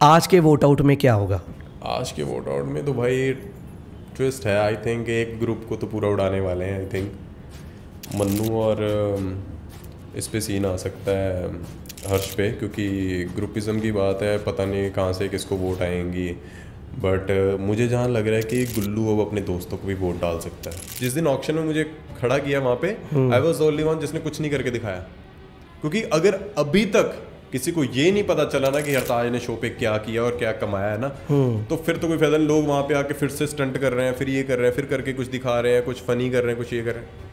आज के vote out में क्या होगा? आज के वोट आउट में तो भाई ट्विस्ट है। आई थिंक एक ग्रुप को तो पूरा उड़ाने वाले हैं। आई थिंक मन्नू और इस पे सीन आ सकता है हर्ष पे, क्योंकि ग्रुपिज्म की बात है, पता नहीं कहाँ से किसको वोट आएंगी। बट मुझे जहाँ लग रहा है कि गुल्लू अब अपने दोस्तों को भी वोट डाल सकता है। जिस दिन ऑक्शन में मुझे खड़ा किया वहाँ पे, आई वॉज ओनली वन जिसने कुछ नहीं करके दिखाया। क्योंकि अगर अभी तक किसी को ये नहीं पता चला ना कि हरताज ने शो पे क्या किया और क्या कमाया है ना, तो फिर तो कोई फायदा नहीं। लोग वहाँ पे आके फिर से स्टंट कर रहे हैं, फिर ये कर रहे हैं, फिर करके कुछ दिखा रहे हैं, कुछ फनी कर रहे हैं, कुछ ये कर रहे हैं।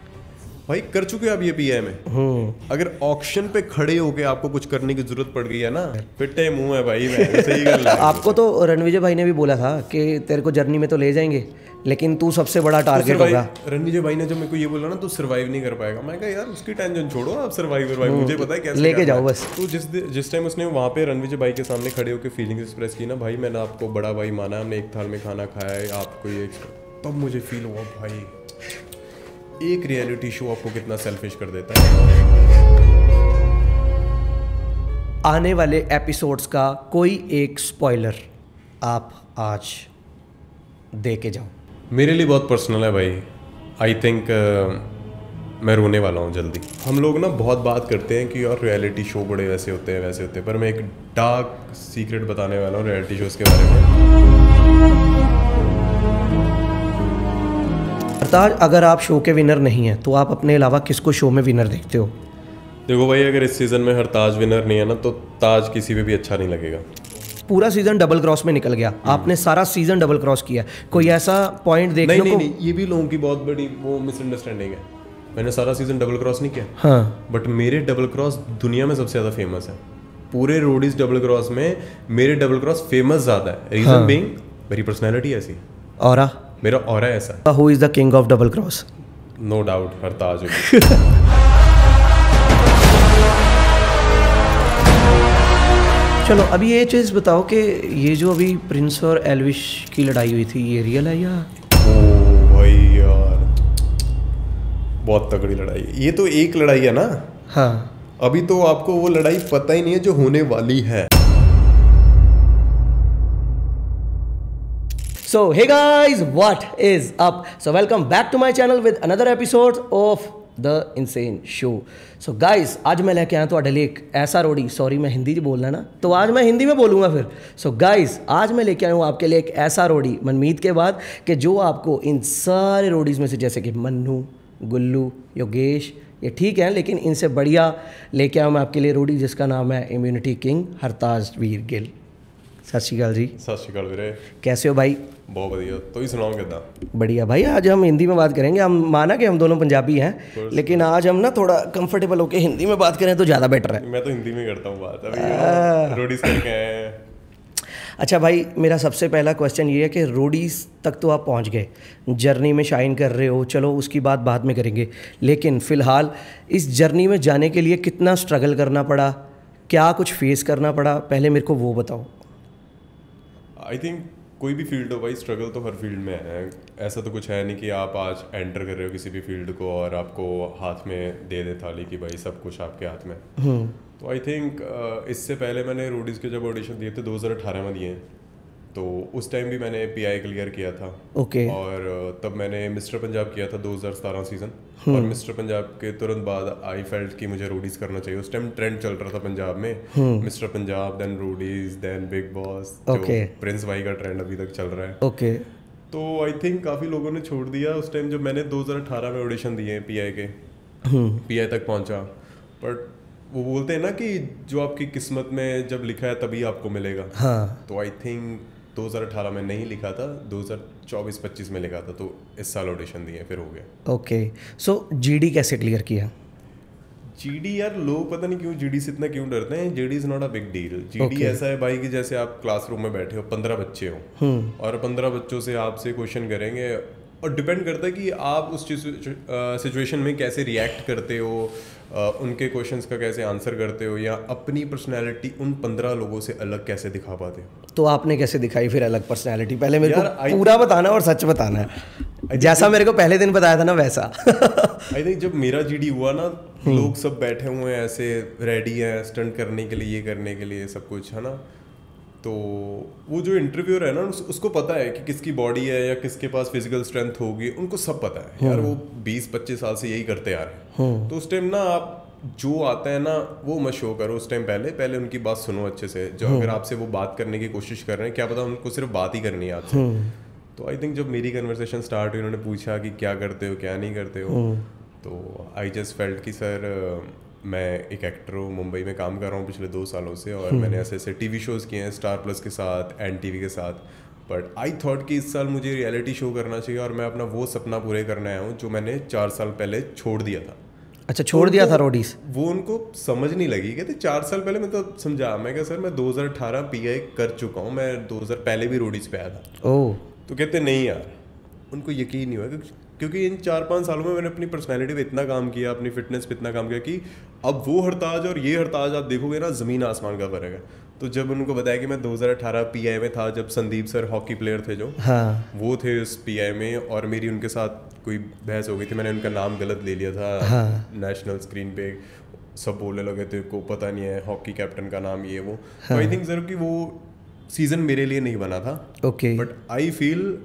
भाई कर चुके आप ये पीआई में। अगर ऑक्शन पे खड़े होके आपको कुछ करने की जरूरत पड़ गई है ना, पिट्टे मुंह है भाई। मैं सही कर रहा आपको तो रणविजय भाई ने भी बोला था कि तेरे को जर्नी में तो ले जाएंगे, लेकिन तू सबसे बड़ा टारगेट होगा। रणविजय भाई ने जब मेरे को ये बोला ना, तू सर्वाइव नहीं कर पाएगा, मैं कहा यार उसकी टेंशन छोड़ो, आप सर्वाइवर भाई, मुझे पता है कैसे लेके जाओ बस। तो जिस टाइम उसने वहाँ पे रणविजय भाई के सामने खड़े होकर फीलिंग्स एक्सप्रेस की ना, भाई मैंने आपको बड़ा भाई माना है, हमने एक थाल में खाना खाया है, आपको ये, तब मुझे फील हुआ भाई एक रियलिटी शो आपको कितना सेल्फिश कर देता है। आने वाले एपिसोड्स का कोई एक स्पॉइलर आप आज दे के जाओ। मेरे लिए बहुत पर्सनल है भाई। आई थिंक मैं रोने वाला हूँ जल्दी। हम लोग ना बहुत बात करते हैं कि यार रियलिटी शो बड़े वैसे होते हैं वैसे होते हैं, पर मैं एक डार्क सीक्रेट बताने वाला हूँ रियलिटी शोज़ के बारे में। हरताज, अगर आप शो के विनर नहीं हैं तो आप अपने अलावा किसको शो में विनर देखते हो? देखो भाई, अगर इस सीज़न में हरताज विनर नहीं है ना, तो ताज किसी पे भी अच्छा नहीं लगेगा। पूरा सीजन डबल क्रॉस में निकल गया, आपने सारा सीजन डबल क्रॉस किया। कोई ऐसा पॉइंट देखने को? नहीं, ये भी लोगों की बहुत बड़ी वो मिसअंडरस्टैंडिंग है। मैंने सारा सीजन डबल क्रॉस नहीं किया। हाँ, बट मेरे डबल क्रॉस दुनिया में सबसे ज़्यादा फेमस है। पूरे रोडीज डबल क्रॉस में मेरे डबल क्रॉस फेमस ज़्यादा है। रीजन बीइंग मेरी पर्सनैलिटी ऐसी, ऑरा, मेरा ऑरा ऐसा है। Who is the king of double cross? No doubt Hartaj होगी। चलो अभी ये चीज़ बताओ कि ये जो अभी प्रिंस और एल्विश की लड़ाई हुई थी, ये रियल है या? ओ भाई यार, बहुत तगड़ी लड़ाई है। ये तो एक लड़ाई है ना। हाँ, अभी तो आपको वो लड़ाई पता ही नहीं है जो होने वाली है। So hey guys, what is up? So welcome back to my channel with another episode of The Insane Show. So guys, आज मैं लेके आया ਤੁਹਾਡੇ लिए एक ऐसा रोडी, सॉरी मैं हिंदी में बोलना ना, तो आज मैं हिंदी में बोलूँगा फिर। So guys, आज मैं लेके आया हूँ आपके लिए एक ऐसा रोडी मनमीत के बाद कि जो आपको इन सारे रोडीज़ में से, जैसे कि मन्नू, गुल्लू, योगेश, ये ठीक है, लेकिन इनसे बढ़िया लेके आया हूँ मैं आपके लिए रोडी जिसका नाम है इम्यूनिटी किंग हरताज वीर गिल। सत श्री अकाल जी। सत श्री अकाल वीरे, कैसे हो भाई? बहुत बढ़िया। तो ही सुनाओ कितना? बढ़िया भाई। आज हम हिंदी में बात करेंगे। हम माना कि हम दोनों पंजाबी हैं, लेकिन आज हम ना थोड़ा कंफर्टेबल होकर हिंदी में बात करें तो ज़्यादा बेटर है। मैं तो हिंदी में करता हूँ बात। अभी रोडीज करके आए हैं। अच्छा भाई, मेरा सबसे पहला क्वेश्चन ये है कि रोडीज़ तक तो आप पहुंच गए, जर्नी में शाइन कर रहे हो, चलो उसकी बात बाद में करेंगे, लेकिन फ़िलहाल इस जर्नी में जाने के लिए कितना स्ट्रगल करना पड़ा, क्या कुछ फेस करना पड़ा, पहले मेरे को वो बताओ। आई थिंक कोई भी फील्ड हो भाई, स्ट्रगल तो हर फील्ड में है। ऐसा तो कुछ है नहीं कि आप आज एंटर कर रहे हो किसी भी फील्ड को और आपको हाथ में दे दे थाली कि भाई सब कुछ आपके हाथ में। तो आई थिंक इससे पहले मैंने रोडीज़ के जब ऑडिशन दिए थे 2018 में दिए हैं, तो उस टाइम भी मैंने पीआई क्लियर किया था। ओके। और तब मैंने मिस्टर पंजाब किया था 2017 सीज़न, और मिस्टर पंजाब के तुरंत बाद आई फेल्ट कि मुझे रोडीज़ करना चाहिए। उस टाइम ट्रेंड चल रहा था पंजाब में, mister Punjab, then Roadies, then big boss, जो प्रिंस भाई का ट्रेंड अभी तक चल रहा है। ओके। तो आई थिंक काफ़ी लोगों ने छोड़ दिया उस टाइम जब मैंने 2018 में ऑडिशन दिए हैं पीआई के। पीआई तक पहुंचा, बट वो बोलते हैं ना कि जो आपकी किस्मत में जब लिखा है तभी आपको मिलेगा। हाँ। तो आई थिंक 2018 में नहीं लिखा था, 2024-25 में लिखा था, तो इस साल ऑडिशन दिए फिर हो गया। ओके। सो जीडी कैसे क्लियर किया? जीडी यार, लोग पता नहीं क्यों जीडी से इतना क्यों डरते हैं। GD is not a big deal. GD ऐसा है भाई कि जैसे आप क्लासरूम में बैठे हो, 15 बच्चे हो और 15 बच्चों से आपसे क्वेश्चन करेंगे, और डिपेंड करता है कि आप उस सिचुएशन में कैसे रिएक्ट करते हो, उनके क्वेश्चंस का कैसे आंसर करते हो, या अपनी पर्सनैलिटी उन 15 लोगों से अलग कैसे दिखा पाते हो। तो आपने कैसे दिखाई फिर अलग पर्सनैलिटी? पहले मेरे को पूरा बताना और सच बताना है, जैसा मेरे को पहले दिन बताया था ना वैसा। आई थिंक जब मेरा जीडी हुआ ना, लोग सब बैठे हुए हैं ऐसे रेडी हैं स्टंट करने के लिए, ये करने के लिए सब कुछ है ना। तो वो जो इंटरव्यूअर है ना उसको पता है कि किसकी बॉडी है या किसके पास फिजिकल स्ट्रेंथ होगी, उनको सब पता है यार, वो 20-25 साल से यही करते आ रहे हैं। तो उस टाइम ना आप जो आता है ना वो मत शो करो उस टाइम, पहले उनकी बात सुनो अच्छे से। जो अगर आपसे वो बात करने की कोशिश कर रहे हैं, क्या पता उनको सिर्फ बात ही करनी है आपसे। तो आई थिंक जब मेरी कन्वर्सेशन स्टार्ट हुई, उन्होंने पूछा कि क्या करते हो क्या नहीं करते हो, तो आई जस्ट फेल्ट कि सर मैं एक एक्टर हूँ, मुंबई में काम कर रहा हूँ पिछले 2 सालों से, और मैंने ऐसे टीवी शोज़ किए हैं स्टार प्लस के साथ, NTV के साथ, बट आई थॉट कि इस साल मुझे रियलिटी शो करना चाहिए और मैं अपना वो सपना पूरे करने आया हूँ जो मैंने 4 साल पहले छोड़ दिया था। अच्छा, छोड़ दिया था रोडीज? वो उनको समझ नहीं लगी, कहते 4 साल पहले। मैं तो समझा, मैं क्या सर मैं 2018 PI कर चुका हूँ, मैं 2000 पहले भी रोडीज पे आया था। ओह। तो कहते नहीं यार, उनको यकीन नहीं हुआ क्योंकि इन 4-5 सालों में मैंने अपनी पर्सनैलिटी पे इतना काम किया, अपनी फिटनेस पे इतना काम किया कि अब वो हरताज और ये हरताज आप देखोगे ना, ज़मीन आसमान का फ़र्क है। तो जब उनको बताया कि मैं 2018 PI में था, जब संदीप सर हॉकी प्लेयर थे जो, हाँ, वो थे उस PI में, और मेरी उनके साथ कोई बहस हो गई थी, मैंने उनका नाम गलत ले लिया था। हाँ, नेशनल स्क्रीन पे सब बोलने लगे थे को पता नहीं है हॉकी कैप्टन का नाम ये वो। तो आई थिंक सर कि वो सीज़न मेरे लिए नहीं बना था। ओके। बट आई फील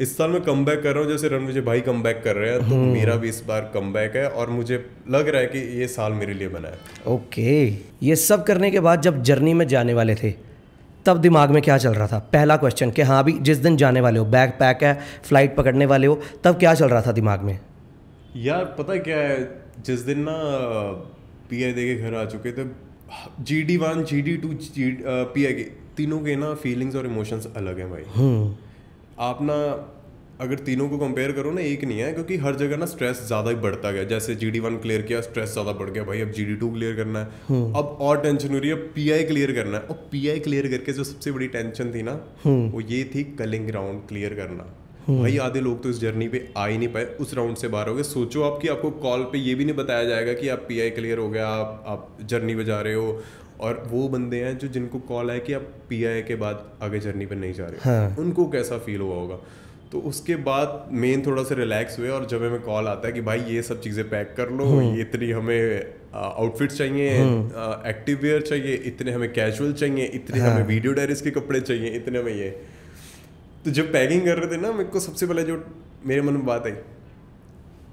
इस साल मैं कम बैक कर रहा हूँ, जैसे रणविजय भाई कम बैक कर रहे हैं, तो मेरा भी इस बार कम बैक है, और मुझे लग रहा है कि ये साल मेरे लिए बना है। ओके। ये सब करने के बाद जब जर्नी में जाने वाले थे, तब दिमाग में क्या चल रहा था? पहला क्वेश्चन कि हाँ भी जिस दिन जाने वाले हो, बैग पैक है, फ्लाइट पकड़ने वाले हो, तब क्या चल रहा था दिमाग में? यार पता है क्या है, जिस दिन ना PI दे के घर आ चुके थे, GD1 GD2 PI के तीनों के ना फीलिंग्स और इमोशंस अलग हैं भाई। आप ना अगर तीनों को कंपेयर करो ना, एक नहीं है, क्योंकि हर जगह ना स्ट्रेस ज़्यादा ही बढ़ता गया। जैसे GD1 क्लियर किया, स्ट्रेस ज़्यादा बढ़ गया भाई, अब GD2 क्लियर करना है, अब और टेंशन हो रही है, PI क्लियर करना है। और PI क्लियर करके जो सबसे बड़ी टेंशन थी ना, वो ये थी कलिंग राउंड क्लियर करना। भाई आधे लोग तो इस जर्नी पे आ ही नहीं पाए, उस राउंड से बाहर हो गए। सोचो आपकी आपको कॉल पे ये भी नहीं बताया जाएगा कि आप PI क्लियर हो गया, आप जर्नी पे जा रहे हो, और वो बंदे हैं जो जिनको कॉल आए कि आप PI के बाद आगे जर्नी पे नहीं जा रहे। हाँ। उनको कैसा फील हुआ होगा। तो उसके बाद मेन थोड़ा सा रिलैक्स हुए, और जब हमें कॉल आता है कि भाई ये सब चीज़ें पैक कर लो, ये इतनी हमें आउटफिट्स चाहिए, एक्टिव वेयर चाहिए, इतने हमें कैजुअल चाहिए, इतने हमें वीडियो डायरीज के कपड़े चाहिए, इतने हमें ये। तो जब पैकिंग कर रहे थे ना, मेरे को सबसे पहले जो मेरे मन में बात आई,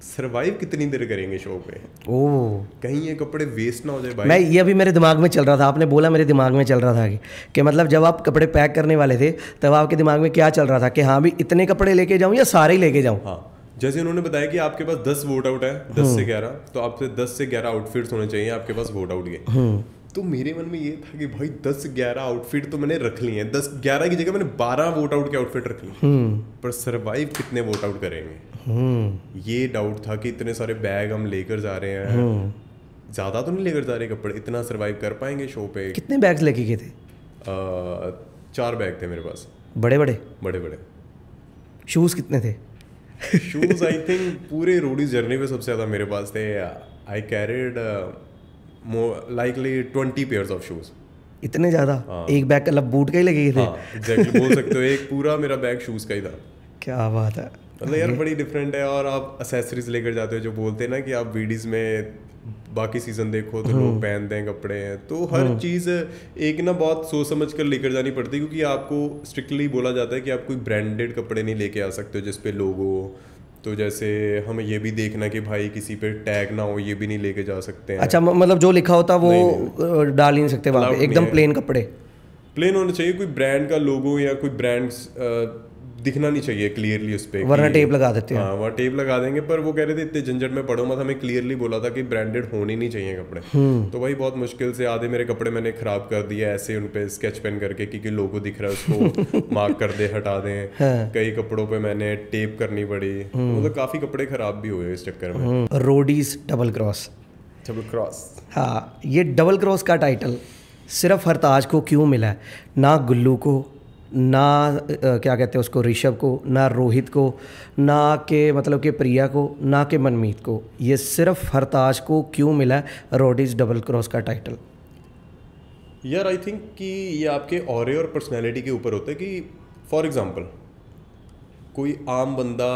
सरवाइव कितनी देर करेंगे शो पे, ओह, कहीं ये कपड़े वेस्ट ना हो जाए भाई। मैं ये अभी मेरे दिमाग में चल रहा था, आपने बोला मेरे दिमाग में चल रहा था कि मतलब जब आप कपड़े पैक करने वाले थे, तब आपके दिमाग में क्या चल रहा था कि हाँ भी इतने कपड़े लेके जाऊँ या सारे ही लेके जाऊँ? हाँ, जैसे उन्होंने बताया कि आपके पास 10 वोट आउट है, 10 से 11, तो आपसे 10 से 11 आउटफिट्स होने चाहिए आपके पास वोट आउट के। तो मेरे मन में ये था कि भाई 10-11 आउटफिट तो मैंने रख लिए हैं, 10-11 की जगह मैंने 12 वोट आउट के आउटफिट रख लिए, पर सरवाइव कितने वोट आउट करेंगे, ये डाउट था कि इतने सारे बैग हम लेकर जा रहे हैं, ज़्यादा तो नहीं लेकर जा रहे कपड़े, इतना सरवाइव कर पाएंगे शो पे? कितने बैग्स लेके गए थे? 4 बैग थे मेरे पास, बड़े बड़े बड़े बड़े। शूज़ कितने थे? शूज़ आई थिंक पूरे रोडीज जर्नी पे सबसे ज़्यादा मेरे पास थे। I carried likely 20 pairs of shoes. इतने ज़्यादा? एक बैग का बूट का ही लगे थे? हाँ एग्जैक्टली, बोल सकते हो एक पूरा मेरा बैग शूज़ का ही था। क्या बात है, मतलब यार बड़ी डिफरेंट है। और आप एसेसरीज लेकर जाते हो, जो बोलते हैं ना कि आप वीडीज में बाकी सीजन देखो तो लोग पहनते हैं कपड़े हैं, तो हर चीज़ एक ना बहुत सोच समझ कर लेकर जानी पड़ती है, क्योंकि आपको स्ट्रिक्टली बोला जाता है कि आप कोई ब्रांडेड कपड़े नहीं लेके आ सकते हो जिस पे लोगो। तो जैसे हमें ये भी देखना कि भाई किसी पे टैग ना हो, ये भी नहीं लेके जा सकते हैं। अच्छा, मतलब जो लिखा होता वो डाल ही नहीं सकते वहाँ पे, एकदम प्लेन कपड़े? प्लेन होना चाहिए, कोई ब्रांड का लोगो या कोई ब्रांड्स दिखना नहीं चाहिए क्लियरली उस पर, वरना टेप लगा देते हैं। हाँ, वहाँ टेप लगा देंगे। पर वो कह रहे थे इतने झंझट में पड़ो मत, हमें क्लियरली बोला था कि ब्रांडेड होने नहीं चाहिए कपड़े। तो भाई बहुत मुश्किल से आधे मेरे कपड़े मैंने खराब कर दिए ऐसे उन पे स्केच पेन करके, क्योंकि लोगो दिख रहा है उसको मार्क कर दे, हटा दें। कई कपड़ों पे मैंने टेप करनी पड़ी, मतलब काफ़ी कपड़े खराब भी हुए इस चक्कर में। Roadies double cross. Double cross, हाँ, ये डबल क्रॉस का टाइटल सिर्फ हरताज को क्यों मिला है? ना गुल्लू को, ना क्या कहते हैं उसको, ऋषभ को, ना रोहित को, ना के मतलब कि प्रिया को, ना के मनमीत को, ये सिर्फ हरताज को क्यों मिला है रोडीज डबल क्रॉस का टाइटल? यार आई थिंक कि ये आपके ऑरे और पर्सनैलिटी के ऊपर होता है कि फॉर एग्जांपल कोई आम बंदा,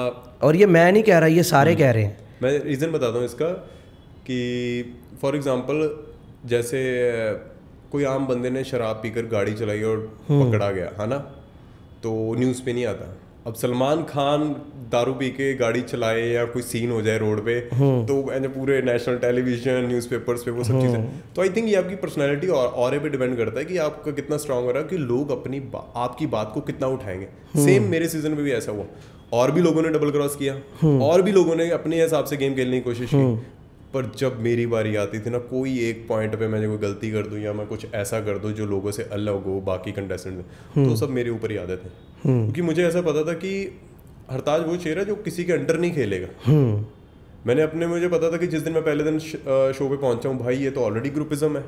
और ये मैं नहीं कह रहा, ये सारे कह रहे हैं। मैं रीज़न बताता हूँ इसका कि फॉर एग्जांपल जैसे कोई आम बंदे ने शराब पीकर गाड़ी चलाई और पकड़ा गया है ना, तो न्यूज़ पे नहीं आता। अब सलमान खान दारू पी के गाड़ी चलाए या कोई सीन हो जाए रोड पे, तो ऐसे पूरे नेशनल टेलीविजन न्यूज़पेपर्स पे वो सब चीज़ें। तो आई थिंक ये आपकी पर्सनैलिटी और ऑरे पे डिपेंड करता है कि आपका कितना स्ट्रांग हो रहा है, कि लोग आपकी बात को कितना उठाएंगे। सेम मेरे सीजन में भी ऐसा हुआ, और भी लोगों ने डबल क्रॉस किया, और भी लोगों ने अपने हिसाब से गेम खेलने की कोशिश की, पर जब मेरी बारी आती थी ना, कोई एक पॉइंट पे मैं कोई गलती कर दूं या मैं कुछ ऐसा कर दूं जो लोगों से अलग हो बाकी कंटेस्टेंट से, तो सब मेरे ऊपर ही आते थे। क्योंकि मुझे ऐसा पता था कि हरताज वो शेर है जो किसी के अंडर नहीं खेलेगा। मुझे पता था कि जिस दिन मैं पहले दिन शो पे पहुंचा हूँ, भाई ये तो ऑलरेडी ग्रुपिज्म है,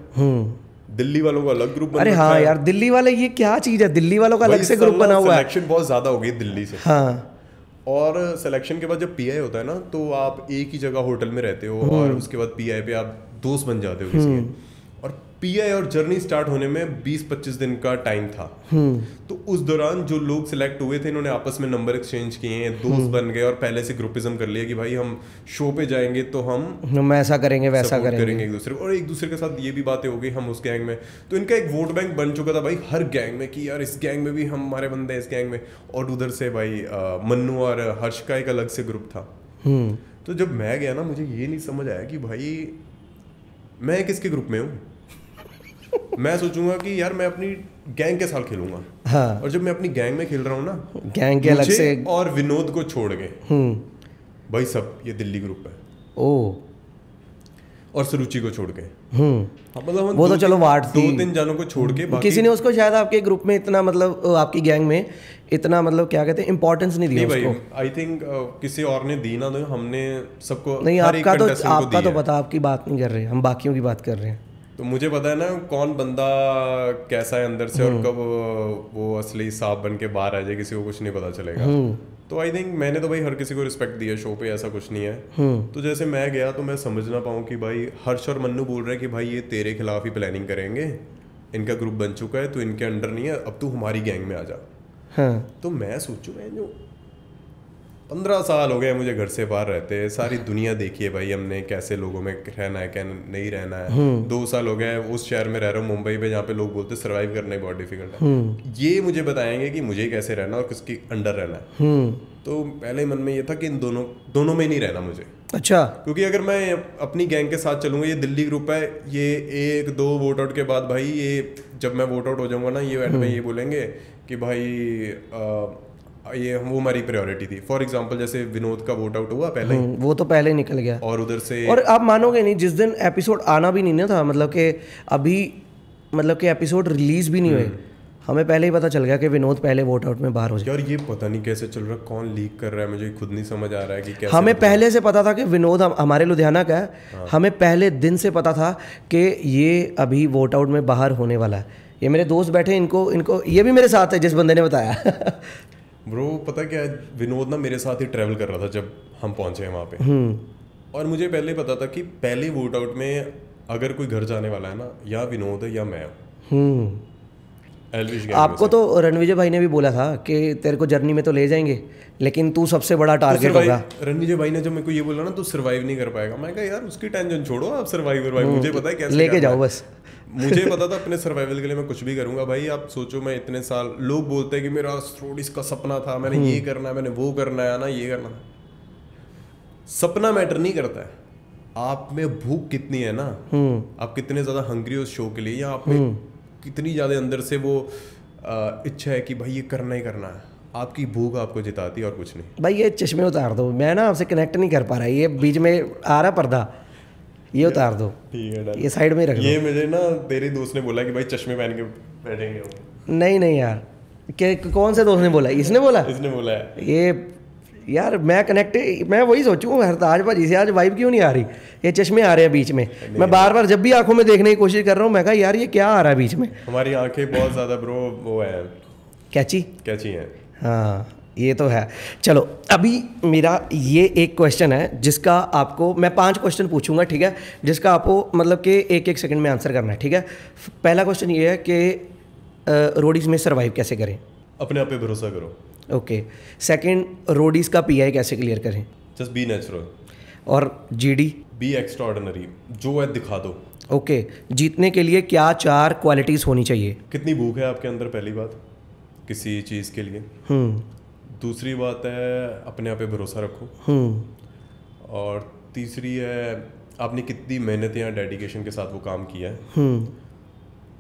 दिल्ली वालों का अलग ग्रुप बना। अरे हाँ यार, दिल्ली वाले ये क्या चीज है, दिल्ली वालों का अलग से ग्रुप बना हुआ है। सिलेक्शन बहुत ज्यादा हो गई दिल्ली से। हाँ, और सिलेक्शन के बाद जब पीआई होता है ना, तो आप एक ही जगह होटल में रहते हो, और उसके बाद पीआई पे आप दोस्त बन जाते हो किसी के। और पीआई और जर्नी स्टार्ट होने में 20-25 दिन का टाइम था। तो उस दौरान जो लोग सिलेक्ट हुए थे, इन्होंने आपस में नंबर एक्सचेंज किए, दोस्त बन गए, और पहले से ग्रुपिज्म कर लिया कि भाई हम शो पे जाएंगे तो हम ऐसा करेंगे वैसा करेंगे एक दूसरे को, और एक दूसरे के साथ ये भी बातें हो गई हम उस गैंग में। तो इनका एक वोट बैंक बन चुका था भाई हर गैंग में, कि यार इस गैंग में भी हमारे बंदे हैं, इस गैंग में। और उधर से भाई मन्नू और हर्ष का एक अलग से ग्रुप था। तो जब मैं गया ना, मुझे ये नहीं समझ आया कि भाई मैं किसके ग्रुप में हूँ। मैं सोचूंगा कि यार मैं अपनी गैंग के साथ खेलूंगा। हाँ। और जब मैं अपनी गैंग में खेल रहा हूँ ना, गैंग के अलग से, और विनोद को छोड़ के भाई सब ये दिल्ली ग्रुप है। ओ, और सुरुचि को छोड़ के, मतलब वो तो चलो वार्ड थी, 2-3 जानों को छोड़ के किसी ने उसको शायद आपके ग्रुप में इतना, मतलब आपकी गैंग में इतना, मतलब क्या कहते हैं, इंपॉर्टेंस नहीं दिया उसको। आई थिंक किसी और ने दी ना, तो हमने सबको नहीं, आपका तो पता, आपकी बात नहीं कर रहे, हम बाकियों की बात कर रहे हैं। तो मुझे पता है ना कौन बंदा कैसा है अंदर से, और कब वो असली सांप बन के बाहर आ जाए, किसी को कुछ नहीं पता चलेगा। तो आई थिंक मैंने तो भाई हर किसी को रिस्पेक्ट दिया शो पे, ऐसा कुछ नहीं है। तो जैसे मैं गया तो मैं समझ ना पाऊँ कि भाई हर्ष और मन्नू बोल रहे हैं कि भाई ये तेरे खिलाफ ही प्लानिंग करेंगे, इनका ग्रुप बन चुका है, तो इनके अंडर नहीं है, अब तू हमारी गैंग में आ जा। हाँ। तो मैं सोचूं, मैं जो 15 साल हो गए मुझे घर से बाहर रहते, सारी दुनिया देखी है भाई हमने, कैसे लोगों में रहना है, क्या नहीं रहना है। 2 साल हो गए उस शहर में रह रहा हूँ, मुंबई में, जहाँ पे लोग बोलते सर्वाइव करना ही बहुत डिफिकल्ट है। ये मुझे बताएंगे कि मुझे कैसे रहना और किसके अंडर रहना है। तो पहले मन में ये था कि इन दोनों में नहीं रहना मुझे। अच्छा। क्योंकि अगर मैं अपनी गैंग के साथ चलूंगा, ये दिल्ली ग्रुप है, ये 1-2 वोट आउट के बाद भाई, ये जब मैं वोट आउट हो जाऊंगा ना, ये एंड में ये बोलेंगे कि भाई ये वो हमारी प्रायोरिटी थी। फॉर एग्जांपल जैसे विनोद का वोट आउट हुआ पहले, वो तो पहले निकल गया, और उधर से, और आप मानोगे नहीं, जिस दिन एपिसोड आना भी नहीं ना था, मतलब कि अभी, मतलब कि एपिसोड रिलीज भी नहीं हुए, हमें पहले ही पता चल गया कि विनोद पहले वोट आउट में बाहर हो जाए। यार ये पता नहीं कैसे चल रहा है, कौन लीक कर रहा है, मुझे खुद नहीं समझ आ रहा है कि कैसे। हमें पहले से पता था कि विनोद हमारे लुधियाना का है। हाँ। हमें पहले दिन से पता था कि ये अभी वोट आउट में बाहर होने वाला है। ये मेरे दोस्त बैठे, इनको ये भी मेरे साथ है जिस बंदे ने बताया। ब्रो पता क्या है, विनोद ना मेरे साथ ही ट्रैवल कर रहा था जब हम पहुंचे वहाँ पे, और मुझे पहले पता था कि पहले वोट आउट में अगर कोई घर जाने वाला है ना, या विनोद है या मैं हूँ। आपको तो रणविजय भाई ने भी बोला था कि तेरे को जर्नी में तो ले जाएंगे, लेकिन तू सबसे बड़ा टारगेट होगा। रणविजय भाई ने जब मेरे को ये बोला ना, तू सर्वाइव नहीं कर पाएगा, मैं कहा यार उसकी टेंशन छोड़ो, आप सर्वाइवर भाई, मुझे पता है कैसे लेके जाओ बस। मुझे पता था अपने सर्वाइवल के लिए मैं कुछ भी करूंगा भाई। आप सोचो, मैं इतने साल, लोग बोलते हैं कि मेरा रोडीज का सपना था, मैंने ये करना है, मैंने वो करना है ना, ये करना है। सपना मैटर नहीं करता है, आप में भूख कितनी है ना, आप कितने ज्यादा हंग्री हो उस शो के लिए, या आप में कितनी ज्यादा अंदर से वो इच्छा है कि भाई ये करना ही करना है। आपकी भूख आपको जिताती है और कुछ नहीं। भाई ये चश्मे उतार दो, मैं ना आपसे कनेक्ट नहीं कर पा रहा, ये बीच में आ रहा पर्दा, ये उतार दो। ठीक है, ये साइड में रख दो। ये मुझे ना तेरे दोस्त ने बोला कि भाई चश्मे पहन के बैठेंगे। नहीं यार, कौन से दोस्त ने बोला? इसने बोला है ये। यार मैं वही सोचूं, हरताज भाजी से आज वाइब क्यों नहीं आ रही, ये चश्मे आ रहे हैं बीच में। मैं बार बार जब भी आंखों में देखने की कोशिश कर रहा हूँ, मैं कहा यार ये क्या आ रहा है बीच में। हमारी आंखें बहुत ज्यादा ब्रो वो है, कैची है। हाँ ये तो है। चलो अभी मेरा ये एक क्वेश्चन है जिसका आपको मैं 5 क्वेश्चन पूछूंगा, ठीक है, जिसका आपको मतलब कि 1-1 सेकंड में आंसर करना है, ठीक है। पहला क्वेश्चन ये है कि रोडीज में सर्वाइव कैसे करें? अपने आप पे भरोसा करो। ओके। सेकंड, रोडीज का पीआई कैसे क्लियर करें? Just be natural. और जीडी? बी एक्स्ट्राऑर्डिनरी, जो है दिखा दो। ओके, जीतने के लिए क्या 4 क्वालिटीज़ होनी चाहिए? कितनी भूख है आपके अंदर, पहली बात, किसी चीज़ के लिए। दूसरी बात है अपने आप पे भरोसा रखो। और तीसरी है आपने कितनी मेहनत या डेडिकेशन के साथ वो काम किया है।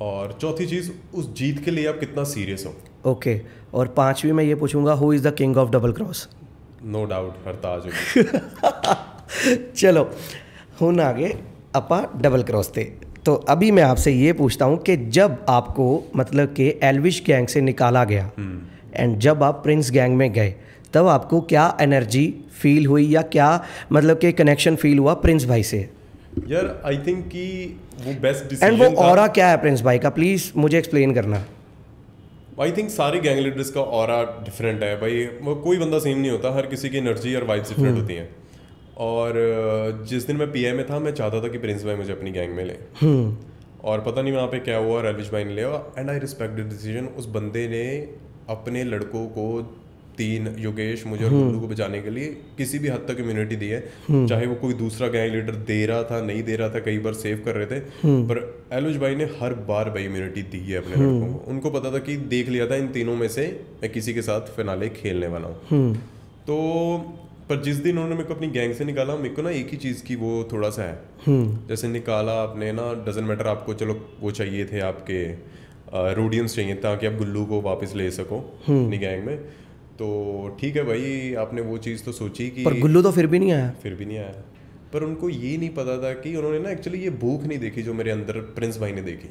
और चौथी चीज़, उस जीत के लिए आप कितना सीरियस हो। ओके, और 5वीं मैं ये पूछूंगा, who is the king of double cross? No doubt Hartaj होगी। चलो हुन आगे अपा डबल क्रॉस थे। तो अभी मैं आपसे ये पूछता हूँ कि जब आपको मतलब कि एल्विश गैंग से निकाला गया एंड जब आप प्रिंस गैंग में गए, तब आपको क्या एनर्जी फील हुई या क्या मतलब कि कनेक्शन फील हुआ प्रिंस भाई से? यार आई थिंक कि वो बेस्ट डिसीजन एंड वो ऑरा क्या है प्रिंस भाई का, प्लीज़ मुझे एक्सप्लेन करना। आई थिंक सारे गैंग लीडर्स का ऑरा डिफरेंट है भाई, वो कोई बंदा सेम नहीं होता, हर किसी की एनर्जी और वाइब्स डिफरेंट होती हैं। और जिस दिन मैं पीआई में था, मैं चाहता था कि प्रिंस भाई मुझे अपनी गैंग में ले, और पता नहीं वहाँ पे क्या हुआ, एल्विश भाई ने लिया, and I respect the decision. उस बंदे ने अपने लड़कों को 3 योगेश, मुझे और गुल्लू को बचाने के लिए किसी भी हद तक इम्यूनिटी दी है। चाहे वो कोई दूसरा गैंग लीडर दे रहा था, नहीं दे रहा था, कई बार सेव कर रहे थे, पर एल्विश भाई ने हर बार भाई इम्यूनिटी दी है अपने लड़कों को। उनको पता था कि देख लिया था इन तीनों में से मैं किसी के साथ फिनाले खेलने वाला हूँ। तो पर जिस दिन उन्होंने मेरे को अपनी गैंग से निकाला, मेरे को ना एक ही चीज़ की वो थोड़ा सा है, जैसे निकाला आपने ना, डजंट मैटर आपको, चलो वो चाहिए थे आपके रोडियंस चाहिए ताकि आप गुल्लू को वापस ले सको अपनी गैंग में, तो ठीक है भाई, आपने वो चीज़ तो सोची कि, पर गुल्लू तो फिर भी नहीं आया। पर उनको ये नहीं पता था कि उन्होंने ना एक्चुअली ये भूख नहीं देखी जो मेरे अंदर प्रिंस भाई ने देखी।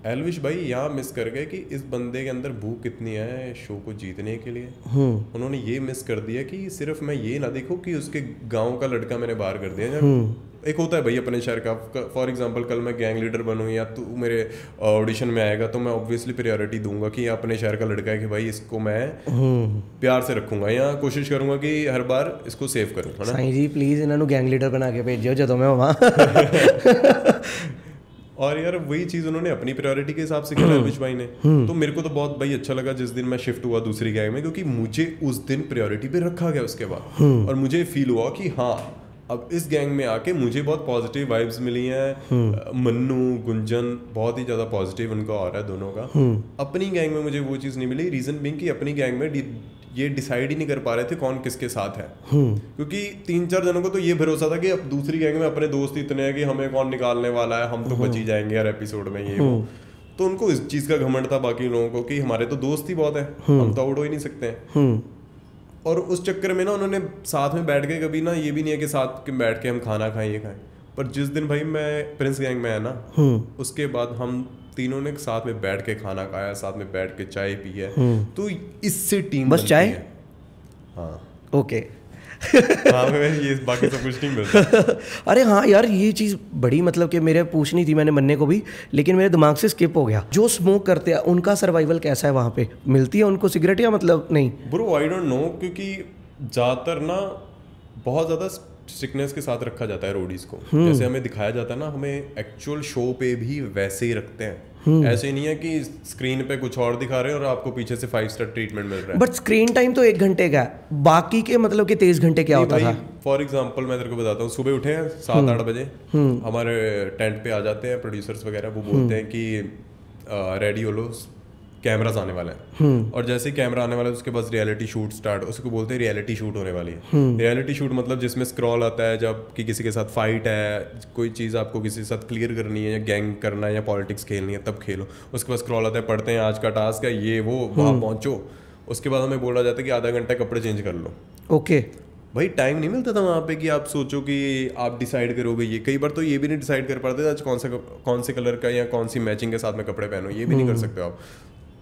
एल्विश भाई यहाँ मिस कर गए कि इस बंदे के अंदर भूख कितनी है शो को जीतने के लिए। उन्होंने ये मिस कर दिया कि सिर्फ मैं ये ना देखूं कि उसके गांव का लड़का मैंने बाहर कर दिया। एक होता है भाई अपने शहर का, फॉर एग्जांपल कल मैं गैंग लीडर बनूं या तू मेरे ऑडिशन में आएगा, तो मैं ऑब्वियसली प्रायोरिटी दूंगा कि अपने शहर का लड़का है कि भाई इसको मैं प्यार से रखूंगा या कोशिश करूंगा कि हर बार इसको सेव करूं, है ना। साईं जी प्लीज इन्होंने गैंग लीडर बना के भेजियो जो मैं वहाँ। और यार वही चीज़ उन्होंने अपनी प्रायोरिटी के हिसाब से किया एल्विश भाई ने। तो मेरे को तो बहुत भाई अच्छा लगा जिस दिन मैं शिफ्ट हुआ दूसरी गैंग में, क्योंकि मुझे उस दिन प्रायोरिटी पे रखा गया उसके बाद, और मुझे फील हुआ कि हाँ अब इस गैंग में आके मुझे बहुत पॉजिटिव वाइब्स मिली हैं। मन्नू गुंजन बहुत ही ज़्यादा पॉजिटिव उनका और है दोनों का। अपनी गैंग में मुझे वो चीज़ नहीं मिली, रीज़न बीइंग कि अपनी गैंग में ये डिसाइड ही नहीं कर पा रहे थे कौन किसके साथ है, क्योंकि 3-4 जनों को तो ये भरोसा था कि अब दूसरी गैंग में अपने दोस्त इतने हैं कि हमें कौन निकालने वाला है, हम तो बच ही जाएंगे यार एपिसोड में, ये वो। तो उनको इस चीज़ का घमंड था बाकी लोगों को कि हमारे तो दोस्त ही बहुत है, हम तो आउट हो ही नहीं सकते हैं। और उस चक्कर में ना उन्होंने साथ में बैठ के कभी ना ये भी नहीं है कि साथ में बैठ के हम खाना खाएं ये खाएं, पर जिस दिन भाई मैं प्रिंस गैंग में आया ना, उसके बाद हम तीनों ने साथ में बैठ के खाना खाया, साथ में बैठ के चाय पी है, तो इससे टीम बस चाय। हाँ ओके। हाँ ये बाकी सब कुछ नहीं मिलता। अरे हाँ यार ये चीज़ बड़ी मतलब कि मेरे पूछनी थी मैंने मन्ने को भी, लेकिन मेरे दिमाग से स्किप हो गया। जो स्मोक करते हैं उनका सर्वाइवल कैसा है वहाँ पे, मिलती है उनको सिगरेट या मतलब नहीं? ब्रो आई डोंट नो, क्योंकि ज़्यादातर ना बहुत ज़्यादा स्ट्रिक्टनेस के साथ रखा जाता है रोडीज को, जैसे हमें दिखाया जाता है ना, हमें एक्चुअल शो पे भी वैसे ही रखते हैं। ऐसे नहीं है कि स्क्रीन पे कुछ और दिखा रहे हैं और आपको पीछे से 5 स्टार ट्रीटमेंट मिल रहा है। बट स्क्रीन टाइम तो 1 घंटे का है, बाकी के मतलब कि 23 घंटे क्या होता था? फॉर एग्जांपल मैं तेरे को बताता हूँ, सुबह उठे हैं 7-8 बजे, हमारे टेंट पे आ जाते हैं प्रोड्यूसर्स वगैरह, वो बोलते हैं कि रेडी हो लो कैमरास आने वाले हैं, और जैसे ही कैमरा आने वाला है उसके बाद रियलिटी शूट स्टार्ट, उसको बोलते हैं रियलिटी शूट होने वाली है। रियलिटी शूट मतलब जिसमें स्क्रॉल आता है जब कि किसी के साथ फाइट है, कोई चीज़ आपको किसी के साथ क्लियर करनी है या गैंग करना है या पॉलिटिक्स खेलनी है तब खेलो। उसके बाद स्क्रॉल आता है, पढ़ते हैं आज का टास्क है ये वो, वहाँ पहुँचो। उसके बाद हमें बोला जाता है कि आधा घंटा कपड़े चेंज कर लो। ओके भाई टाइम नहीं मिलता था वहाँ पे कि आप सोचो कि आप डिसाइड करोगे ये, कई बार तो ये भी नहीं डिसाइड कर पाते आज कौन से कलर का या कौन सी मैचिंग के साथ में कपड़े पहनो, ये भी नहीं कर सकते आप।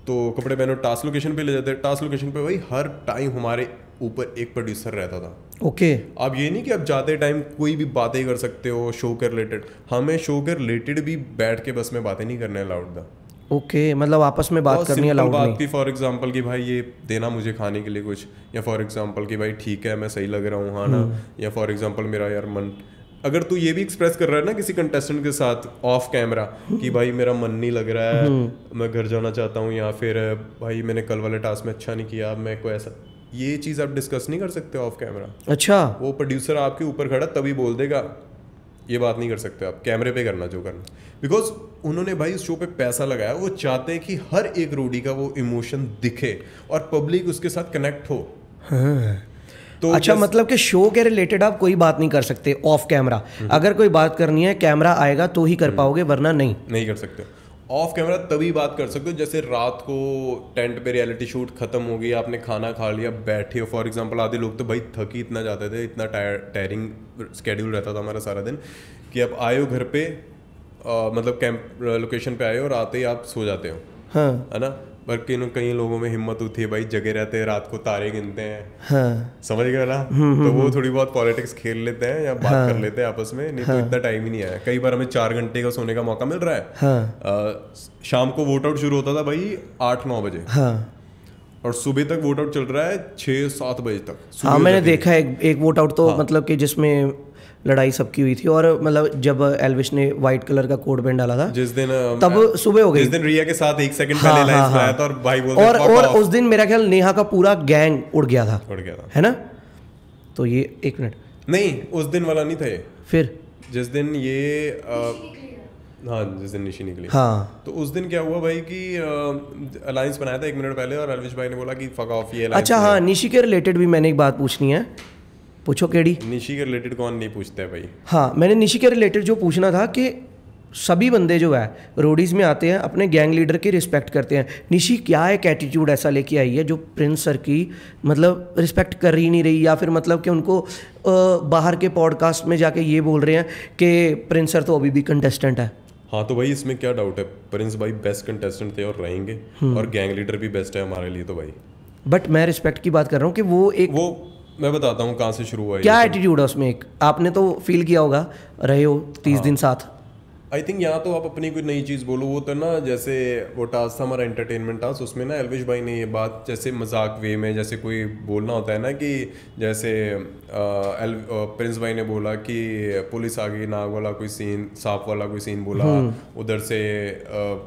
तो कपड़े पहनो, टास्क लोकेशन पे ले जाते हैं, टास्क लोकेशन पे भाई हर टाइम हमारे ऊपर एक प्रोड्यूसर रहता था। ओके अब ये नहीं कि आप जाते टाइम कोई भी बातें कर सकते हो शो के रिलेटेड, हमें शो के रिलेटेड भी बैठ के बस में बातें नहीं करने अलाउड था। ओके मतलब आपस में बात करनी अलाउड नहीं? बात की फॉर एग्जांपल कि भाई ये देना मुझे खाने के लिए कुछ, या फॉर एग्जांपल कि भाई ठीक है मैं सही लग रहा हूँ हाँ ना, या फॉर एग्जांपल मेरा यार मन, अगर तू ये भी एक्सप्रेस कर रहा है ना किसी कंटेस्टेंट के साथ ऑफ कैमरा कि भाई मेरा मन नहीं लग रहा है, मैं घर जाना चाहता हूँ, या फिर भाई मैंने कल वाले टास्क में अच्छा नहीं किया, मैं कोई ऐसा, ये चीज़ आप डिस्कस नहीं कर सकते ऑफ कैमरा। अच्छा। वो प्रोड्यूसर आपके ऊपर खड़ा तभी बोल देगा ये बात नहीं कर सकते आप, कैमरे पे करना जो करना, बिकॉज उन्होंने भाई उस शो पे पैसा लगाया, वो चाहते हैं कि हर एक रोडी का वो इमोशन दिखे और पब्लिक उसके साथ कनेक्ट हो। हाँ। तो अच्छा, मतलब कि शो के रिलेटेड आप कोई बात नहीं कर सकते ऑफ कैमरा, अगर कोई बात करनी है कैमरा आएगा तो ही कर पाओगे, वरना नहीं कर सकते। ऑफ कैमरा तभी बात कर सकते हो जैसे रात को टेंट पे रियलिटी शूट खत्म हो गई, आपने खाना खा लिया, बैठे हो, फॉर एग्जांपल आधे लोग तो भाई थकी इतना जाते थे, इतना टायरिंग स्केड्यूल रहता था हमारा सारा दिन, कि अब आए हो घर पे, मतलब कैंप लोकेशन पे आए हो और आते ही आप सो जाते हो। हाँ। है ना, पर कई लोगों में हिम्मत होती है भाई, जगे रहते हैं, रात को तारे गिनते हैं। हाँ। समझ गए ना, तो वो थोड़ी बहुत पॉलिटिक्स खेल लेते हैं या बात कर लेते हैं आपस में, नहीं तो इतना टाइम ही नहीं आया। कई बार हमें 4 घंटे का सोने का मौका मिल रहा है। हाँ। शाम को वोट आउट शुरू होता था भाई 8-9 बजे, हाँ। और सुबह तक वोट आउट चल रहा है 6-7 बजे तक। हाँ, मैंने देखा है एक वोट आउट तो, मतलब कि जिसमें लड़ाई सबकी हुई थी, और मतलब जब एल्विश ने व्हाइट कलर का कोट पैंट डाला था जिस दिन, तब सुबह हो गई, जिस दिन रिया के साथ 1 सेकंड हाँ, पहले लाइन्स हाँ, बनाया था और भाई बोलते और उस दिन मेरा ख्याल नेहा का पूरा गैंग उड़ गया था, है ना? तो ये 1 मिनट नहीं, उस दिन वाला नहीं था ये, फिर जिस दिन ये हाँ जिस दिन निशी निकली, हाँ, तो उस दिन क्या हुआ भाई कि अलायंस बनाया था 1 मिनट पहले और एल्विश भाई ने बोला कि फक ऑफ ये। अच्छा हाँ, निशी के रिलेटेड भी मैंने एक बात पूछनी है, पूछो केडी। निशी के रिलेटेड कौन नहीं पूछता है भाई? हाँ, मैंने निशी के रिलेटेड जो पूछना था कि सभी बंदे जो है रोडीज में आते हैं, अपने गैंग लीडर की रिस्पेक्ट करते हैं, निशी क्या एक एटीट्यूड ऐसा लेके आई है जो प्रिंस सर की मतलब रिस्पेक्ट कर ही नहीं रही, या फिर मतलब कि उनको बाहर के पॉडकास्ट में जाके ये बोल रहे हैं कि प्रिंस सर तो अभी भी कंटेस्टेंट है। हाँ, तो भाई इसमें क्या डाउट है, प्रिंस भाई बेस्ट कंटेस्टेंट थे और रहेंगे, और गैंग लीडर भी बेस्ट है हमारे लिए तो भाई। बट मैं रिस्पेक्ट की बात कर रहा हूँ कि वो मैं बताता हूँ कहाँ से शुरू हुआ है। क्या एटीट्यूड है उसमें, एक आपने तो फील किया होगा, रहे हो 30 दिन साथ। आई थिंक यहाँ तो आप अपनी कोई नई चीज़ बोलो, वो तो ना जैसे वो टास्क था हमारा एंटरटेनमेंट टास्क, उसमें ना एल्विश भाई ने ये बात जैसे मजाक वे में जैसे कोई बोलना होता है ना कि जैसे प्रिंस भाई ने बोला कि पुलिस आ गई, नाग वाला कोई सीन, सांप वाला कोई सीन बोला, उधर से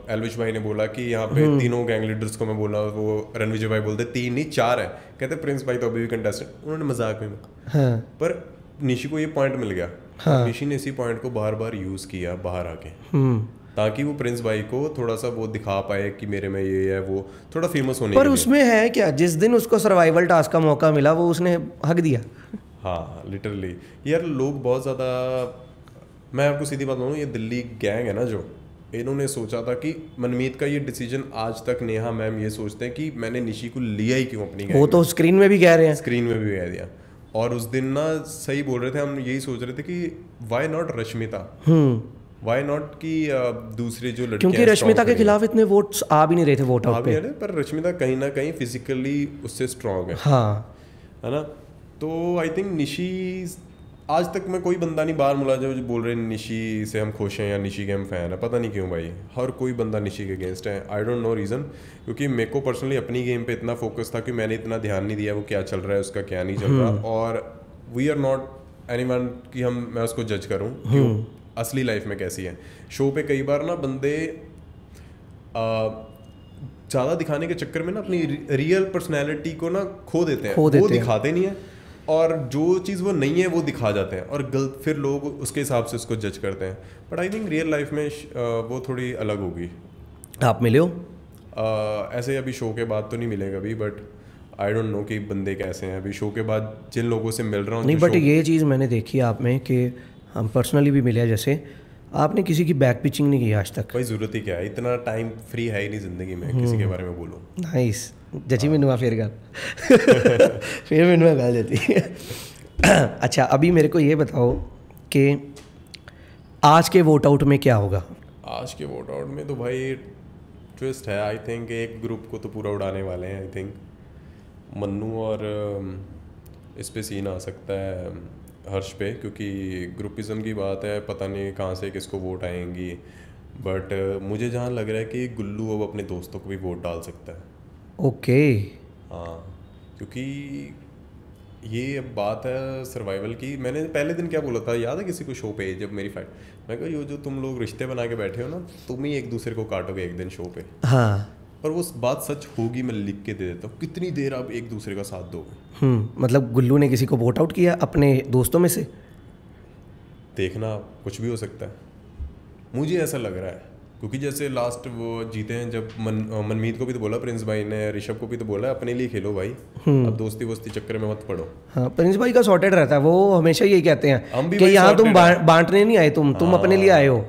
एल्विश भाई ने बोला कि यहाँ पे तीनों गैंग लीडर्स को मैं बोला, वो रणविजय भाई बोलते 3 नहीं 4 है, कहते प्रिंस भाई तो अभी भी कंटेस्टेंट, उन्होंने मजाक में। हाँ। पर निशी को ये पॉइंट मिल गया। हाँ। निशी ने इसी पॉइंट को बार बार यूज किया बाहर आके, ताकि वो प्रिंस भाई को थोड़ा सा वो दिखा पाए कि मेरे में ये है, वो थोड़ा फेमस होने। पर उसमें है क्या, जिस दिन उसको सर्वाइवल टास्क का मौका मिला वो उसने हक दिया। हाँ लिटरली यार, लोग बहुत ज़्यादा, मैं आपको सीधी बात बोलूँ, ये दिल्ली गैंग है ना जो, इन्होंने सोचा था कि मनमीत का ये डिसीजन, आज तक नेहा मैम ये सोचते हैं कि मैंने निशी को लिया ही क्यों अपनी गैंग। वो तो स्क्रीन में भी कह रहे हैं, स्क्रीन में भी कह दिया, और उस दिन ना सही बोल रहे थे, हम यही सोच रहे थे कि why not Rashmita, why not कि दूसरी जो लड़कियां, क्योंकि रश्मिता के खिलाफ इतने वोट्स आ भी नहीं रहे थे वोट आउट पे, पर रश्मिता कहीं ना कहीं फिजिकली उससे स्ट्रांग है। हाँ, है ना, तो आई थिंक निशी, आज तक मैं कोई बंदा नहीं बाहर मिला जो बोल रहे निशी से हम खुश हैं या निशी के हम फैन है, पता नहीं क्यों भाई, हर कोई बंदा निशी के अगेंस्ट है। आई डोंट नो रीज़न, क्योंकि मेरे को पर्सनली अपनी गेम पे इतना फोकस था कि मैंने इतना ध्यान नहीं दिया वो क्या चल रहा है, उसका क्या नहीं चल रहा, और वी आर नॉट एनीवन कि मैं उसको जज करूँ कि असली लाइफ में कैसी है। शो पे कई बार ना बंदे ज़्यादा दिखाने के चक्कर में ना अपनी रियल पर्सनैलिटी को ना खो देते हैं, वो दिखाते नहीं है, और जो चीज़ वो नहीं है वो दिखा जाते हैं, और गलत फिर लोग उसके हिसाब से उसको जज करते हैं। But I think real life में वो थोड़ी अलग होगी। आप मिले हो? ऐसे अभी शो के बाद तो नहीं मिले कभी, बट आई डोंट नो कि बंदे कैसे हैं अभी शो के बाद, जिन लोगों से मिल रहा हूँ। नहीं, बट ये चीज़ मैंने देखी आप में कि हम पर्सनली भी मिले, जैसे आपने किसी की बैक पिचिंग नहीं की आज तक। कोई ज़रूरत ही क्या है, इतना टाइम फ्री है ही नहीं ज़िंदगी में किसी के बारे में बोलूँ। नाइस, जची मैनू फिर गल फिर मैनू गल जाती है। अच्छा, अभी मेरे को ये बताओ कि आज के वोट आउट में क्या होगा? आज के वोट आउट में तो भाई ट्विस्ट है। आई थिंक एक ग्रुप को तो पूरा उड़ाने वाले हैं। आई थिंक मन्नू और इस पे सीन आ सकता है हर्ष पे, क्योंकि ग्रुपिज्म की बात है, पता नहीं कहाँ से किसको वोट आएंगी, बट मुझे जहाँ लग रहा है कि गुल्लू अब अपने दोस्तों को भी वोट डाल सकता है। ओके। हाँ, क्योंकि ये अब बात है सर्वाइवल की। मैंने पहले दिन क्या बोला था, याद है किसी को शो पे, जब मेरी फाइट, मैं कहा यो जो तुम लोग रिश्ते बना के बैठे हो ना, तुम ही एक दूसरे को काटोगे एक दिन शो पे। हाँ, और वो बात सच होगी, मैं लिख के दे देता हूँ। कितनी देर आप एक दूसरे का साथ दोगे? मतलब गुल्लू ने किसी को वोट आउट किया अपने दोस्तों में से? देखना, कुछ भी हो सकता है, मुझे ऐसा लग रहा है। क्योंकि जैसे लास्ट वो जीते हैं जब मनमीत को भी तो बोला, प्रिंस भाई ने ऋषभ को भी तो बोला अपने लिए खेलो भाई, अब दोस्ती वोस्ती चक्कर में मत पड़ो। हाँ, प्रिंस भाई का सॉर्टेड रहता है, वो हमेशा यही कहते हैं हम भी कि भाई यहाँ तुम sorted बांटने नहीं आए, तुम अपने लिए आए हो।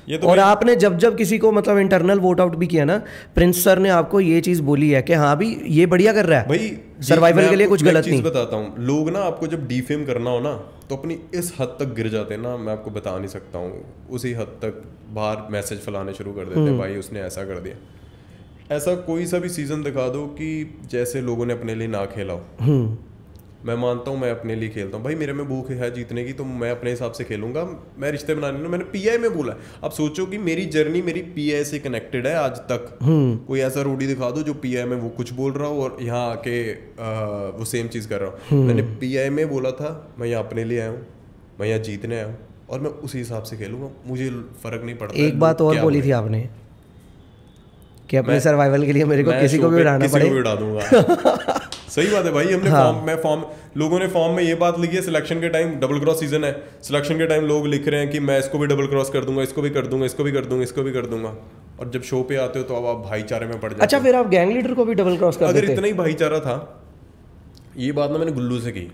ये तो और आपने जब जब किसी को मतलब इंटरनल वोट आउट भी किया ना, प्रिंस सर ने आपको ये चीज़ बोली है कि हाँ भी ये बढ़िया कर रहा है भाई, सर्वाइवल के लिए, कुछ गलत नहीं। बताता हूँ, लोग ना आपको जब डिफेम करना हो ना तो अपनी इस हद तक गिर जाते हैं ना, मैं आपको बता नहीं सकता हूँ, उसी हद तक बाहर मैसेज फैलाने शुरू कर देते हैं, भाई उसने ऐसा कर दिया। ऐसा कोई सा भी सीजन दिखा दो कि जैसे लोगों ने अपने लिए ना खेला हो। मैं मानता हूँ मैं अपने लिए खेलता हूँ भाई, मेरे में भूख है जीतने की तो मैं अपने हिसाब से खेलूंगा। मैं रिश्ते बनाने में, मैंने पीआई में बोला, अब सोचो कि मेरी जर्नी मेरी पीआई से कनेक्टेड है आज तक। कोई ऐसा रोडी दिखा दो जो पीआई में वो कुछ बोल रहा हो और यहाँ आके वो सेम चीज़ कर रहा हूँ। मैंने पीआई में बोला था मैं यहाँ अपने लिए आया हूँ, मैं यहाँ जीतने आया हूँ और मैं उसी हिसाब से खेलूंगा, मुझे फर्क नहीं पड़ता। एक बात और बोली थी आपने कि अपने सर्वाइवल के लिए मेरे को किसी को भी उड़ाना पड़े, उड़ा दूंगा। सही बात है भाई, हमने फॉर्म लोगों ने फॉर्म में ये बात लिखी है, सिलेक्शन के टाइम डबल क्रॉस सीजन है, सिलेक्शन के टाइम लोग लिख रहे हैं कि मैं इसको भी डबल क्रॉस कर दूंगा, इसको भी कर दूंगा, इसको भी कर दूंगा, इसको भी कर दूंगा, और जब शो पे आते हो तो अब आप भाईचारे में पड़ जाते हो। अच्छा, फिर आप गैंग लीडर को भी डबल क्रॉस कर देते? अगर इतना ही भाईचारा था, ये बात ना मैंने गुल्लू से की,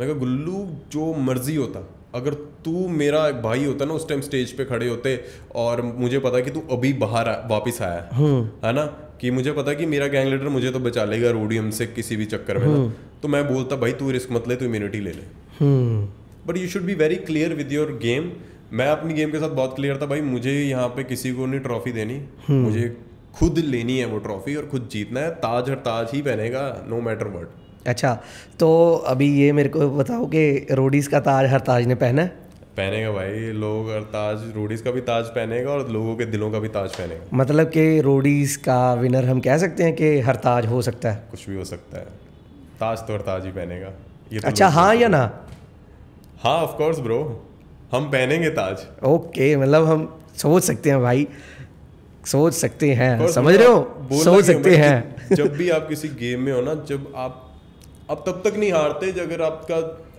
मैं कहा गुल्लू जो मर्जी होता, अगर तू मेरा भाई होता ना उस टाइम स्टेज पे खड़े होते और मुझे पता कि तू अभी बाहर वापस आया है ना, कि मुझे पता कि मेरा गैंग लीडर मुझे तो बचा लेगा रोडियम से किसी भी चक्कर में ना, तो मैं बोलता भाई तू रिस्क मत ले, तू इम्यूनिटी ले ले। But you should be very clear with your game. मैं अपनी गेम के साथ बहुत क्लियर था भाई, मुझे यहाँ पे किसी को नहीं ट्रॉफी देनी, मुझे खुद लेनी है वो ट्रॉफी और खुद जीतना है। ताज हर ताज ही पहनेगा, नो मैटर व्हाट। अच्छा, तो अभी ये मेरे को बताओ कि रोडीज का ताज हर ताज ने पहना है? पहनेगा भाई, लोग हर ताज, रोडीज का भी ताज पहनेगा और लोगों के दिलों का भी ताज पहनेगा। मतलब कि रोडीज का विनर हम कह सकते हैं कि हर ताज हो सकता है? कुछ भी हो सकता है, ताज तो हर ताज ही पहनेगा। ये तो अच्छा, हाँ या ना? हाँ ऑफ कोर्स ब्रो, हम पहनेंगे ताज। ओके, मतलब हम सोच सकते हैं भाई, सोच सकते हैं, समझ रहे हो, सोच सकते हैं। जब भी आप किसी गेम में हो ना, जब आप तब तक नहीं हारते जब अगर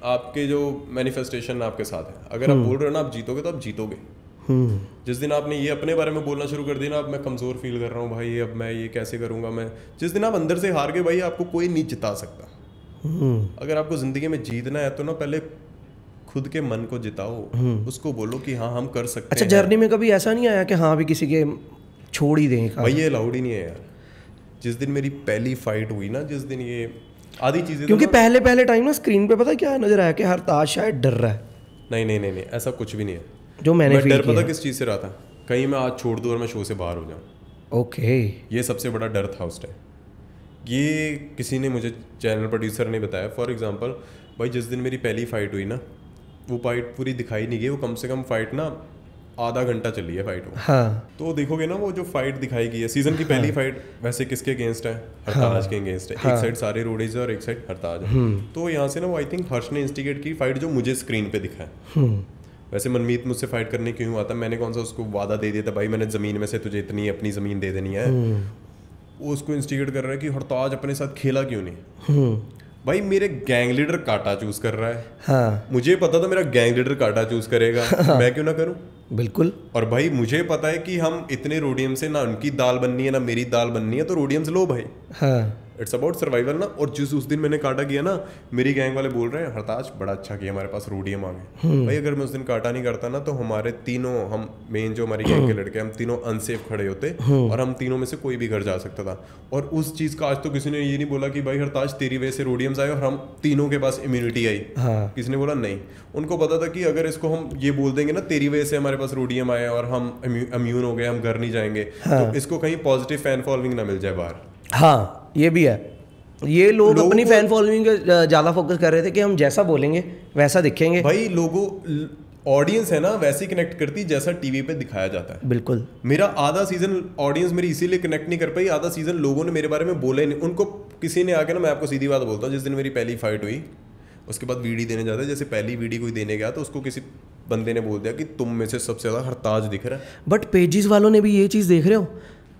आपके जो मैनिफेस्टेशन आपके साथ है, अगर आप बोल रहे हो ना आप जीतोगे तो आप जीतोगे। जिस दिन आपने ये अपने बारे में बोलना शुरू कर दिया ना, अब मैं कमजोर फील कर रहा हूँ भाई, अब मैं ये कैसे करूंगा, मैं जिस दिन आप अंदर से हार गए भाई, आपको कोई नहीं जिता सकता। अगर आपको जिंदगी में जीतना है तो ना पहले खुद के मन को जिताओ, उसको बोलो कि हाँ हम कर सकते हैं। अच्छा, जर्नी में कभी ऐसा नहीं आया कि हाँ अभी किसी के छोड़ ही दें? भाई ये अलाउड ही नहीं है यार। जिस दिन मेरी पहली फाइट हुई ना, जिस दिन ये आधी चीजें, क्योंकि पहले टाइम ना स्क्रीन पे पता क्या नजर आया कि हर ताज शायद डर रहा है। नहीं, ऐसा कुछ भी नहीं है जो मैंने डर पता किस चीज़ से रहा था, कहीं मैं आज छोड़ दूँ और मैं शो से बाहर हो जाऊँ। ओके, ये सबसे बड़ा डर था उस टाइम। ये किसी ने मुझे, चैनल प्रोड्यूसर ने बताया। फॉर एग्जांपल भाई, जिस दिन मेरी पहली फाइट हुई ना, वो फाइट पूरी दिखाई नहीं गई, वो कम से कम फाइट ना आधा घंटा चली है फाइट वो। हाँ। तो देखोगे ना वो जो फाइट दिखाई गई है सीजन की पहली फाइट, वैसे किसके अगेंस्ट है? हरताज के अगेंस्ट है। एक साइड सारे रोडीज है और एक साइड हरताज है। तो यहाँ से ना वो आई थिंक हर्ष ने इंस्टिगेट की फाइट जो मुझे स्क्रीन पे दिखा है। वैसे मनमीत मुझसे फाइट करने क्यों हुआ था, मैंने कौन सा उसको वादा दे दिया था भाई मैंने ज़मीन में से तुझे इतनी अपनी ज़मीन दे देनी है। वो उसको इंस्टिगेट कर रहा है कि हरताज अपने साथ खेला क्यों नहीं। भाई मेरे गैंग लीडर काटा चूज कर रहा है। हाँ। मुझे पता था मेरा गैंग लीडर काटा चूज करेगा, मैं क्यों ना करूं? बिल्कुल। और भाई मुझे पता है कि हम इतने रोडियम से ना उनकी दाल बननी है ना मेरी दाल बननी है, तो रोडियम्स लो भाई। हाँ। इट्स अबाउट सर्वाइवल ना। और जिस उस दिन मैंने काटा किया ना, मेरी गैंग वाले बोल रहे हैं हरताज बड़ा अच्छा किया, हमारे पास रोडियम आ गए। भाई अगर मैं उस दिन काटा नहीं करता ना, तो हमारे तीनों, हम मेन जो हमारी गैंग के लड़के, हम तीनों अनसेफ खड़े होते और हम तीनों में से कोई भी घर जा सकता था। और उस चीज का आज तो किसी ने ये नहीं बोला कि भाई हरताज तेरी वजह से रोडियम्स आए और हम तीनों के पास इम्यूनिटी आई। हाँ। किसी ने बोला नहीं। उनको पता था कि अगर इसको हम ये बोल देंगे ना तेरी वजह से हमारे पास रोडियम आए और हम इम्यून हो गए, हम घर नहीं जाएंगे, तो इसको कहीं पॉजिटिव फैन फॉलोइंग ना मिल जाए बाहर। हाँ, ये भी है। ये लोग अपनी फैन फॉलोइंग पे ज़्यादा फोकस कर रहे थे कि हम जैसा बोलेंगे वैसा दिखेंगे। भाई लोगों, ऑडियंस है ना वैसे ही कनेक्ट करती जैसा टीवी पे दिखाया जाता है। बिल्कुल। मेरा आधा सीजन ऑडियंस मेरी इसीलिए कनेक्ट नहीं कर पाई, आधा सीजन लोगों ने मेरे बारे में बोला ही नहीं। उनको किसी ने आके ना, मैं आपको सीधी बात बोलता हूँ, जिस दिन मेरी पहली फाइट हुई उसके बाद वीडी देने जाता है, जैसे पहली वीडी कोई देने गया तो उसको किसी बंदे ने बोल दिया कि तुम में से सबसे ज़्यादा हरताज दिख रहा है। बट पेजेस वालों ने भी ये चीज़ देख रहे हो।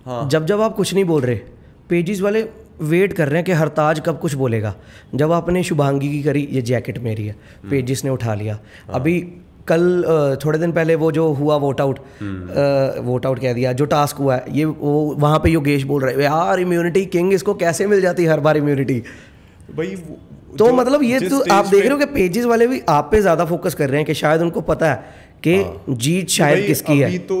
हाँ। जब आप कुछ नहीं बोल रहे, पेजेस वाले वेट कर रहे हैं कि हरताज कब कुछ बोलेगा। जब आपने शुभांगी की करी, ये जैकेट मेरी है, पेजेस ने उठा लिया। अभी कल थोड़े दिन पहले वो जो हुआ वोट आउट कह दिया, जो टास्क हुआ है, ये वो वहाँ पे योगेश बोल रहे यार इम्यूनिटी किंग, इसको कैसे मिल जाती है हर बार इम्यूनिटी भाई। तो मतलब ये तो आप देख रहे हो कि पेजेस वाले भी आप पे ज़्यादा फोकस कर रहे हैं कि शायद उनको पता है कि जीत शायद किसकी है। अभी तो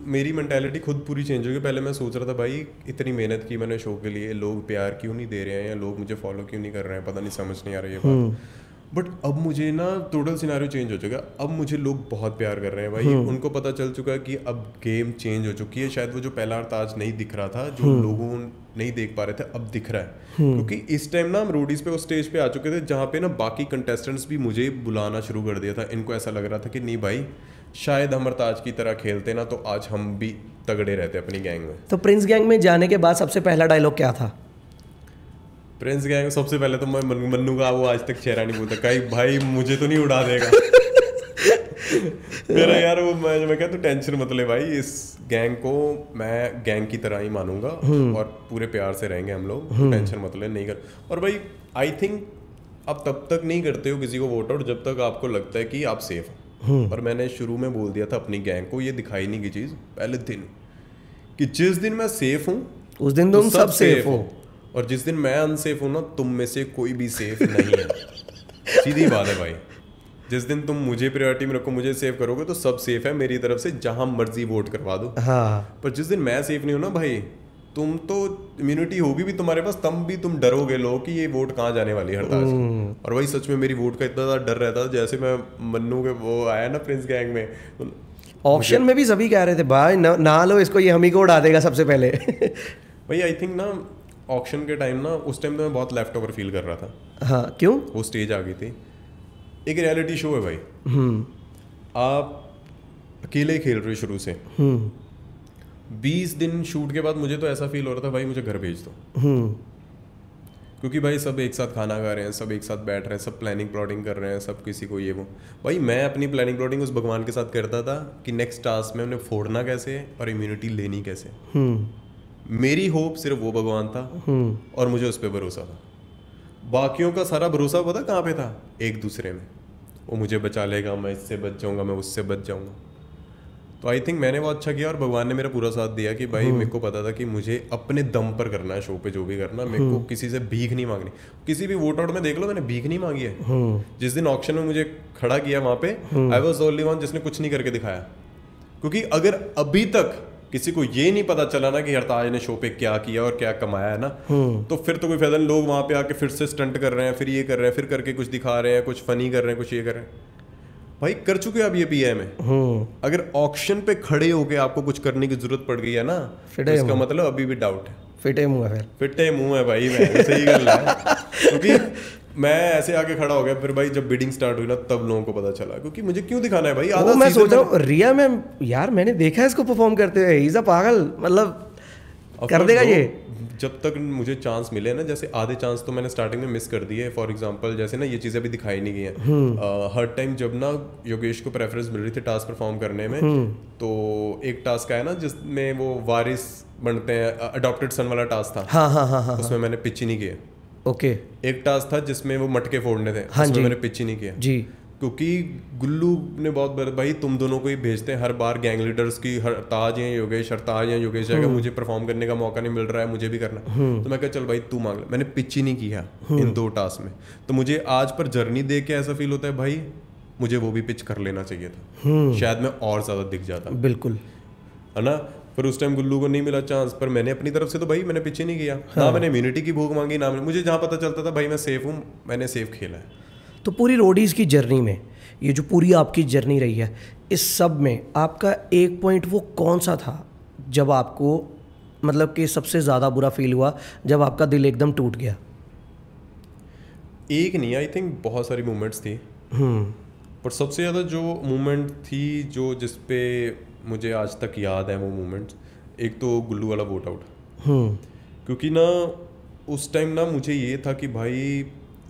मेरी मेंटालिटी खुद पूरी चेंज हो गई। पहले मैं सोच रहा था भाई इतनी मेहनत की मैंने शो के लिए, लोग प्यार क्यों नहीं दे रहे हैं या लोग मुझे फॉलो क्यों नहीं कर रहे हैं, पता नहीं, समझ नहीं आ रही है बात। बट अब मुझे ना टोटल सिनारियो चेंज हो चुका है। अब मुझे लोग बहुत प्यार कर रहे हैं भाई। उनको पता चल चुका है कि अब गेम चेंज हो चुकी है। शायद वो जो पहला अरताज नहीं दिख रहा था, जो लोगों नहीं देख पा रहे थे, अब दिख रहा है। क्योंकि इस टाइम ना हम रोडीज पे उस स्टेज पे आ चुके थे जहाँ पे ना बाकी कंटेस्टेंट्स भी मुझे बुलाना शुरू कर दिया था। इनको ऐसा लग रहा था कि नहीं भाई, शायद हम अरताज की तरह खेलते ना तो आज हम भी तगड़े रहते अपनी गैंग में। तो प्रिंस गैंग में जाने के बाद सबसे पहला डायलॉग क्या था? प्रिंस गैंग सबसे पहले तो मैं मन्नू का वो आज तक चेहरा नहीं बोलता, कहीं भाई मुझे तो नहीं उड़ा देगा। मेरा यार वो मैं कहता, टेंशन मत ले भाई, इस गैंग को मैं गैंग की तरह ही मानूंगा और पूरे प्यार से रहेंगे हम लोग, टेंशन मत ले, नहीं कर। और भाई आई थिंक आप तब तक नहीं करते हो किसी को वोट आउट जब तक आपको लगता है कि आप सेफ हो। और मैंने शुरू में बोल दिया था अपनी गैंग को, ये दिखाई नहीं की चीज़ पहले दिन, कि जिस दिन मैं सेफ हूँ उस दिन तुम सब सेफ हो, और जिस दिन मैं अनसेफ हूँ ना, तुम में से कोई भी सेफ नहीं है। सीधी बात है भाई। जिस दिन तुम मुझे प्रायोरिटी में रखो, मुझे सेव करोगे तो सब सेफ है मेरी तरफ से, जहां मर्जी वोट करवा दो। हाँ। पर जिस दिन मैं सेफ नहीं हूं ना भाई, तुम तो इम्यूनिटी होगी भी तुम्हारे पास, तब भी तुम डरोगे लोग कि ये वोट कहाँ जाने वाली है हरताज। और भाई सच में मेरी वोट का इतना ज़्यादा डर रहता था। जैसे मैं मन्नू के वो आया ना प्रिंस गैंग में, ऑप्शन में भी सभी कह रहे थे भाई ना लो इसको, ये हम ही को उड़ा देगा सबसे पहले। भाई आई थिंक ना ऑक्शन के टाइम ना, उस टाइम तो मैं बहुत लेफ्ट ओवर फील कर रहा था। हाँ, क्यों? वो स्टेज आ गई थी, एक रियलिटी शो है भाई, आप अकेले ही खेल रहे हो शुरू से। 20 दिन शूट के बाद मुझे तो ऐसा फील हो रहा था भाई मुझे घर भेज दो। क्योंकि भाई सब एक साथ खाना खा रहे हैं, सब एक साथ बैठ रहे हैं, सब प्लानिंग प्लॉटिंग कर रहे हैं, सब किसी को ये वो। भाई मैं अपनी प्लानिंग प्लॉटिंग उस भगवान के साथ करता था कि नेक्स्ट टास्क में उन्हें फोड़ना कैसे और इम्यूनिटी लेनी कैसे। मेरी होप सिर्फ वो भगवान था और मुझे उस पर भरोसा था। बाकियों का सारा भरोसा पता कहाँ पे था? एक दूसरे में। वो मुझे बचा लेगा, मैं इससे बच जाऊंगा, मैं उससे बच जाऊंगा। तो आई थिंक मैंने बहुत अच्छा किया और भगवान ने मेरा पूरा साथ दिया कि भाई मेरे को पता था कि मुझे अपने दम पर करना है शो पे, जो भी करना। मेरे को किसी से भीख नहीं मांगनी। किसी भी वोट आउट में देख लो, मैंने भीख नहीं मांगी है। जिस दिन ऑक्शन में मुझे खड़ा किया वहां पे, आई वॉज ओनली वन जिसने कुछ नहीं करके दिखाया। क्योंकि अगर अभी तक किसी को ये नहीं पता चला ना कि हरताज ने शो पे क्या किया और क्या कमाया है ना, तो फिर तो कोई फायदा नहीं। लोग वहां पे आके फिर से स्टंट कर रहे हैं, फिर ये कर रहे हैं, फिर करके कुछ दिखा रहे हैं, कुछ फनी कर रहे हैं, कुछ ये कर रहे हैं। भाई कर चुके अब ये पीए में। अगर ऑक्शन पे खड़े होके आपको कुछ करने की जरूरत पड़ गई है ना, तो इसका मतलब अभी भी डाउट है। फिटे मुंह है, फिटे मुंह है भाई। मैं सही गल है। क्योंकि मैं ऐसे आके खड़ा हो गया, फिर भाई जब बिडिंग स्टार्ट हुई ना तब लोगों को पता चला। क्योंकि मुझे क्यों दिखाना है भाई, आधा मैं सोच रहा हूँ रिया में यार, मैंने देखा है इसको परफॉर्म करते हुए, इज अ पागल, मतलब कर देगा ये। जब तक मुझे चांस मिले ना, जैसे आधे चांस तो मैंने स्टार्टिंग में मिस कर दिए। फॉर एग्जांपल जैसे ना ये चीज़ें अभी दिखाई नहीं गई हैं। हर टाइम जब ना योगेश को प्रेफरेंस मिल रही थी टास्क परफॉर्म करने में, तो एक टास्क आया ना जिसमें वो वारिस बनते हैं, अडॉप्टेड सन वाला टास्क था। हाँ। उसमें मैंने पिच ही नहीं किया। ओके। एक टास्क था जिसमें वो मटके फोड़ने थे, उसमें मैंने पिच ही नहीं किया जी। क्योंकि गुल्लू ने बहुत भाई तुम दोनों को ही भेजते हैं हर बार गैंग लीडर्स की, हरताज या योगेश, हरताज या योगेश जाएगा, मुझे परफॉर्म करने का मौका नहीं मिल रहा है, मुझे भी करना। तो मैं कहा चल भाई तू मांग ले। मैंने पिच ही नहीं किया इन 2 टास्क में। तो मुझे आज पर जर्नी देख के ऐसा फील होता है भाई मुझे वो भी पिच कर लेना चाहिए था, शायद मैं और ज्यादा दिख जाता। बिल्कुल, है ना। पर उस टाइम गुल्लू को नहीं मिला चांस, पर मैंने अपनी तरफ से तो भाई मैंने पिच ही नहीं किया। ना मैंने इम्यूनिटी की भूख मांगी, ना मुझे जहाँ पता चलता था भाई मैं सेफ हूँ, मैंने सेफ खेला है। तो पूरी रोडीज़ की जर्नी में, ये जो पूरी आपकी जर्नी रही है, इस सब में आपका एक पॉइंट वो कौन सा था जब आपको मतलब कि सबसे ज़्यादा बुरा फील हुआ, जब आपका दिल एकदम टूट गया? एक नहीं, आई थिंक बहुत सारी मूवमेंट्स थी। पर सबसे ज़्यादा जो मूवमेंट थी जो जिस पे मुझे आज तक याद है वो मूवमेंट्स, एक तो गुल्लू वाला वोट आउट। क्योंकि ना उस टाइम ना मुझे ये था कि भाई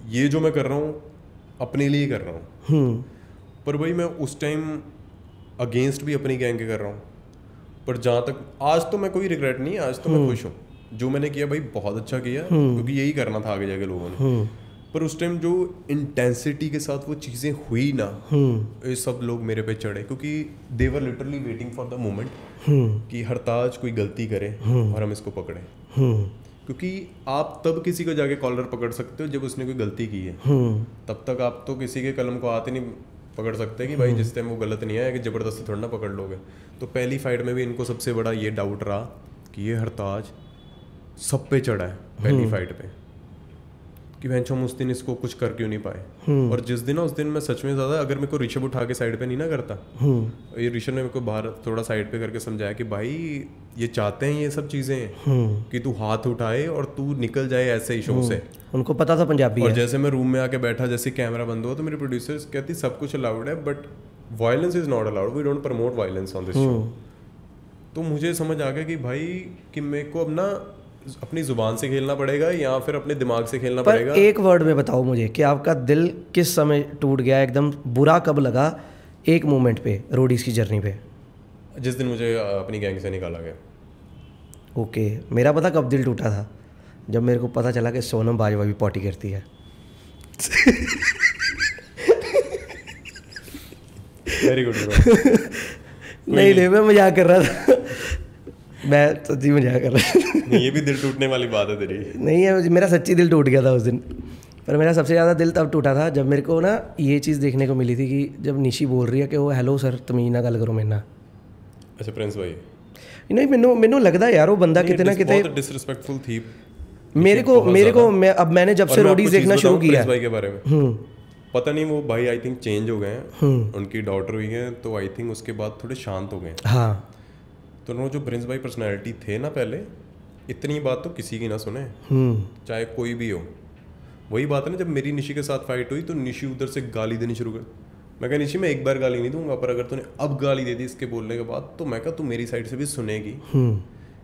ये जो मैं कर रहा हूँ अपने लिए कर रहा हूँ, पर भाई मैं उस टाइम अगेंस्ट भी अपनी गैंग के कर रहा हूँ। पर जहाँ तक आज तो मैं कोई रिग्रेट नहीं, आज तो मैं खुश हूँ। जो मैंने किया भाई बहुत अच्छा किया, क्योंकि यही करना था आगे जाके लोगों ने। पर उस टाइम जो इंटेंसिटी के साथ वो चीज़ें हुई ना, ये सब लोग मेरे पे चढ़े, क्योंकि they were literally waiting for the moment कि हरताज कोई गलती करे और हम इसको पकड़े। क्योंकि आप तब किसी को जाके कॉलर पकड़ सकते हो जब उसने कोई गलती की है, तब तक आप तो किसी के कलम को हाथ ही नहीं पकड़ सकते कि भाई जिस टाइम वो गलत नहीं है कि ज़बरदस्ती थोड़ा ना पकड़ लोगे। तो पहली फाइट में भी इनको सबसे बड़ा ये डाउट रहा कि ये हरताज सब पे चढ़ा है पहली फाइट पे, कि भैंस हम उस दिन इसको कुछ कर क्यों नहीं पाए। और जिस दिन उस दिन मैं सच में ज़्यादा, अगर मेरे को ऋषभ उठा के साइड पे नहीं ना करता, ये ऋषभ ने मेरे को बाहर थोड़ा साइड पे करके समझाया कि भाई ये चाहते हैं ये सब चीज़ें कि तू हाथ उठाए और तू निकल जाए ऐसे ही शो से। उनको पता था पंजाबी और है। जैसे मैं रूम में आके बैठा, जैसे कैमरा बंद हुआ तो मेरे प्रोड्यूसर्स कहती सब कुछ अलाउड है but violence is not allowed, we don't promote violence on this show. तो मुझे समझ आ गया कि भाई कि मेरे को अब ना अपनी जुबान से खेलना पड़ेगा या फिर अपने दिमाग से खेलना पड़ेगा। एक वर्ड में बताओ मुझे कि आपका दिल किस समय टूट गया, एकदम बुरा कब लगा एक मोमेंट पे रोडीज की जर्नी पे? जिस दिन मुझे अपनी गैंग से निकाला गया। ओके, मेरा पता कब दिल टूटा था? जब मेरे को पता चला कि सोनम बाजवा भी पॉटी करती है। Very good bro. नहीं मैं मजाक कर रहा था। मैं सच्ची मजाक कर रहा था। नहीं, ये भी दिल टूटने वाली बात है तेरी। नहीं है, मेरा सच्ची दिल टूट गया था उस दिन। पर मेरा सबसे ज़्यादा दिल तब टूटा था जब मेरे को ना ये चीज़ देखने को मिली थी कि जब निशी बोल रही है कि वो हेलो सर तमीज़ ना गल करो मेरे ना। अच्छा प्रिंस भाई, नहीं मैनू लगता यार वो बंदा कितने ना कितने डिसरिस्पेक्टफुल थी मेरे को मैंने जब से रोडीज देखना शुरू किया भाई के बारे में पता नहीं, वो भाई आई थिंक चेंज हो गए हैं, उनकी डॉटर हुई है तो आई थिंक उसके बाद थोड़े शांत हो गए। हाँ, तो वो जो प्रिंस भाई पर्सनैलिटी थे ना पहले, इतनी बात तो किसी की ना सुने, चाहे कोई भी हो। वही बात है ना, जब मेरी निशी के साथ फाइट हुई तो निशी उधर से गाली देनी शुरू कर। मैं कहा निशी मैं एक बार गाली नहीं दूंगा, पर अगर तूने अब गाली दे दी इसके बोलने के बाद तो मैं कहा तू मेरी साइड से भी सुनेगी।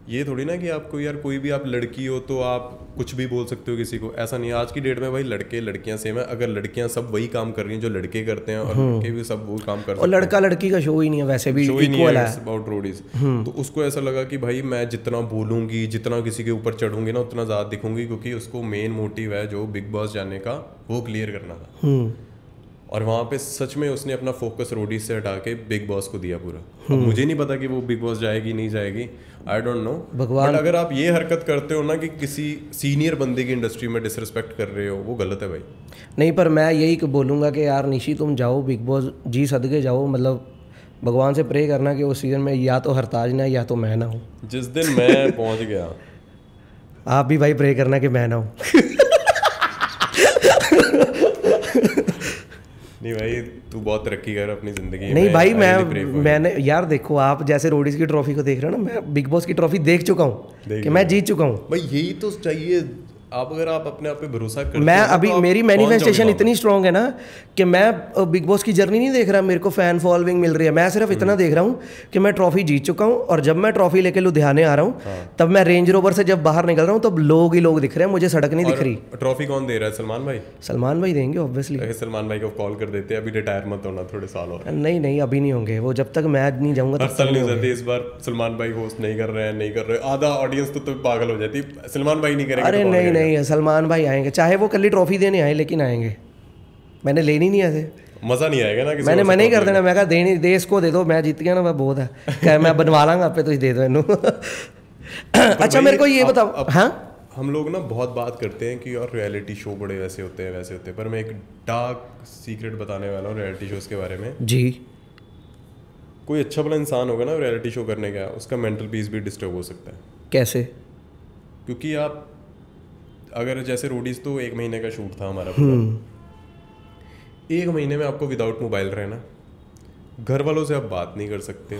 ये थोड़ी ना कि आपको यार कोई भी आप लड़की हो तो आप कुछ भी बोल सकते हो किसी को, ऐसा नहीं है। आज की डेट में भाई लड़के लड़कियां सेम है। अगर लड़कियां सब वही काम कर रही हैं जो लड़के करते हैं और लड़के भी सब वो काम कर सकते हैं, और लड़का लड़की का शो ही नहीं है, वैसे भी इक्वल है अबाउट रोडीज। तो उसको ऐसा लगा कि भाई मैं जितना बोलूंगी, जितना किसी के ऊपर चढ़ूंगी ना, उतना ज़्यादा दिखूंगी, क्योंकि उसको मेन मोटिव है जो बिग बॉस जाने का वो क्लियर करना था। और वहाँ पे सच में उसने अपना फोकस रोडीज से हटा के बिग बॉस को दिया पूरा। अब मुझे नहीं पता कि वो बिग बॉस जाएगी नहीं जाएगी, आई डोंट नो। बट अगर आप ये हरकत करते हो ना कि किसी सीनियर बंदे की इंडस्ट्री में डिसरिस्पेक्ट कर रहे हो, वो गलत है भाई। नहीं, पर मैं यही बोलूँगा कि यार निशी तुम जाओ बिग बॉस, जी सदके जाओ, मतलब भगवान से प्रे करना कि उस सीजन में या तो हरताज ना या तो मैं ना हूँ। जिस दिन मैं पहुँच गया आप भी भाई प्रे करना कि मैं ना हूँ। नहीं भाई, तू बहुत तरक्की कर अपनी जिंदगी में। नहीं भाई, मैंने यार देखो, आप जैसे रोडीज की ट्रॉफी को देख रहे हो ना, मैं बिग बॉस की ट्रॉफी देख चुका हूँ कि मैं जीत चुका हूँ। भाई यही तो चाहिए। आप अगर आप अपने आप पे भरोसा करते मैं हो अभी तो मेरी मैनिफेस्टेशन इतनी स्ट्रांग है ना कि मैं बिग बॉस की जर्नी नहीं देख रहा, मेरे को फैन फॉलोइंग मिल रही है। मैं सिर्फ इतना देख रहा हूँ कि मैं ट्रॉफी जीत चुका हूँ, और जब मैं ट्रॉफी लेके लुधियाने आ रहा हूँ तब मैं रेंज रोवर से जब बाहर निकल रहा हूँ तब लोग ही लोग दिख रहे हैं, मुझे सड़क नहीं दिख रही। ट्रॉफी कौन दे रहा है? सलमान भाई। सलमान भाई देंगे ऑब्वियसली। सलमान भाई को कॉल कर देते हैं, अभी रिटायर मत होना, थोड़े साल और। नहीं अभी नहीं होंगे वो, जब तक मैं नहीं जाऊंगा हर साल न्यूज़ आती है इस बार सलमान भाई होस्ट नहीं कर रहे, आधा ऑडियंस तो पागल हो जाती है, सलमान भाई नहीं करेंगे। अरे नहीं, सलमान भाई आएंगे, चाहे वो कल ट्रॉफी देने आए, लेकिन आएंगे। मैंने लेनी नहीं ऐसे, मजा नहीं आएगा ना। मैंने मना ही कर देना, मैं कहा दे इसको दे दो, मैं जीत गया ना, मैं बहुत है, क्या मैं बनवा लांगा आप पे, तुझे दे दो इन्हों। अच्छा मेरे को ये बताओ। हाँ, हम लोग ना बहुत बात करते हैं कि और रियलिटी शो बड़े वैसे होते हैं, पर मैं एक डार्क सीक्रेट बताने वाला हूँ रियलिटी शोज के बारे में जी। कोई अच्छा भला इंसान होगा ना रियलिटी शो करने का, उसका मेंटल पीस भी डिस्टर्ब हो सकता है। कैसे? क्योंकि आप अगर जैसे रोडीज तो 1 महीने का शूट था हमारा पूरा, 1 महीने में आपको विदाउट मोबाइल रहना, घर वालों से आप बात नहीं कर सकते,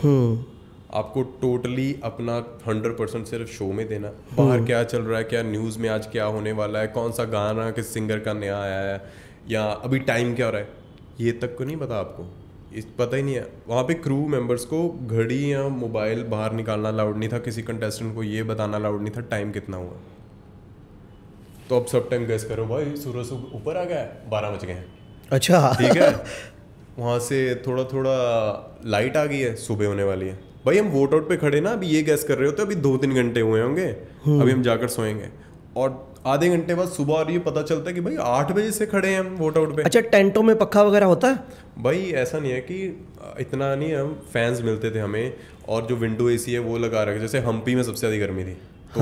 आपको टोटली अपना 100% सिर्फ शो में देना, बाहर क्या चल रहा है, क्या न्यूज़ में आज क्या होने वाला है, कौन सा गाना किस सिंगर का नया आया है, या अभी टाइम क्या हो रहा है, ये तक को नहीं पता आपको, पता ही नहीं है। वहाँ पे क्रू मेंबर्स को घड़ी या मोबाइल बाहर निकालना अलाउड नहीं था, किसी कंटेस्टेंट को ये बताना अलाउड नहीं था टाइम कितना हुआ। तो अब सब टाइम गैस करो भाई, सूरज ऊपर आ गया है, 12 बज गए हैं, अच्छा ठीक है। वहाँ से थोड़ा थोड़ा लाइट आ गई है, सुबह होने वाली है, भाई हम वोट आउट पे खड़े ना, अभी ये गैस कर रहे होते अभी 2-3 घंटे हुए होंगे, अभी हम जाकर सोएंगे। और आधे घंटे बाद सुबह और ये पता चलता है कि भाई 8 बजे से खड़े हैं हम वोट आउट पे। अच्छा, टेंटों में पक्का वगैरह होता है भाई? ऐसा नहीं है कि इतना नहीं, हम फैंस मिलते थे हमें, और जो विंडो एसी है वो लगा रखे। जैसे हम्पी में सबसे ज़्यादा गर्मी थी तो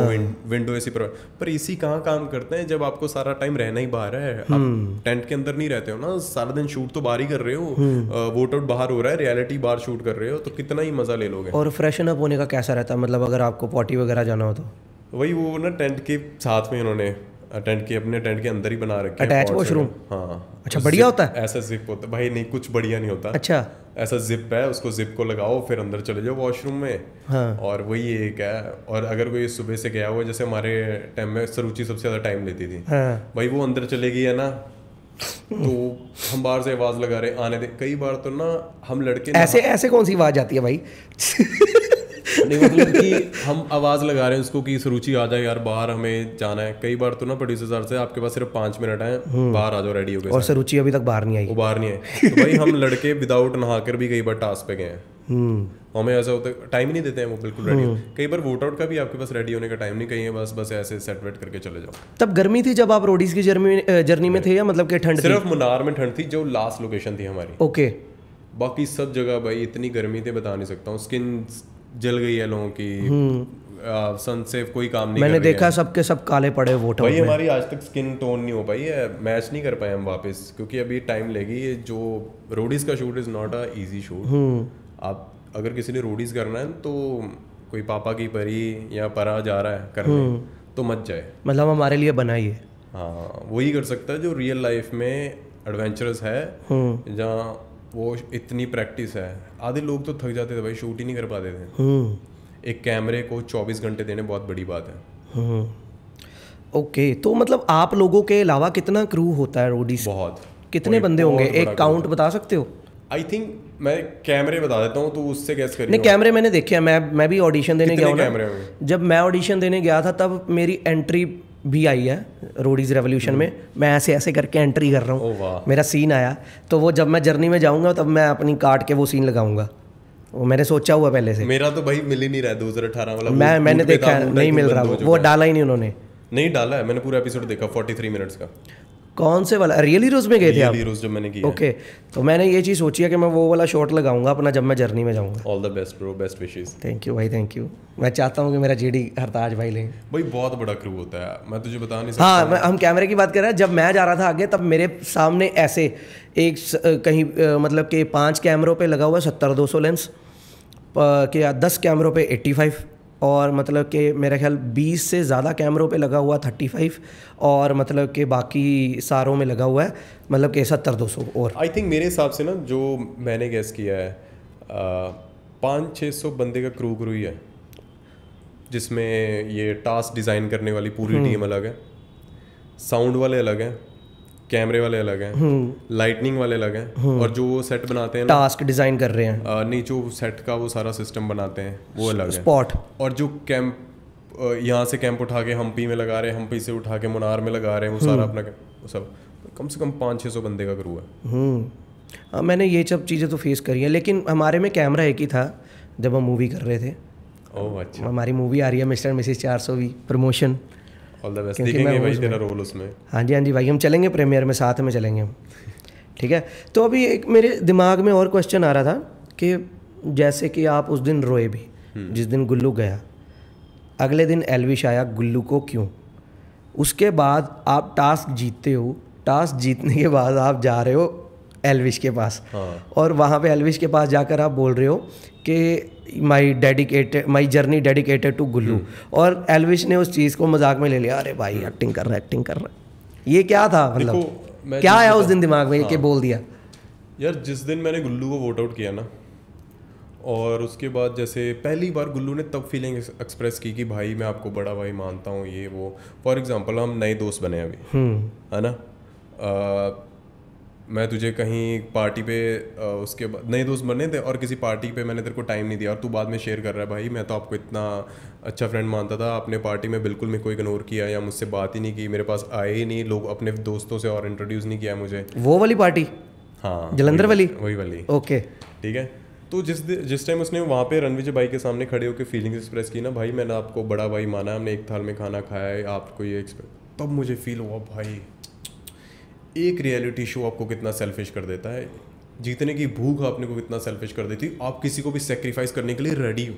विंडो एसी पर एसी कहाँ काम करते हैं जब आपको सारा टाइम रहना ही बाहर है। आप टेंट के अंदर नहीं रहते हो ना, सारा दिन शूट तो बाहर ही कर रहे हो, वोट आउट बाहर हो रहा है, रियलिटी बाहर शूट कर रहे हो, तो कितना ही मजा ले लोगे। और फ्रेशन अप होने का कैसा रहता है, मतलब अगर आपको पॉटी वगैरह जाना हो तो? वही वो ना टेंट के साथ में उन्होंने अपने टेंट के अंदर ही बना रखे अटैच वॉशरूम? हाँ। अच्छा, बढ़िया होता है? ऐसा जिप होता है भाई? नहीं, कुछ बढ़िया नहीं होता। अच्छा, ऐसा जिप है, उसको जिप को लगाओ फिर अंदर चले जाओ वॉशरूम में। हाँ। और वही एक है। और अगर कोई सुबह से गया हुआ, जैसे हमारे टाइम में सरुचि सबसे ज्यादा टाइम लेती थी, हाँ। भाई वो अंदर चले गई है ना, तो हम बाहर से आवाज लगा रहे आने दे। कई बार तो ना हम लड़के ऐसे कौन सी आवाज आती है भाई? नहीं, मतलब कि हम आवाज लगा रहे हैं उसको कि सरुचि आ जाए यार, बाहर हमें जाना है। कई बार तो ना प्रोड्यूसर से आपके पास सिर्फ 5 मिनट है, बाहर आ जाओ रेडी हो गए, और सरुचि अभी तक बाहर नहीं आई। वो बाहर नहीं है। तो भाई हम लड़के विदाउट नहाकर भी कई बार टास्क पे गए हैं। हमें ऐसा होता है, टाइम ही नहीं देते हैं वो बिल्कुल रेडी। कई बार वोट आउट का भी आपके पास रेडी होने का टाइम नहीं, कहीं है बस ऐसे सेट वेट करके चले जाओ। तब गर्मी थी जब आप रोडीज की जर्नी में थे, या मतलब कि ठंड? सिर्फ मुनार में ठंड थी, जो लास्ट लोकेशन थी हमारी। ओके। बाकी सब जगह भाई इतनी गर्मी थी, बता नहीं सकता हूँ। स्किन जल गई है लोगों की, सन से कोई काम नहीं। मैंने देखा सबके सब काले पड़े वोट भाई। हमारी आज तक स्किन टोन नहीं हो पाई है, मैच नहीं कर पाए हम वापस, क्योंकि अभी टाइम लेगी। जो रोडीज का shoot is not a easy shoot. आप अगर किसी ने रोडीज करना है तो कोई पापा की परी या परा जा रहा है करने, तो मत जाए। मतलब हमारे लिए बना ही है। हाँ, वही कर सकता है जो रियल लाइफ में एडवेंचरस है, जहाँ वो इतनी प्रैक्टिस है। आधे लोग तो थक जाते थे भाई, शूट ही नहीं कर पाते थे। एक कैमरे को 24 घंटे देने बहुत बड़ी बात है। ओके, तो मतलब आप लोगों के अलावा कितना क्रू होता है रोडीज? बहुत। कितने बंदे होंगे, एक काउंट बता सकते हो? आई थिंक मैं कैमरे बता देता हूँ तो उससे गैस करिए। नहीं, कैमरे मैंने देखे हैं, मैं भी ऑडिशन देने गया हूँ कैमरे ना। में? जब मैं ऑडिशन देने गया था तब मेरी एंट्री भी आई है रोडीज रेवोल्यूशन में। मैं ऐसे ऐसे करके एंट्री कर रहा हूँ, मेरा सीन आया। तो वो जब मैं जर्नी में जाऊँगा तब मैं अपनी काट के वो सीन लगाऊंगा, वो मैंने सोचा हुआ पहले से। मेरा तो भाई मिल ही नहीं रहा है 2018 वाला। मैंने देखा नहीं मिल रहा, वो डाला ही नहीं उन्होंने। नहीं डाला है, मैंने पूरा एपिसोड देखा 43 मिनट्स का। कौन से वाला? रियल हीरोज में गए थे आप? रियल हीरोज जब मैंने किया। ओके, तो मैंने ये चीज़ सोची है कि मैं वो वाला शॉट लगाऊंगा अपना जब मैं जर्नी में जाऊंगा। All the best bro, best wishes. Thank you भाई, थैंक यू। मैं चाहता हूँ कि मेरा जीडी हरताज भाई लें। भाई बहुत बड़ा क्रू होता है, मैं तुझे बता नहीं सकता। हाँ, हम कैमरे की बात कर रहे हैं। जब मैं जा रहा था आगे तब मेरे सामने ऐसे एक कहीं मतलब कि 5 कैमरों पे लगा हुआ 70-200 लेंस के, 10 कैमरों पे 85, और मतलब कि मेरा ख्याल 20 से ज़्यादा कैमरों पे लगा हुआ 35, और मतलब कि बाकी सारों में लगा हुआ है मतलब कि 70-200। और आई थिंक मेरे हिसाब से ना जो मैंने गैस किया है 500-600 बंदे का क्रू ही है, जिसमें ये टास्क डिज़ाइन करने वाली पूरी टीम अलग है, साउंड वाले अलग हैं, कैमरे वाले अलग हैं, लाइटनिंग वाले अलग हैं, और जो सेट बनाते हैं टास्क डिज़ाइन कर रहे हैं, नहीं जो सेट का वो सारा सिस्टम बनाते हैं वो अलग है, स्पॉट। और जो कैंप यहाँ से कैंप उठा के हम्पी में लगा रहे हैं, हम्पी से उठा के मुनार में लगा रहे हैं, वो सारा अपना सब कम से कम 500-600 बंदे का क्रू है। हाँ, मैंने ये सब चीज़ें तो फेस करी हैं, लेकिन हमारे में कैमरा एक ही था जब हम मूवी कर रहे थे। ओह अच्छा। हमारी मूवी आ रही है mister Mrs 420 promotion. All the best, देखेंगे भाई तेरा रोल उसमें। हाँ जी, हाँ जी भाई, हम चलेंगे प्रीमियर में, साथ में चलेंगे हम। ठीक है, तो अभी एक मेरे दिमाग में और क्वेश्चन आ रहा था कि जैसे कि आप उस दिन रोए भी जिस दिन गुल्लू गया, अगले दिन एल्विश आया, गुल्लू को क्यों? उसके बाद आप टास्क जीतते हो, टास्क जीतने के बाद आप जा रहे हो एल्विश के पास, और वहाँ पे एल्विश के पास जाकर आप बोल रहे हो कि माई जर्नी डेडिकेटेड टू गुल्लू, और एल्विश ने उस चीज़ को मजाक में ले लिया, अरे भाई एक्टिंग कर रहा है। ये क्या था, मतलब क्या आया उस दिन दिमाग में कि बोल दिया? यार जिस दिन मैंने गुल्लू को वोट आउट किया ना, और उसके बाद जैसे पहली बार गुल्लू ने तब फीलिंग एक्सप्रेस की कि भाई मैं आपको बड़ा भाई मानता हूँ, ये वो। फॉर एग्जांपल हम नए दोस्त बने अभी, है ना, मैं तुझे कहीं पार्टी पे उसके बाद नए दोस्त बने थे, और किसी पार्टी पे मैंने तेरे को टाइम नहीं दिया, और तू बाद में शेयर कर रहा है भाई मैं तो आपको इतना अच्छा फ्रेंड मानता था, आपने पार्टी में बिल्कुल मेरे को इग्नोर किया या मुझसे बात ही नहीं की, मेरे पास आए ही नहीं, लोग अपने दोस्तों से और इंट्रोड्यूस नहीं किया मुझे। वो वाली पार्टी? हाँ, जलंधर वाली? वही वाली। ओके, ठीक है। तो जिस टाइम उसने वहाँ पे रणविजय भाई के सामने खड़े होकर फीलिंग्स एक्सप्रेस की ना, भाई मैंने आपको बड़ा भाई माना है, हमने एक थाल में खाना खाया है, आपको ये तब मुझे फील हुआ भाई एक रियलिटी शो आपको कितना सेल्फिश कर देता है, जीतने की भूख आपने को कितना सेल्फिश कर देती, आप किसी को भी सेक्रीफाइस करने के लिए रेडी हो।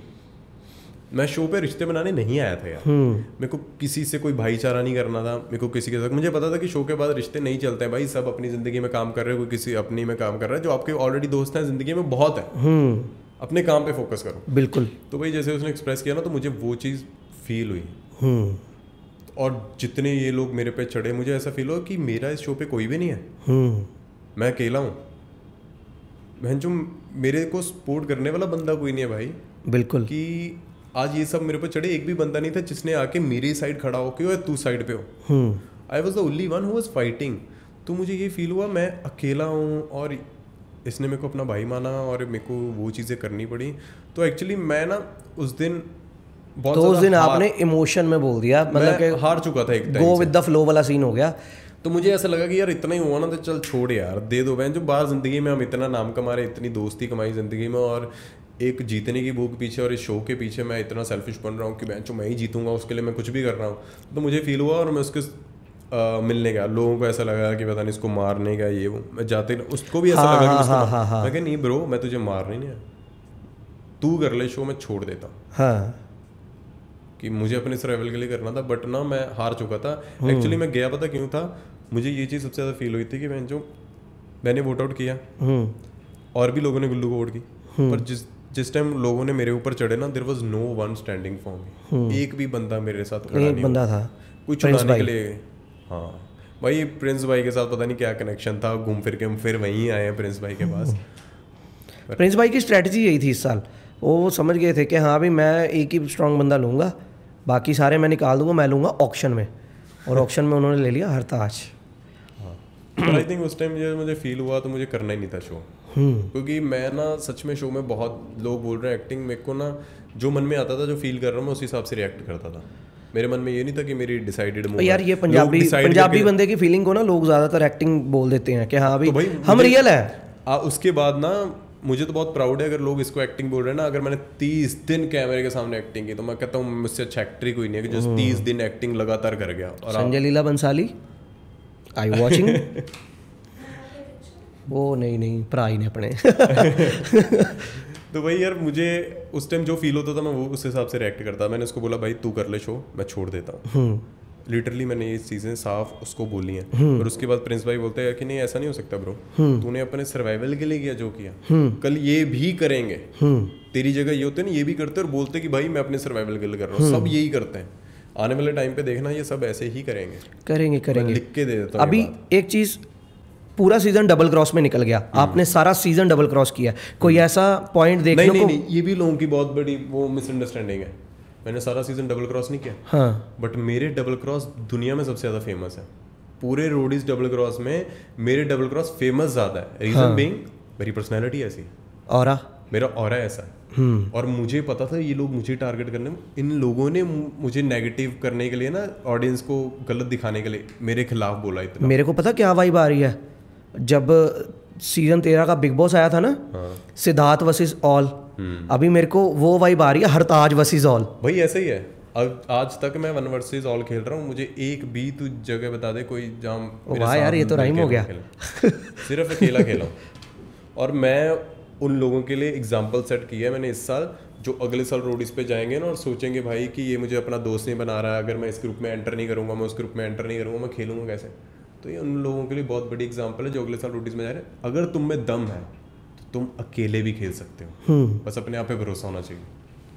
मैं शो पे रिश्ते बनाने नहीं आया था यार, मेरे को किसी से कोई भाईचारा नहीं करना था, मेरे को किसी के साथ, मुझे पता था कि शो के बाद रिश्ते नहीं चलते हैं भाई, सब अपनी ज़िंदगी में काम कर रहे हो, कोई किसी अपनी में काम कर रहा है, जो आपके ऑलरेडी दोस्त हैं ज़िंदगी में बहुत है, अपने काम पे फोकस करो। बिल्कुल। तो भाई जैसे उसने एक्सप्रेस किया ना, तो मुझे वो चीज़ फील हुई। और जितने ये लोग मेरे पे चढ़े, मुझे ऐसा फील हुआ कि मेरा इस शो पे कोई भी नहीं है, मैं अकेला हूँ, मैं जो मेरे को सपोर्ट करने वाला बंदा कोई नहीं है भाई। बिल्कुल। कि आज ये सब मेरे पे चढ़े, एक भी बंदा नहीं था जिसने आके मेरी साइड खड़ा होके या तू साइड पे हो। I was the only one who was fighting. तो मुझे ये फील हुआ मैं अकेला हूँ और इसने मेरे को अपना भाई माना और मेरे को वो चीज़ें करनी पड़ी। तो एक्चुअली मैं ना उस दिन बहुत, तो उस दिन आपने इमोशन में बोल दिया, मतलब कि हार चुका था, एक time go with the flow वाला सीन हो गया। तो मुझे ऐसा लगा कि यार इतना ही हुआ ना, तो चल छोड़ यार, दे दो बहन, जो बाहर ज़िंदगी में हम इतना नाम कमा रहे, इतनी दोस्ती कमाई ज़िंदगी में, और एक जीतने की भूख पीछे और इस शो के पीछे मैं इतना सेल्फिश बन रहा हूँ कि बहन जो मैं ही जीतूंगा, उसके लिए मैं कुछ भी कर रहा हूँ। तो मुझे फील हुआ और मैं उसके मिलने गया। लोगों को ऐसा लगा कि पता नहीं इसको मारने का ये वो, मैं जाते उसको भी ऐसा लगा कि उसको मैं कहा नहीं ब्रो, मैं तुझे मारने नहीं आया, तू कर ले शो, मैं छोड़ देता हूँ। कि मुझे अपने सर्वाइवल के लिए करना था, बट ना मैं हार चुका था। एक्चुअली मैं गया पता क्यों था, मुझे ये चीज़ सबसे ज़्यादा फील हुई थी कि मैंने वोट आउट किया और भी लोगों ने गुल्लू को वोट की, पर जिस टाइम लोगों ने मेरे ऊपर चढ़े ना, there was no one standing for me. एक भी बंदा मेरे साथ खड़ा नहीं बंदा था कोई छुड़ाने के लिए। हाँ भाई, प्रिंस भाई के साथ पता नहीं क्या कनेक्शन था, घूम फिर के हम फिर वहीं आए हैं प्रिंस भाई के पास। प्रिंस भाई की स्ट्रैटेजी यही थी इस साल, वो समझ गए थे कि हाँ भाई मैं एक ही स्ट्रॉन्ग बंदा लूँगा, बाकी सारे मैं निकाल दूंगा, मैं लूँगा ऑक्शन में, और ऑक्शन में उन्होंने ले लिया हरताज। पर आई थिंक उस टाइम मुझे फील हुआ तो मुझे करना ही नहीं था शो, क्योंकि मैं ना सच में शो में बहुत लोग बोल रहे हैं एक्टिंग, मेरे को ना जो मन में आता था, जो फील कर रहा हूँ मैं उस हिसाब से रिएक्ट करता था। मेरे मन में ये नहीं था कि मेरी डिसाइडेड मूव। यार ये पंजाबी बंदे की फीलिंग को ना लोग ज़्यादातर एक्टिंग बोल देते हैं कि हाँ भाई हम रियल है। उसके बाद ना मुझे तो बहुत प्राउड है अगर लोग इसको एक्टिंग बोल रहे हैं ना। अगर मैंने 30 दिन कैमरे के सामने एक्टिंग की तो मैं कहता हूँ मुझसे अच्छा एक्टर ही कोई नहीं है कि जो 30 दिन एक्टिंग लगातार कर गया। और संजय लीला बंसाली आई वॉचिंग वो नहीं भरा ही ने अपने तो भाई यार मुझे उस टाइम जो फील होता था मैं वो उस हिसाब से रिएक्ट करता। मैंने उसको बोला भाई तू कर ले शो, मैं छोड़ देता हूँ। लिटरली मैंने ये चीज़ें साफ उसको बोली हैं। और उसके बाद प्रिंस भाई बोलते हैं कि नहीं ऐसा नहीं हो सकता ब्रो, तूने अपने सर्वाइवल के लिए किया जो किया, कल ये भी करेंगे, तेरी जगह ये होते ना ये भी करते और बोलते कि भाई मैं अपने सर्वाइवल के लिए कर रहा हूँ। सब यही करते हैं, आने वाले टाइम पे देखना ये सब ऐसे ही करेंगे। लिख के दे देता हूँ। अभी एक चीज़, पूरा सीजन डबल क्रॉस में निकल गया, आपने सारा सीजन डबल क्रॉस किया, कोई ऐसा पॉइंट देखने को? नहीं, ये भी लोगों की बहुत बड़ी वो मिसअंडरस्टैंडिंग है। मैंने सारा सीजन डबल क्रॉस नहीं किया। हाँ, बट मेरे डबल क्रॉस दुनिया में सबसे ज़्यादा फेमस है। पूरे रोडीज डबल क्रॉस में मेरे डबल क्रॉस फेमस ज़्यादा है। रीजन बीइंग मेरी पर्सनैलिटी ऐसी है, ऑरा, मेरा ऑरा ऐसा है। और मुझे पता था ये लोग मुझे टारगेट करने, इन लोगों ने मुझे नेगेटिव करने के लिए ना, ऑडियंस को गलत दिखाने के लिए मेरे खिलाफ बोला इतना। मेरे को पता क्या वाइब आ रही है, जब सीजन 13 का बिग बॉस आया था ना, सिद्धार्थ वर्सेस ऑल, अभी मेरे को वो वाइब आ रही है हरताज वर्सेस ऑल। भाई ऐसा ही है। अब आज तक मैं 1 वर्सेस ऑल खेल रहा हूँ, मुझे एक भी तू जगह बता दे कोई जाम। वाह यार ये तो राइम हो गया। सिर्फ अकेला खेला हूँ। और मैं उन लोगों के लिए एग्जाम्पल सेट किया है मैंने इस साल, जो अगले साल रोडीज पे जाएंगे ना और सोचेंगे भाई कि ये मुझे अपना दोस्त नहीं बना रहा है, अगर मैं इस ग्रुप में एंटर नहीं करूँगा, मैं उस ग्रुप में एंटर नहीं करूँगा, मैं खेलूँगा कैसे। तो ये उन लोगों के लिए बहुत बड़ी एग्जाम्पल है जो अगले साल रोडीज में जा रहे हैं। अगर तुम में दम है तो तुम अकेले भी खेल सकते हो, बस अपने आप पे भरोसा होना चाहिए।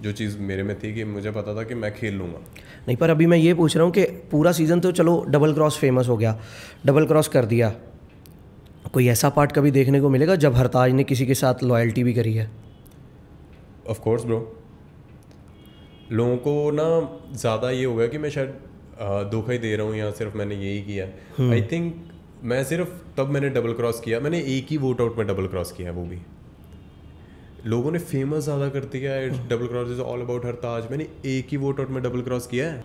जो चीज़ मेरे में थी कि मुझे पता था कि मैं खेल लूँगा। नहीं, पर अभी मैं ये पूछ रहा हूँ कि पूरा सीज़न तो चलो डबल क्रॉस फेमस हो गया, डबल क्रॉस कर दिया, कोई ऐसा पार्ट कभी देखने को मिलेगा जब हरताज ने किसी के साथ लॉयल्टी भी करी है? ऑफ कोर्स ब्रो, लोगों को ना ज़्यादा ये हो गया कि मैं शायद धोखा ही दे रहा हूँ या सिर्फ मैंने यही किया। आई थिंक मैं सिर्फ तब मैंने डबल क्रॉस किया, मैंने एक ही वोट आउट में डबल क्रॉस किया, वो भी लोगों ने फेमस ज़्यादा कर दिया है, double cross is all about Hartaj. मैंने एक ही वोट आउट में डबल क्रॉस किया है,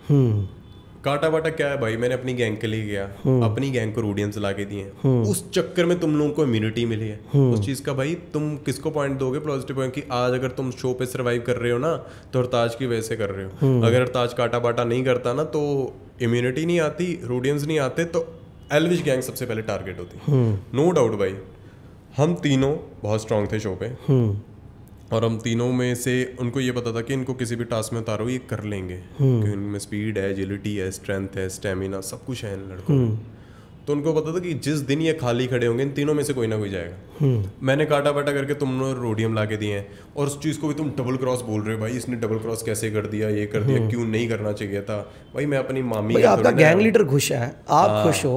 काटा बाटा क्या है भाई, मैंने अपनी गैंग के लिए गया, अपनी गैंग को रोडियंस ला के दिए, उस चक्कर में तुम लोगों को इम्यूनिटी मिली है उस चीज़ का। भाई तुम किसको पॉइंट दोगे पॉजिटिव पॉइंट कि आज अगर तुम शो पे सर्वाइव कर रहे हो ना तो हरताज की वजह से कर रहे हो। अगर हरताज काटा बाटा नहीं करता ना तो इम्यूनिटी नहीं आती, रोडियंस नहीं आते, तो एल्विश गैंग सबसे पहले टारगेट होती। नो डाउट भाई, हम तीनों बहुत स्ट्रांग थे शो पे, और हम तीनों में से उनको ये पता था कि इनको किसी भी टास्क में उतारो ये कर लेंगे, क्योंकि इनमें स्पीड है, एजिलिटी है, स्ट्रेंथ है, स्टेमिना, सब कुछ है इन लड़कों में। तो उनको पता था कि जिस दिन ये खाली खड़े होंगे इन तीनों में से कोई ना कोई जाएगा। मैंने काटा बाटा करके तुम लोग रोडियम ला के दिए हैं, और उस चीज़ को भी तुम डबल क्रॉस बोल रहे हो भाई, इसने डबल क्रॉस कैसे कर दिया, ये कर दिया, क्यों नहीं करना चाहिए था। भाई मैं अपनी मामी भाई आपका गैंग लीडर खुश है, आप खुश हो।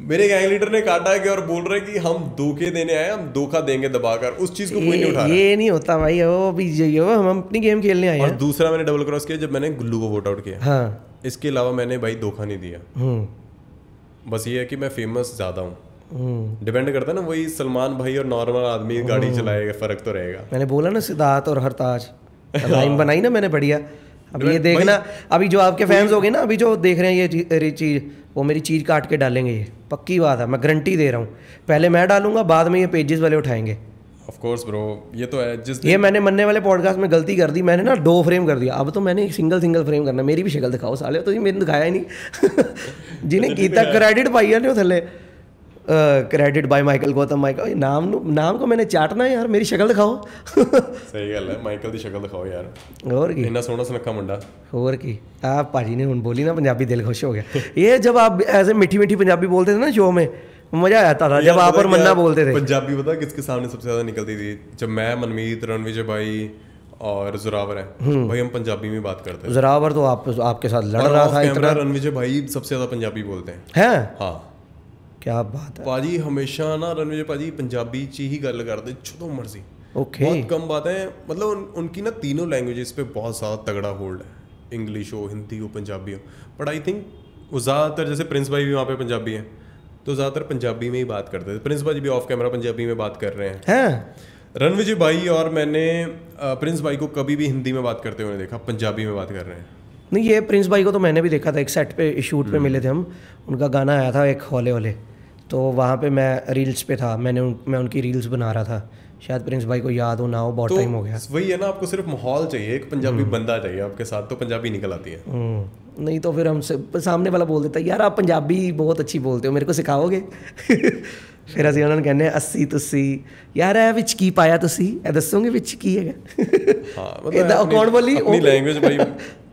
मेरे गैंग लीडर ने काटा है कि और बोल रहे कि हम धोखे देने आए, हम धोखा देंगे दबाकर, उस चीज को कोई नहीं उठा रहा। ये नहीं होता भाई, वो अभी हम अपनी गेम खेलने आए हैं। और दूसरा मैंने डबल क्रॉस किया जब मैंने गुल्लू को वोट आउट किया। हाँ। इसके अलावा मैंने भाई धोखा नहीं दिया। बस ये है कि मैं फेमस ज्यादा हूँ, डिपेंड करता है ना, वही सलमान भाई और नॉर्मल आदमी गाड़ी चलाएगा, फर्क तो रहेगा। मैंने बोला ना सिद्धार्थ और हरताज लाइन बनाई ना मैंने, बढ़िया। अभी ये देखना, अभी जो आपके फैंस हो गए ना, अभी जो देख रहे हैं ये चीज़, वो मेरी चीज़ काट के डालेंगे, ये पक्की बात है, मैं गारंटी दे रहा हूँ। पहले मैं डालूंगा, बाद में ये पेजेस वाले उठाएंगे। ऑफ कोर्स ब्रो, ये तो है। ये मैंने मन्ने वाले पॉडकास्ट में गलती कर दी, मैंने ना 2 फ्रेम कर दिया, अब तो मैंने एक सिंगल फ्रेम करना। मेरी भी शक्ल दिखाओ साले, तो मैंने दिखाया ही नहीं। जिन्हें किया क्रेडिट पाई है थले, credit by Michael Gautam. Michael नाम को मैंने चाटना है यार, मेरी शक्ल दिखाओ। सही गल है, माइकल की शक्ल दिखाओ यार। और की इतना सोहना सुनक्खा मुंडा। और की आप भाजी ने हुन बोली ना पंजाबी, दिल खुश हो गया। ये जब आप ऐसे मीठी मीठी पंजाबी बोलते थे ना शो में, मजा आता था जब आप और मन्ना बोलते थे। पंजाबी पता किसके सामने सबसे ज्यादा निकलती थी? जब मैं, मनमीत, रणविजय भाई और जोरावर है भाई, हम पंजाबी में बात करते हैं। जोरावर तो आपके साथ लड़ रहा था इतना। रणविजय भाई सबसे ज्यादा पंजाबी बोलते हैं। हैं? हाँ, क्या बात है पाजी, हमेशा ना रणविजय पाजी पंजाबी च ही गल करते, जो मर्जी। ओके। बहुत कम बातें, मतलब उनकी ना तीनों लैंग्वेजेस पे बहुत ज़्यादा तगड़ा होल्ड है, इंग्लिश हो, हिंदी हो, पंजाबी हो। बट आई थिंक वो ज़्यादातर, जैसे प्रिंस भाई भी वहाँ पे पंजाबी हैं, तो ज़्यादातर पंजाबी में ही बात करते थे। प्रिंस भाई भी ऑफ कैमरा पंजाबी में बात कर रहे हैं। रणविजय भाई और मैंने प्रिंस भाई को कभी भी हिंदी में बात करते हुए नहीं देखा, पंजाबी में बात कर रहे हैं। नहीं, ये प्रिंस भाई को तो मैंने भी देखा था, एक सेट पे शूट पे मिले थे हम, उनका गाना आया था एक हौले हौले, तो वहाँ पे मैं रील्स पे था, मैं उनकी रील्स बना रहा था। शायद प्रिंस भाई को याद हो ना हो, बहुत टाइम हो गया। वही है ना, आपको सिर्फ माहौल चाहिए, एक पंजाबी बंदा चाहिए आपके साथ, तो पंजाबी निकल आती है। नहीं तो फिर हम सामने वाला बोल देता यार आप पंजाबी बहुत अच्छी बोलते हो, मेरे को सिखाओगे? फिर ਅਸੀਂ ਉਹਨਾਂ ਨੂੰ ਕਹਿੰਦੇ 80 ਤੁਸੀਂ यार ਇਹ ਵਿੱਚ ਕੀ ਪਾਇਆ ਤੁਸੀਂ, ਇਹ ਦੱਸੋਗੇ ਵਿੱਚ ਕੀ ਹੈਗਾ? हाँ, मतलब कौन बोली अपनी लैंग्वेज भाई,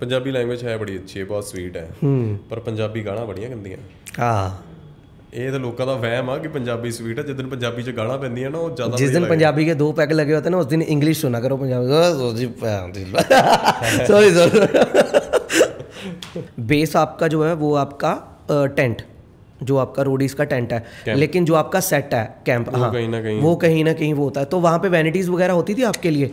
पंजाबी लैंग्वेज है बड़ी अच्छी है, बहुत स्वीट है, पर पंजाबी गाना बड़ियां गंदियां। हाँ, ਇਹ ਤਾਂ ਲੋਕਾਂ ਦਾ ਵਹਿਮ ਆ ਕਿ ਪੰਜਾਬੀ ਸਵੀਟ ਹੈ। ਜਿਸ ਦਿਨ ਪੰਜਾਬੀ 'ਚ ਗਾਣਾ ਪੈਂਦੀਆਂ ਨਾ, ਉਹ ਜ਼ਿਆਦਾ जिस दिन पंजाबी के 2 पैग लगे होते हैं ना, उस दिन इंग्लिश सुना करो पंजाबी। सॉरी। बेस आपका जो है वो आपका टेंट, जो आपका रोडीज का टेंट है, लेकिन जो आपका सेट है कैंप, हाँ, वो कहीं ना कहीं वो होता है। तो वहाँ पे वैनिटीज वगैरह होती थी आपके लिए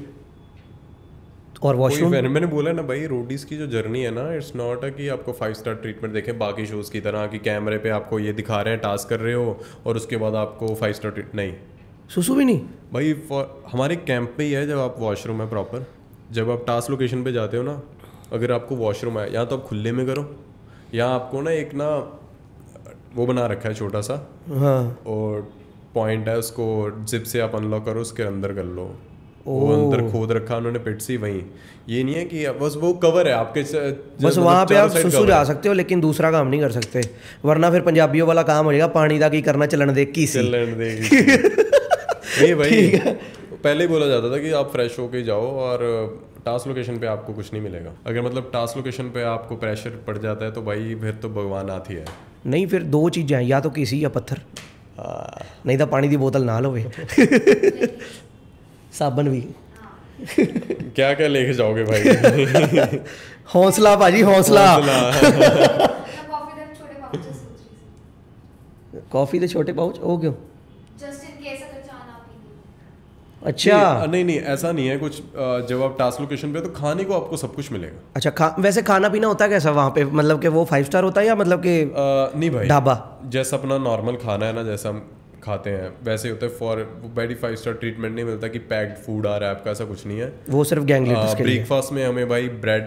और वॉशरूम? मैंने बोला ना भाई, रोडीज की जो जर्नी है ना, इट्स नॉट है कि आपको 5 स्टार ट्रीटमेंट देखें बाकी शोज़ की तरह कि कैमरे पे आपको ये दिखा रहे हैं, टास्क कर रहे हो और उसके बाद आपको 5 स्टार ट्रीटमेंट। नहीं, सुसु भी नहीं भाई। हमारे कैंप पे ही है, जब आप वॉशरूम है प्रॉपर, जब आप टास्क लोकेशन पे जाते हो ना, अगर आपको वॉशरूम है, या तो आप खुले में करो, या आपको ना एक ना वो बना रखा है छोटा सा, हाँ, और पॉइंट है, उसको जिप से आप अनलॉक करो, उसके अंदर कर लो। वो अंदर खोद रखा उन्होंने पिट सी वहीं। ये नहीं है कि बस वो कवर है आपके, बस वहाँ पे आप सुसु जा सकते हो, लेकिन दूसरा काम नहीं कर सकते, वरना फिर पंजाबियों वाला काम हो जाएगा, पानी का की करना, चलन दे की चलन दे। नहीं भाई, पहले ही बोला जाता था कि आप फ्रेश होके जाओ, और टास्क लोकेशन पे आपको कुछ नहीं मिलेगा। अगर मतलब टास्क लोकेशन पे आपको प्रेशर पड़ जाता है तो भाई फिर तो भगवान आती है। नहीं, फिर 2 चीज़ें हैं, या तो किसी या पत्थर, नहीं तो पानी की बोतल ना लो। साबन भी क्या क्या लेके जाओगे भाई? हौसला भाजी, हौसला। कॉफी के छोटे पाउच, ओ क्यों? अच्छा, नहीं नहीं, ऐसा नहीं है कुछ। जब आप टास्क लोकेशन पे तो खाने को आपको सब कुछ मिलेगा। अच्छा, वैसे खाना पीना होता है कैसा वहाँ पे? मतलब कि वो 5 स्टार होता है या मतलब कि नहीं भाई, ढाबा जैसा अपना नॉर्मल खाना है ना, जैसा हम खाते हैं वैसे होता है। फॉर वेरी 5 स्टार ट्रीटमेंट नहीं मिलता कि पैक्ड फूड आ रहा है आपका, ऐसा कुछ नहीं है। वो सिर्फ गैंग लीडर्स के लिए। ब्रेकफास्ट में हमें भाई ब्रेड,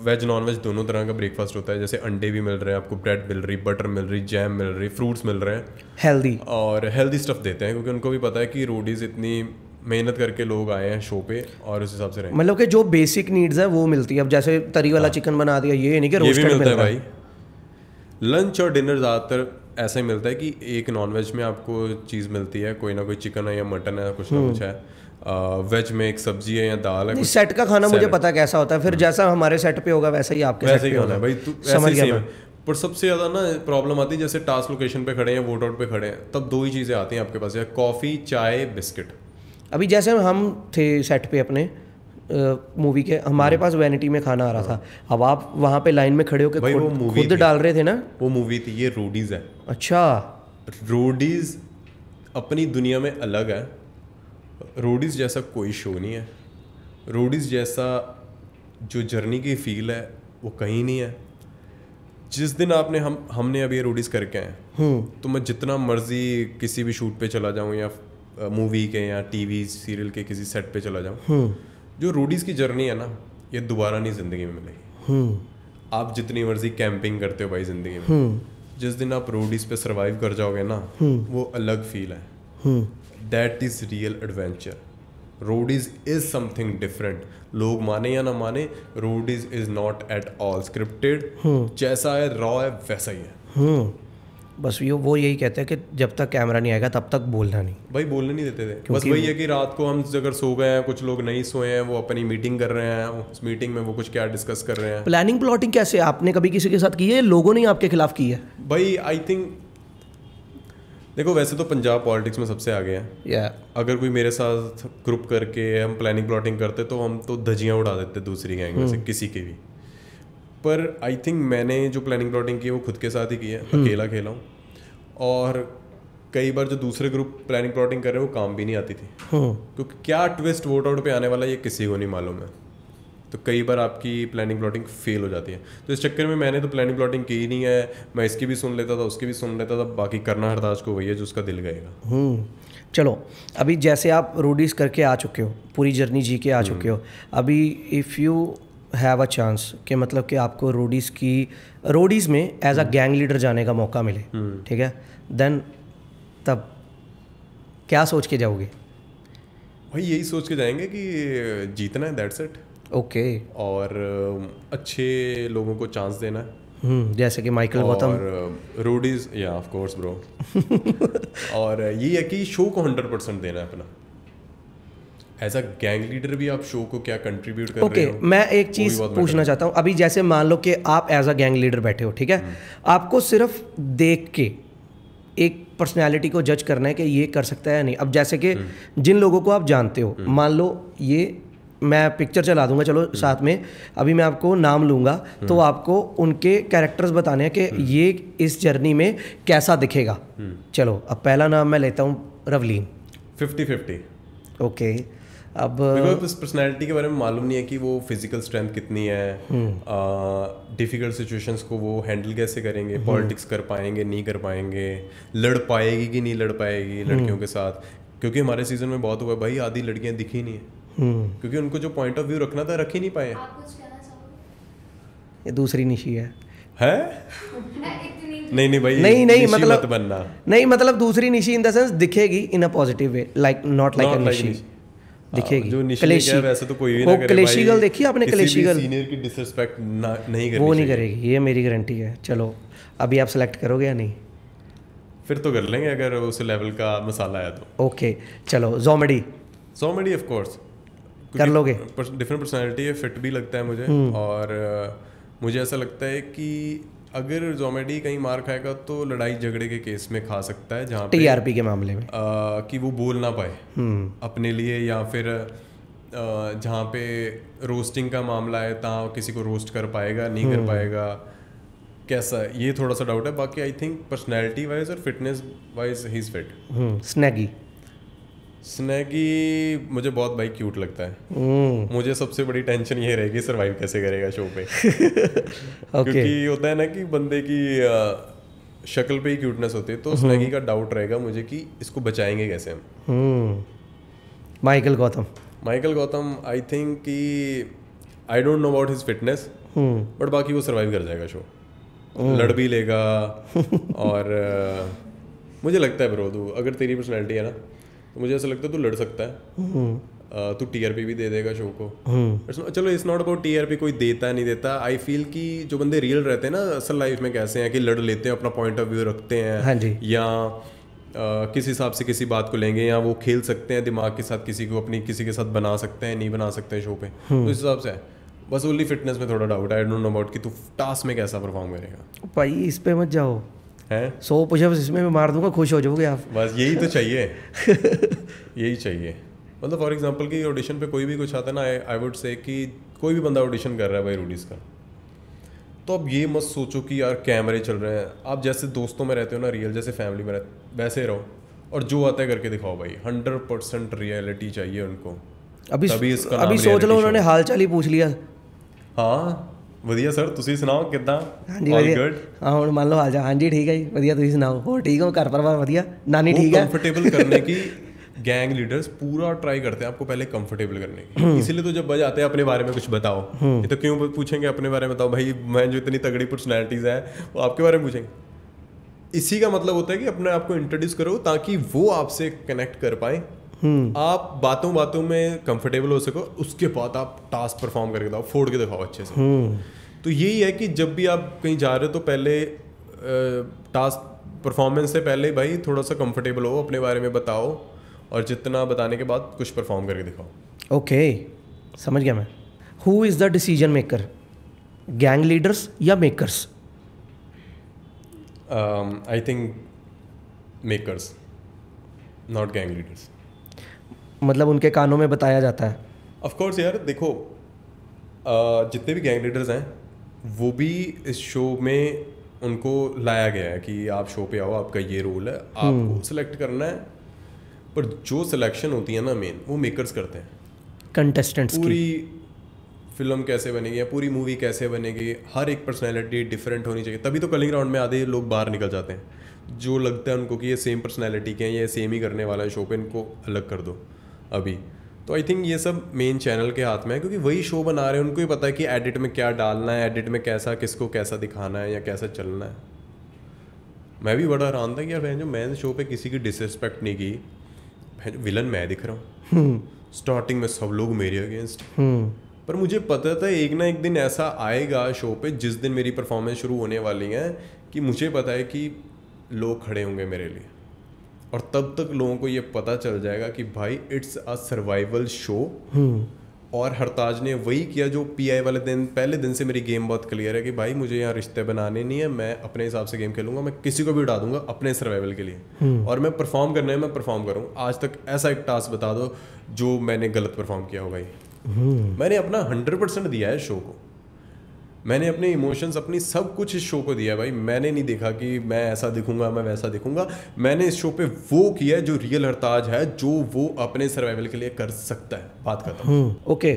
वेज नॉन वेज दोनों तरह का ब्रेकफास्ट होता है। जैसे अंडे भी मिल रहे हैं आपको, ब्रेड मिल रही, बटर मिल रही, जैम मिल रही, फ्रूट्स मिल रहे हैं, हेल्दी और हेल्दी स्टफ देते हैं, क्योंकि उनको भी पता है कि रोडीज इतनी मेहनत करके लोग आए हैं शो पे और उस हिसाब से रहेंगे। मतलब कि जो बेसिक नीड्स है वो मिलती है। अब जैसे तरी वाला चिकन बना दिया, ये नहीं कि ये भी रोस्टेड मिलता है मिल रहा है। भाई। लंच और डिनर ज़्यादातर ऐसा ही मिलता है कि एक नॉनवेज में आपको चीज़ मिलती है, कोई ना कोई चिकन है या मटन है, कुछ ना कुछ है। वेज में एक सब्जी है या दाल है। नहीं, सेट का खाना मुझे पता कैसा होता है, फिर जैसा हमारे सेट पे होगा वैसा ही आपके वैसे सेट ही पे होना होगा है भाई, तू समझ ऐसे ही गया सेम मैं। है। पर सबसे ज़्यादा ना प्रॉब्लम आती है जैसे टास्क लोकेशन पे खड़े हैं, वोट आउट पे खड़े हैं, तब दो ही चीज़ें आती हैं आपके पास, या कॉफ़ी, चाय, बिस्किट। अभी जैसे हम थे सेट पे अपने मूवी के, हमारे पास वैनिटी में खाना आ रहा था। अब आप वहाँ पे लाइन में खड़े होकर भाई वो मूवी खुद डाल रहे थे ना। वो मूवी थी, ये रोडीज है। अच्छा, रोडीज अपनी दुनिया में अलग है। रोडीज जैसा कोई शो नहीं है। रोडीज जैसा जो जर्नी की फील है वो कहीं नहीं है। जिस दिन आपने हमने अभी रोडीज करके आए, तो मैं जितना मर्जी किसी भी शूट पे चला जाऊं या मूवी के या टीवी सीरियल के किसी सेट पे चला जाऊं, जो रोडीज की जर्नी है ना, ये दोबारा नहीं जिंदगी में मिलेगी। आप जितनी मर्जी कैंपिंग करते हो भाई जिंदगी में, जिस दिन आप रोडीज पे सरवाइव कर जाओगे ना, वो अलग फील है। That is real adventure. Roadies is something different. लोग माने या ना माने, Roadies is not at all scripted. जैसा है रॉ है वैसा ही है। बस वो यही कहते हैं कि जब तक कैमरा नहीं आएगा तब तक बोलना नहीं। भाई बोलने नहीं देते थे। बस वही है कि रात को हम अगर सो गए हैं, कुछ लोग नहीं सोए हैं, वो अपनी मीटिंग कर रहे हैं, उस मीटिंग में वो कुछ क्या डिस्कस कर रहे हैं। प्लानिंग प्लॉटिंग कैसे आपने कभी किसी के साथ की है? लोगों ने आपके खिलाफ की है? भाई आई थिंक देखो, वैसे तो पंजाब पॉलिटिक्स में सबसे आगे हैं। अगर कोई मेरे साथ ग्रुप करके हम प्लानिंग प्लॉटिंग करते तो हम तो धजियाँ उड़ा देते दूसरी गैंग में से किसी की भी। पर आई थिंक मैंने जो प्लानिंग प्लॉटिंग की है वो खुद के साथ ही की है, अकेला खेला हूँ। और कई बार जो दूसरे ग्रुप प्लानिंग प्लॉटिंग कर रहे हैं वो काम भी नहीं आती थी, क्योंकि क्या ट्विस्ट वोट आउट पे आने वाला ये किसी को नहीं मालूम है। तो कई बार आपकी प्लानिंग प्लॉटिंग फेल हो जाती है। तो इस चक्कर में मैंने तो प्लानिंग प्लॉटिंग की ही नहीं है। मैं इसकी भी सुन लेता था, उसकी भी सुन लेता था। बाकी करना हरदास को वही है जो उसका दिल गएगा। चलो, अभी जैसे आप रोडीज करके आ चुके हो, पूरी जर्नी जी के आ चुके हो, अभी if you have a chance कि मतलब कि आपको रोडीज़ में एज अ गैंग लीडर जाने का मौका मिले, ठीक है, देन तब क्या सोच के जाओगे? भाई यही सोच के जाएंगे कि जीतना है, दैट्स इट। ओके। और अच्छे लोगों को चांस देना है, जैसे कि माइकल गौतम और रोडीज, या ऑफ कोर्स ब्रो। और ये है कि शो को 100% देना है अपना। एज अ गैंग लीडर भी आप शो को क्या कंट्रीब्यूट कर रहे हो। मैं एक चीज़ पूछना चाहता हूँ। अभी जैसे मान लो कि आप एज अ गैंग लीडर बैठे हो, ठीक है, आपको सिर्फ देख के एक पर्सनैलिटी को जज करना है कि ये कर सकता है या नहीं। अब जैसे कि जिन लोगों को आप जानते हो, मान लो ये मैं पिक्चर चला दूंगा, चलो साथ में, अभी मैं आपको नाम लूँगा, तो आपको उनके कैरेक्टर्स बताने हैं कि ये इस जर्नी में कैसा दिखेगा। चलो, अब पहला नाम मैं लेता हूँ रवलीन। 50-50। ओके। अब इस पर्सनैलिटी के बारे में मालूम नहीं है कि वो फिजिकल स्ट्रेंथ कितनी है, डिफिकल्ट सिचुएशंस को वो हैंडल कैसे करेंगे, पॉलिटिक्स कर पाएंगे नहीं कर पाएंगे, लड़ पाएगी कि नहीं लड़ पाएगी लड़कियों के साथ। क्योंकि हमारे सीजन में बहुत हुआ भाई, आधी लड़कियां दिखी नहीं है, क्योंकि उनको जो पॉइंट ऑफ व्यू रखना था रख ही नहीं पाए। ये दूसरी निशी है नहीं भाई, नहीं मतलब मत बनना। नहीं मतलब दूसरी निशी इन द सेंस दिखेगी in a positive way, like not like a Nishi दिखेगी। जो निशी है वैसे तो कोई भी ना करे। कलेशी गर्ल देखी आपने? कलेशी गर्ल सीनियर की डिसरिस्पेक्ट नहीं करनी, वो नहीं करेगी, ये मेरी गारंटी है। चलो, अभी आप सेलेक्ट करोगे या नहीं? फिर तो कर लेंगे अगर उस लेवल का मसाला आया तो। ओके, चलो, ज़ोमेडी ऑफ कोर्स कर लोगे। डिफरेंट पर्सनालिटी है, फिट भी लगता है मुझे। और मुझे ऐसा लगता है कि अगर ज़ोमेडी कहीं मार खाएगा तो लड़ाई झगड़े के केस में खा सकता है, जहाँ पे टीआरपी के मामले में कि वो बोल ना पाए अपने लिए, या फिर जहाँ पे रोस्टिंग का मामला है तहाँ किसी को रोस्ट कर पाएगा नहीं कर पाएगा, कैसा, ये थोड़ा सा डाउट है। बाकी आई थिंक पर्सनैलिटी वाइज और fitness wise he is fit. स्नैगी मुझे बहुत भाई क्यूट लगता है। मुझे सबसे बड़ी टेंशन ये रहेगी सर्वाइव कैसे करेगा शो पे। क्योंकि होता है ना कि बंदे की शक्ल पे ही क्यूटनेस होती है, तो स्नैगी का डाउट रहेगा मुझे कि इसको बचाएंगे कैसे हम। माइकल गौतम आई थिंक कि I don't know about his fitness, but बाकी वो सर्वाइव कर जाएगा शो, लड़ भी लेगा। और मुझे लगता है ब्रो, तू अगर तेरी पर्सनैलिटी है ना, तो मुझे ऐसा लगता है तू लड़ सकता है। तू टीआरपी भी दे देगा शो को। चलो इट्स नॉट अबाउट टीआरपी, कोई देता नहीं देता। आई फील कि जो बंदे रियल रहते हैं ना असल लाइफ में, कैसे हैं कि लड़ लेते हैं, अपना पॉइंट ऑफ व्यू रखते हैं। हाँ जी। या किस हिसाब से किसी बात को लेंगे, या वो खेल सकते हैं दिमाग के साथ, किसी को अपनी किसी के साथ बना सकते हैं, नहीं बना सकते हैं शो पे। तो इस हिसाब से है। बस ओनली फिटनेस में थोड़ा डाउट है। आई डोंट नो अबाउट कि तू टास्क में कैसा परफॉर्म करेगा। भाई इस पे मत जाओ, हैं 100 पुशअप्स इसमें मैं मार दूंगा, खुश हो जाओगे आप। बस यही तो चाहिए। यही चाहिए। मतलब फॉर एग्जांपल कि ऑडिशन पे कोई भी कुछ आता है ना, आई वुड से कि कोई भी बंदा ऑडिशन कर रहा है भाई रूडीज का, तो अब ये मत सोचो कि यार कैमरे चल रहे हैं। आप जैसे दोस्तों में रहते हो ना, रियल जैसे फैमिली में रहते, वैसे रहो और जो आता है करके दिखाओ भाई। 100% रियलिटी चाहिए उनको। अभी सोच लो, उन्होंने हाल चाल ही पूछ लिया। हाँ ਵਧੀਆ ਸਰ, ਤੁਸੀਂ ਸੁਣਾਓ ਕਿੱਦਾਂ? ਹਾਂਜੀ ਵਧੀਆ। ਹਾਂ ਹੁਣ ਮੰਨ ਲਓ ਹਾਲ ਚਾਲ, ਹਾਂਜੀ ਠੀਕ ਹੈ ਜੀ ਵਧੀਆ, ਤੁਸੀਂ ਸੁਣਾਓ ਹੋਰ ਠੀਕ ਹੋ, घर परिवार ਵਧੀਆ, नानी ठीक है। कंफर्टेबल करने की गैंग लीडर्स पूरा ट्राई करते हैं आपको पहले कंफर्टेबल करने की। इसीलिए तो जब बज आते हैं अपने बारे में कुछ बताओ, ये तो क्यों पूछेंगे अपने बारे में बताओ भाई, मैं जो इतनी तगड़ी पर्सनैलिटीज़ है वो आपके बारे में पूछेंगे। इसी का मतलब होता है कि अपने आप को इंट्रोड्यूस करो ताकि वो आपसे कनेक्ट कर पाए। आप बातों बातों में कंफर्टेबल हो सको, उसके बाद आप टास्क परफॉर्म करके दिखाओ, फोड़ के दिखाओ अच्छे से। तो यही है कि जब भी आप कहीं जा रहे हो तो पहले टास्क परफॉर्मेंस से पहले भाई थोड़ा सा कंफर्टेबल हो, अपने बारे में बताओ, और जितना बताने के बाद कुछ परफॉर्म करके दिखाओ। ओके समझ गया मैं। Who is the decision maker, gang leaders या makers? I think makers, not gang leaders. मतलब उनके कानों में बताया जाता है। ऑफ कोर्स यार देखो, जितने भी गैंग लीडर्स हैं वो भी इस शो में उनको लाया गया है कि आप शो पे आओ, आपका ये रोल है, आपको सिलेक्ट करना है। पर जो सिलेक्शन होती है ना मेन, वो मेकर्स करते हैं। कंटेस्टेंट्स पूरी फिल्म कैसे बनेगी या पूरी मूवी कैसे बनेगी, हर एक पर्सनैलिटी डिफरेंट होनी चाहिए। तभी तो कलिंग राउंड में आधे लोग बाहर निकल जाते हैं जो लगता है उनको कि ये सेम पर्सनैलिटी के हैं, ये सेम ही करने वाला है शो पे, इनको अलग कर दो अभी। तो आई थिंक ये सब मेन चैनल के हाथ में है, क्योंकि वही शो बना रहे हैं, उनको ही पता है कि एडिट में क्या डालना है, एडिट में कैसा किसको कैसा दिखाना है या कैसा चलना है। मैं भी बड़ा हैरान था कि यार जो मैंने शो पे किसी की डिसरिस्पेक्ट नहीं की, विलन मैं दिख रहा हूँ। स्टार्टिंग में सब लोग मेरे अगेंस्ट, पर मुझे पता था एक ना एक दिन ऐसा आएगा शो पे जिस दिन मेरी परफॉर्मेंस शुरू होने वाली है कि मुझे पता है कि लोग खड़े होंगे मेरे लिए, और तब तक लोगों को ये पता चल जाएगा कि भाई इट्स अ सर्वाइवल शो। और हरताज ने वही किया जो पीआई वाले दिन, पहले दिन से मेरी गेम बहुत क्लियर है कि भाई मुझे यहाँ रिश्ते बनाने नहीं है, मैं अपने हिसाब से गेम खेलूंगा, मैं किसी को भी उड़ा दूंगा अपने सर्वाइवल के लिए, और मैं परफॉर्म करना है मैं परफॉर्म करूँ। आज तक ऐसा एक टास्क बता दो जो मैंने गलत परफॉर्म किया हो भाई। मैंने अपना 100% दिया है शो को, मैंने अपने इमोशंस अपनी सब कुछ इस शो को दिया है भाई। मैंने नहीं देखा कि मैं ऐसा दिखूंगा मैं वैसा दिखूंगा, मैंने इस शो पे वो किया है जो रियल हरताज है, जो वो अपने सर्वाइवल के लिए कर सकता है। बात करता हूँ। ओके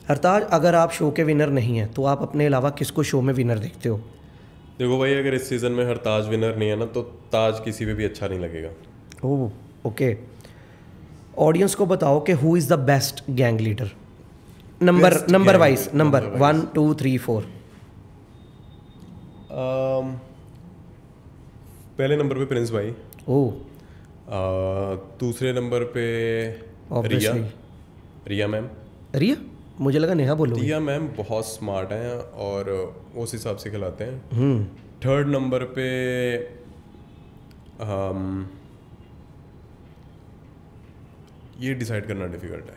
हरताज, अगर आप शो के विनर नहीं हैं तो आप अपने अलावा किसको शो में विनर देखते हो? देखो भाई, अगर इस सीज़न में हरताज विनर नहीं है ना, तो ताज किसी पे भी अच्छा नहीं लगेगा। Oh okay. ऑडियंस को बताओ कि who is the best gang leader, number wise, number 1 2 3 4। पहले नंबर पे प्रिंस भाई। ओह। दूसरे नंबर पे रिया मैम। रिया, मुझे लगा नेहा बोलोगे। रिया मैम बहुत स्मार्ट हैं और उस हिसाब से खिलाते हैं। थर्ड नंबर पे ये डिसाइड करना डिफिकल्ट है।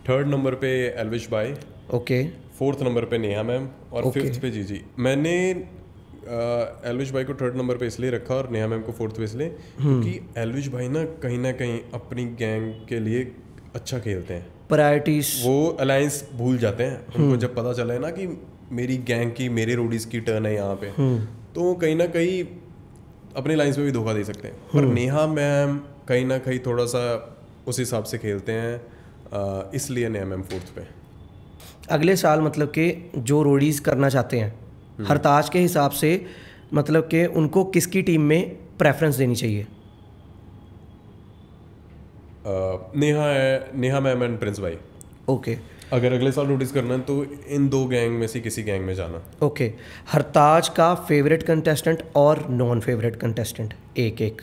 थर्ड नंबर पे एल्विश भाई। ओके। फोर्थ नंबर पे नेहा मैम और फिफ्थ पे जीजी। मैंने एल्विश भाई को थर्ड नंबर पे इसलिए रखा और नेहा मैम को फोर्थ पे इसलिए क्योंकि एल्विश भाई ना कहीं अपनी गैंग के लिए अच्छा खेलते हैं। प्रायोरिटीज, वो अलायंस भूल जाते हैं। उनको जब पता चला है ना कि मेरी गैंग की, मेरे रोडीज की टर्न है यहाँ पे, तो कहीं ना कहीं अपने लाइन्स में भी धोखा दे सकते हैं। पर नेहा मैम कहीं ना कहीं थोड़ा सा उस हिसाब से खेलते हैं, इसलिए नेहा मैम फोर्थ पे। अगले साल मतलब कि जो रोडीज करना चाहते हैं हरताज के हिसाब से, मतलब कि उनको किसकी टीम में प्रेफरेंस देनी चाहिए? नेहा है, नेहा मैम एंड प्रिंस भाई। ओके अगर अगले साल नोटिस करना है तो इन 2 गैंग में से किसी गैंग में जाना। ओके, हरताज का फेवरेट कंटेस्टेंट और नॉन फेवरेट कंटेस्टेंट एक एक।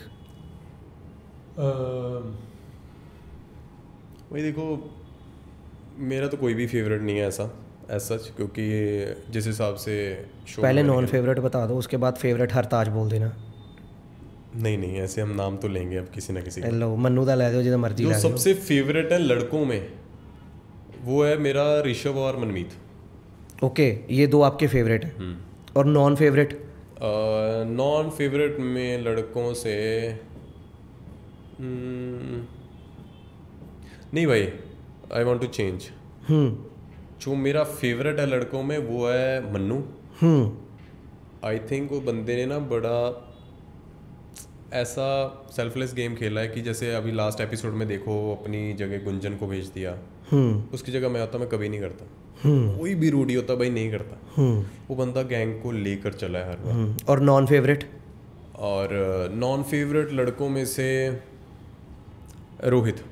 वही देखो, मेरा तो कोई भी फेवरेट नहीं है ऐसा सच, क्योंकि जिस हिसाब से शो पहले नॉन फेवरेट बता दो, उसके बाद फेवरेट हरताज बोल देना। नहीं ऐसे हम नाम तो लेंगे अब किसी ना किसी का। लो मन्नू दा ले दो, जितना मर्जी जो ले दो। सबसे फेवरेट है लड़कों में वो है मेरा ऋषभ और मनमीत। ओके, ये 2 आपके फेवरेट हैं। और नॉन फेवरेट? नॉन फेवरेट में लड़कों से नहीं भाई, आई वांट टू चेंज। जो मेरा फेवरेट है लड़कों में वो है मन्नू। आई थिंक वो बंदे ने ना बड़ा ऐसा सेल्फलेस गेम खेला है कि जैसे अभी लास्ट एपिसोड में देखो, अपनी जगह गुंजन को भेज दिया। उसकी जगह मैं होता, मैं कभी नहीं करता। कोई भी रूडी होता भाई नहीं करता। वो बंदा गैंग को लेकर चला है हर बार। और नॉन फेवरेट? और नॉन फेवरेट लड़कों में से रोहित।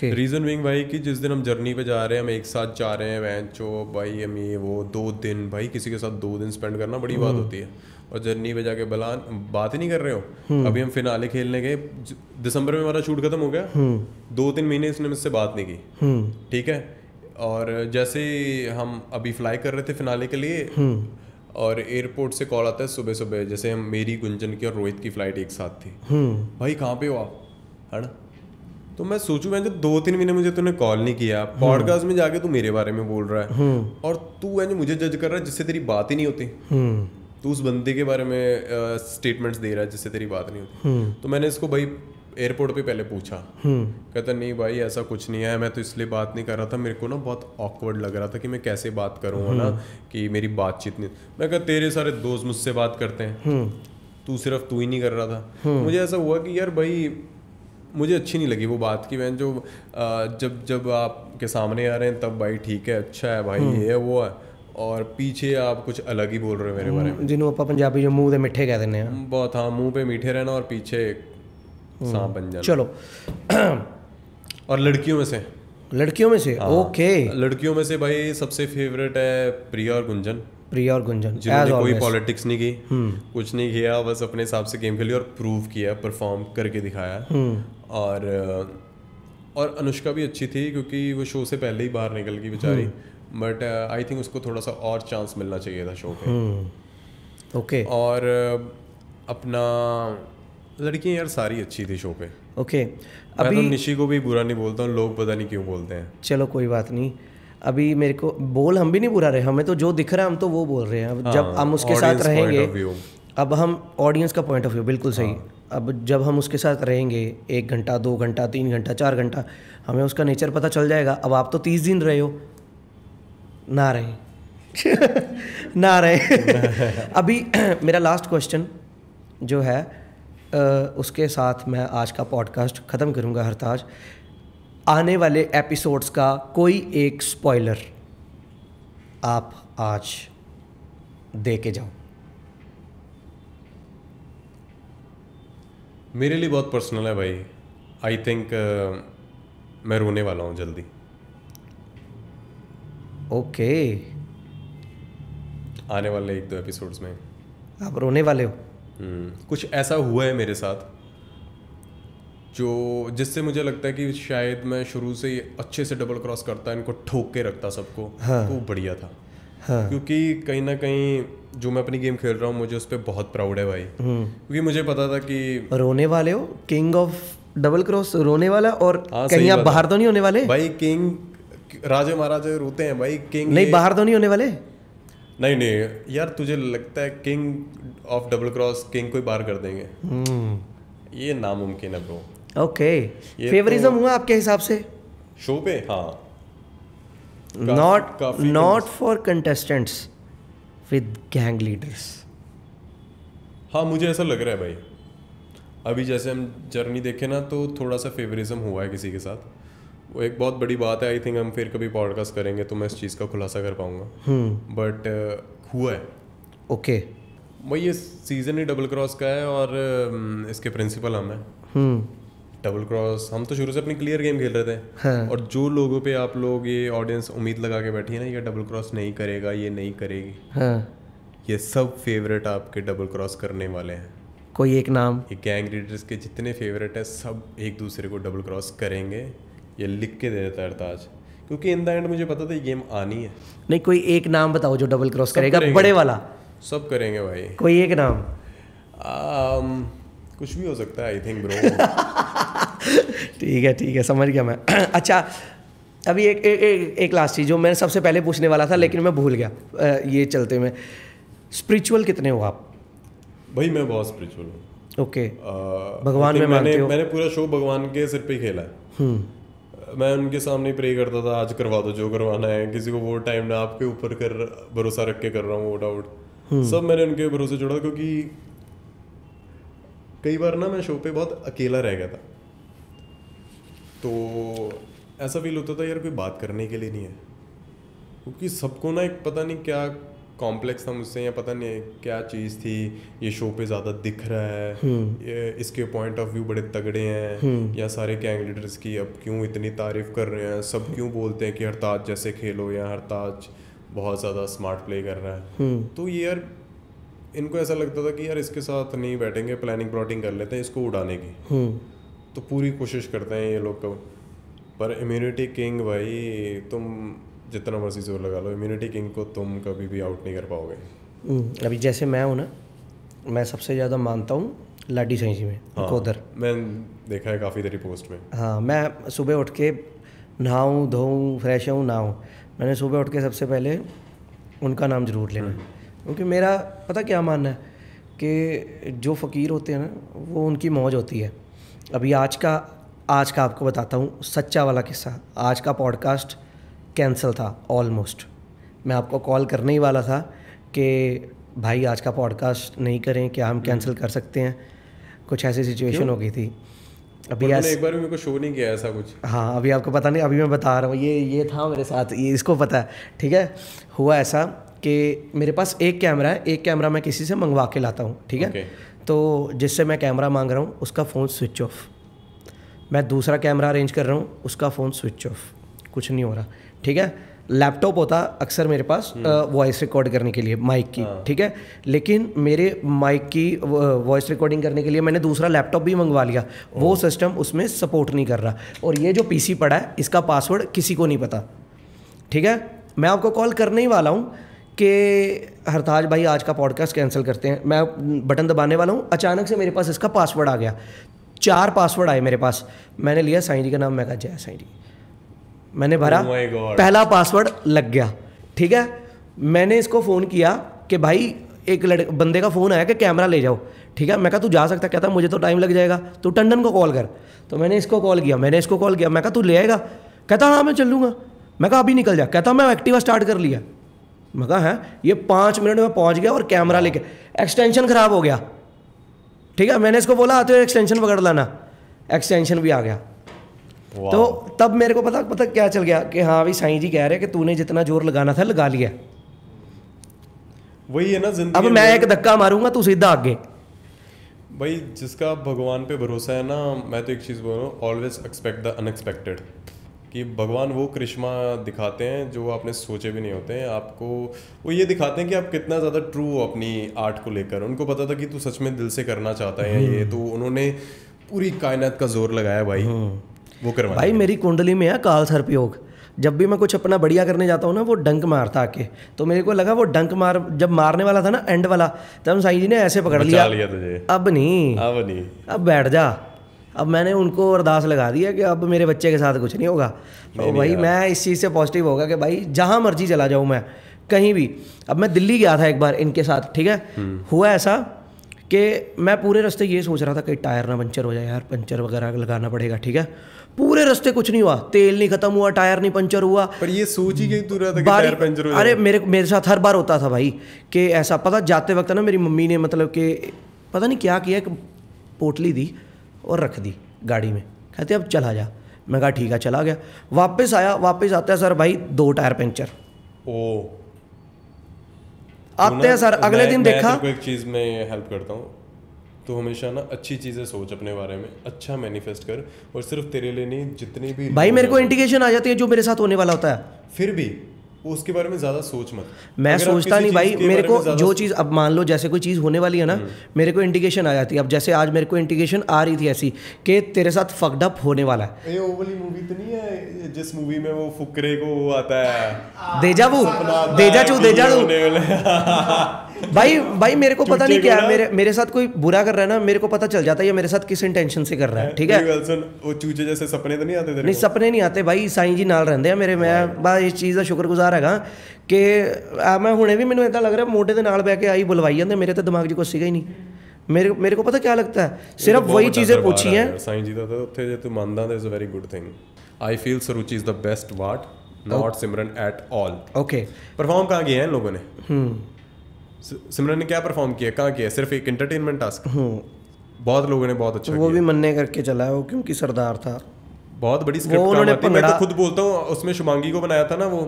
रीज़न बिंग भाई कि जिस दिन हम जर्नी पे जा रहे हैं, हम एक साथ जा रहे हैं, वैन चो भाई, हम ये वो 2 दिन भाई किसी के साथ 2 दिन स्पेंड करना बड़ी बात होती है। और जर्नी पे जाके बात ही नहीं कर रहे हो। अभी हम फिनाले खेलने गए, दिसंबर में हमारा शूट खत्म हो गया, 2-3 महीने इसने मुझसे बात नहीं की, ठीक है। और जैसे हम अभी फ्लाई कर रहे थे फिनाले के लिए, और एयरपोर्ट से कॉल आता है सुबह सुबह, जैसे हम मेरी, गुंजन की और रोहित की फ्लाइट एक साथ थी। भाई कहाँ पे हो आप, है ना। तो मैं सोचूं, मैं जो 2-3 महीने मुझे तूने कॉल नहीं किया, पॉडकास्ट में जाके तू मेरे बारे में बोल रहा है, और तू है मुझे जज कर रहा है जिससे तेरी बात ही नहीं होती। तू उस बंदे के बारे में स्टेटमेंट्स दे रहा है जिससे तेरी बात नहीं होती। तो मैंने इसको भाई एयरपोर्ट पे पहले पूछा, कहता नहीं भाई ऐसा कुछ नहीं है, मैं तो इसलिए बात नहीं कर रहा था, मेरे को ना बहुत ऑकवर्ड लग रहा था कि मैं कैसे बात करूँ ना, कि मेरी बातचीत नहीं। मैं कहा तेरे सारे दोस्त मुझसे बात करते हैं, तू सिर्फ तू ही नहीं कर रहा था। मुझे ऐसा हुआ कि यार भाई मुझे अच्छी नहीं लगी वो बात की। मैं जो जब आपके सामने आ रहे हैं तब भाई ठीक है, अच्छा है भाई, ये है वो है, और पीछे आप कुछ अलग ही बोल रहे हो मेरे बारे में, जिन्हों आप पंजाबी जो मुंह दे मिठे कह देने हैं। बहुत, हाँ, मुंह पे मीठे रहना और पीछे सांप बन जाना। चलो और लड़कियों में से ओके, लड़कियों में से भाई सबसे फेवरेट है प्रिया और गुंजन। जिन्होंने कोई पॉलिटिक्स नहीं की, कुछ नहीं किया, बस अपने हिसाब से गेम खेली और प्रूव किया, परफॉर्म करके दिखाया। और अनुष्का भी अच्छी थी क्योंकि वो शो से पहले ही बाहर निकल गई बेचारी, बट आई थिंक उसको थोड़ा सा और चांस मिलना चाहिए था शो पे। ओके। और अपना लड़कियां यार सारी अच्छी थी शो पे। ओके, मैं तो निशी को भी बुरा नहीं बोलता हूँ, लोग पता नहीं क्यों बोलते हैं। चलो कोई बात नहीं, अभी मेरे को बोल, हम भी नहीं बुरा रहे, हमें तो जो दिख रहा है हम तो वो बोल रहे हैं। अब जब हम उसके साथ रहेंगे, अब हम ऑडियंस का पॉइंट ऑफ व्यू, बिल्कुल सही। अब जब हम उसके साथ रहेंगे 1 घंटा 2 घंटा 3 घंटा 4 घंटा, हमें उसका नेचर पता चल जाएगा। अब आप तो 30 दिन रहे हो, ना रहे ना रहे अभी मेरा लास्ट क्वेश्चन जो है, उसके साथ मैं आज का पॉडकास्ट ख़त्म करूँगा। हरताज, आने वाले एपिसोड्स का कोई एक स्पॉइलर आप आज दे के जाओ। मेरे लिए बहुत पर्सनल है भाई। आई थिंक मैं रोने वाला हूँ जल्दी। ओके, आने वाले 1-2 एपिसोड्स में आप रोने वाले हो? कुछ ऐसा हुआ है मेरे साथ जो जिससे मुझे लगता है कि शायद मैं शुरू से ही अच्छे से डबल क्रॉस करता, इनको ठोक के रखता सबको। हाँ। तो बढ़िया था। हाँ। क्योंकि कहीं ना कहीं जो मैं अपनी गेम खेल रहा हूँ मुझे उस पर बहुत प्राउड है भाई। क्योंकि मुझे पता था कि रोने वाले हो, किंग ऑफ डबल क्रॉस रोने वाला, और कहीं आप बाहर तो नहीं होने वाले भाई? किंग, राजा महाराजा रोते हैं भाई, किंग नहीं, बाहर तो नहीं होने वाले? नहीं यार, तुझे लगता है king of double cross king को ही बाहर कर देंगे? ये नामुमकिन है ब्रो। ओके, फेवरिज्म हुआ आपके हिसाब से शो पे? हाँ, not for contestants, with gang leaders. हाँ, मुझे ऐसा लग रहा है भाई। अभी जैसे हम जर्नी देखें ना, तो थोड़ा सा फेवरिज्म हुआ है किसी के साथ। वो एक बहुत बड़ी बात है। आई थिंक हम फिर कभी पॉडकास्ट करेंगे तो मैं इस चीज़ का खुलासा कर पाऊंगा, बट हुआ है। ओके, भाई ये सीजन ही डबल क्रॉस का है और इसके प्रिंसिपल हम हैं। डबल क्रॉस हम तो शुरू से अपनी क्लियर गेम खेल रहे थे। हाँ। और जो लोगों पे आप लोग ये ऑडियंस उम्मीद लगा के बैठी है ना, ये डबल क्रॉस नहीं करेगा, ये नहीं करेगी, हाँ। ये सब फेवरेट आपके डबल क्रॉस करने वाले हैं। कोई एक नाम? ये गैंग लीडर्स के जितने फेवरेट है सब एक दूसरे को डबल क्रॉस करेंगे, ये लिख के दे देता है अरताज, क्योंकि इन द एंड मुझे पता था ये गेम आनी है। नहीं, कोई एक नाम बताओ जो डबल क्रॉस करेगा, बड़े वाला। सब करेंगे भाई। कोई एक नाम? कुछ भी हो सकता है आई थिंक ब्रो। ठीक है, समझ गया मैं। अच्छा, अभी एक लास्ट चीज़ जो मैं सबसे पहले पूछने वाला था लेकिन मैं भूल गया, ये चलते में, स्पिरिचुअल कितने हो आप? भाई मैं बहुत स्पिरिचुअल हूँ। ओके। भगवान में मानते हो? मैंने पूरा शो भगवान के सिर पे ही खेला है। मैं उनके सामने प्रे करता था, आज करवा दो जो करवाना है, किसी को वो टाइम ना आपके ऊपर कर भरोसा रख के कर रहा हूँ वोट आउट, सब मैंने उनके भरोसे छोड़ा। क्योंकि कई बार ना मैं शो पे बहुत अकेला रह गया था, तो ऐसा फील होता था यार कोई बात करने के लिए नहीं है, क्योंकि सबको ना एक पता नहीं क्या कॉम्प्लेक्स था मुझसे, या पता नहीं क्या चीज़ थी, ये शो पे ज़्यादा दिख रहा है, ये इसके पॉइंट ऑफ व्यू बड़े तगड़े हैं, या सारे गैंग लीडर्स की अब क्यों इतनी तारीफ कर रहे हैं, सब क्यों बोलते हैं कि हरताज जैसे खेलो, या हरताज बहुत ज़्यादा स्मार्ट प्ले कर रहा है। तो ये यार इनको ऐसा लगता था कि यार इसके साथ नहीं बैठेंगे, प्लानिंग प्लॉटिंग कर लेते हैं इसको उड़ाने की। तो पूरी कोशिश करते हैं ये लोग को, पर इम्यूनिटी किंग भाई तुम जितना मर्जी जोर लगा लो, इम्यूनिटी किंग को तुम कभी भी आउट नहीं कर पाओगे। अभी जैसे मैं हूँ ना, मैं सबसे ज़्यादा मानता हूँ लाडी साईं जी में, कोदर। मैं देखा है काफ़ी देरी पोस्ट में। हाँ, मैं सुबह उठ के नहाऊँ धोऊँ फ्रेश हूँ नहाऊँ, मैंने सुबह उठ के सबसे पहले उनका नाम ज़रूर लेना, क्योंकि मेरा पता क्या मानना है कि जो फ़कीर होते हैं ना वो उनकी मौज होती है। अभी आज का आपको बताता हूँ सच्चा वाला किस्सा। आज का पॉडकास्ट कैंसिल था ऑलमोस्ट, मैं आपको कॉल करने ही वाला था कि भाई आज का पॉडकास्ट नहीं करें, क्या हम कैंसिल कर सकते हैं, कुछ ऐसी सिचुएशन हो गई थी। अभी एक बार भी मेरे को शो नहीं किया ऐसा कुछ। हाँ, अभी आपको पता नहीं, अभी मैं बता रहा हूँ, ये था मेरे साथ, ये इसको पता है। ठीक है, हुआ ऐसा कि मेरे पास एक कैमरा है, एक कैमरा मैं किसी से मंगवा के लाता हूँ, ठीक है। तो जिससे मैं कैमरा मांग रहा हूँ उसका फ़ोन स्विच ऑफ, मैं दूसरा कैमरा अरेंज कर रहा हूँ उसका फ़ोन स्विच ऑफ, कुछ नहीं हो रहा, ठीक है। लैपटॉप होता अक्सर मेरे पास वॉइस रिकॉर्ड करने के लिए माइक की, ठीक है, लेकिन मेरे माइक की वॉइस रिकॉर्डिंग करने के लिए मैंने दूसरा लैपटॉप भी मंगवा लिया, वो सिस्टम उसमें सपोर्ट नहीं कर रहा, और ये जो पीसी पड़ा है इसका पासवर्ड किसी को नहीं पता, ठीक है। मैं आपको कॉल करने ही वाला हूँ कि हरताज भाई आज का पॉडकास्ट कैंसिल करते हैं, मैं बटन दबाने वाला हूँ, अचानक से मेरे पास इसका पासवर्ड आ गया, 4 पासवर्ड आए मेरे पास। मैंने लिया साईं जी का नाम, मैं कहा जय साईं जी, मैंने भरा, पहला पासवर्ड लग गया, ठीक है। मैंने इसको फ़ोन किया कि भाई एक बंदे का फ़ोन आया कि कैमरा ले जाओ, ठीक है। मैं कहा तू जा सकता, कहता मुझे तो टाइम लग जाएगा, तू टंडन को कॉल कर। तो मैंने इसको कॉल किया, मैंने इसको कॉल किया, मैं कहा तू ले आएगा, कहता हाँ मैं चल लूँगा। मैं कहा अभी निकल जा, कहता मैं एक्टिवा स्टार्ट कर लिया। मैं कहा है, ये 5 मिनट में पहुँच गया और कैमरा लेके, एक्सटेंशन ख़राब हो गया, ठीक है। मैंने इसको बोला आते हुए एक्सटेंशन पकड़ लाना, एक्सटेंशन भी आ गया। तो तब मेरे को पता क्या चल गया कि हाँ भाई साईं जी कह रहे हैं कि तूने जितना जोर लगाना था लगा लिया, वही है ना जिंदगी। अब मैं एक धक्का मारूंगा तू सीधा आगे। भाई जिसका भगवान पे भरोसा है ना, मैं तो एक चीज़ बोल रहा हूँ, ऑलवेज एक्सपेक्ट द अनएक्सपेक्टेड, कि भगवान वो करिश्मा दिखाते हैं जो आपने सोचे भी नहीं होते हैं। आपको वो ये दिखाते हैं कि आप कितना ज़्यादा ट्रू हो अपनी आर्ट को लेकर। उनको पता था कि तू सच में दिल से करना चाहता है ये, तो उन्होंने पूरी कायनात का जोर लगाया भाई वो करवा। भाई मेरी कुंडली में है काल सर्पयोग, जब भी मैं कुछ अपना बढ़िया करने जाता हूँ ना वो डंक मारता आके, तो मेरे को लगा वो डंक जब मारने वाला था ना एंड वाला, तब साईं जी ने ऐसे पकड़ लिया तुझे, अब नहीं अब बैठ जा। अब मैंने उनको अरदास लगा दिया कि अब मेरे बच्चे के साथ कुछ नहीं होगा। तो भाई मैं इस चीज़ से पॉजिटिव होगा कि भाई जहाँ मर्जी चला जाऊँ मैं कहीं भी। अब मैं दिल्ली गया था एक बार इनके साथ, ठीक है। हुआ ऐसा कि मैं पूरे रास्ते ये सोच रहा था कि टायर ना पंचर हो जाए यार, पंचर वगैरह लगाना पड़ेगा, ठीक है। पूरे रास्ते कुछ नहीं हुआ, तेल नहीं खत्म हुआ, टायर नहीं पंचर हुआ। पर ये सोच ही क्यों तू रहा था कि टायर पंचर हो जाए? अरे मेरे साथ हर बार होता था भाई कि ऐसा। पता जाते वक्त ना मेरी मम्मी ने मतलब कि पता नहीं क्या किया, एक पोटली दी और रख दी गाड़ी में, कहते अब चला जा। मैं कहा ठीक है, चला गया। वापस आया, वापस आता है सर भाई 2 टायर पंचर। ओ आते हैं सर अगले दिन देखा। मैं तेरे को एक चीज़ में हेल्प करता हूँ, तो हमेशा ना अच्छी चीज़ें सोच अपने बारे में, अच्छा मैनिफेस्ट कर, और सिर्फ तेरे लिए नहीं, जितनी भी भाई मेरे को इंडिकेशन आ जाती है जो मेरे साथ होने वाला होता है, फिर भी उसके बारे में ज़्यादा सोच मत। मैं सोचता नहीं भाई। मेरे को जो चीज़, अब मान लो जैसे कोई चीज़ होने वाली है ना, मेरे को इंडिकेशन आ जाती है। अब जैसे आज मेरे को इंडिकेशन आ रही थी ऐसी कि तेरे साथ फक्ड अप होने वाला है। ये वो वाली मूवी तो नहीं है जिस मूवी में वो फुकरे को वो आता है देजावू, भाई मेरे को पता नहीं क्या है, मेरे साथ कोई बुरा कर रहा है ना, मेरे को पता चल जाता है ये मेरे साथ किस इंटेंशन से कर रहा है, ठीक है। वो चूचे जैसे सपने तो नहीं आते तेरे? नहीं सपने नहीं आते भाई, साईं जी नाल रहंदे आ मेरे। मैं बस इस चीज़ का शुक्रगुजार हैगा कि मैं हुणे भी मैंने इदां लग रहा मोटे दे नाल बह के आई बुलवाई जांदे, मेरे तो दिमाग 'ਚ कुछ सीगा ही नहीं। मेरे को पता क्या लगता है, सिर्फ वही चीज़ें पूछी हैं। साईं जी दा उत्थे जे तू मंनदा that's a very good thing. I feel Saruchi is the best what, not Simran at all. Okay, perform कहाँ किया है इन लोगों ने? सिमरन ने क्या परफॉर्म किया, कहाँ किया? सिर्फ एक एंटरटेनमेंट टास्क। बहुत लोगों ने बहुत अच्छा वो भी मन्ने करके चला है वो, क्योंकि सरदार था। बहुत बड़ी स्क्रिप्ट काम आती है। मैं तो खुद बोलता हूँ, उसमें शुभांगी को बनाया था ना वो,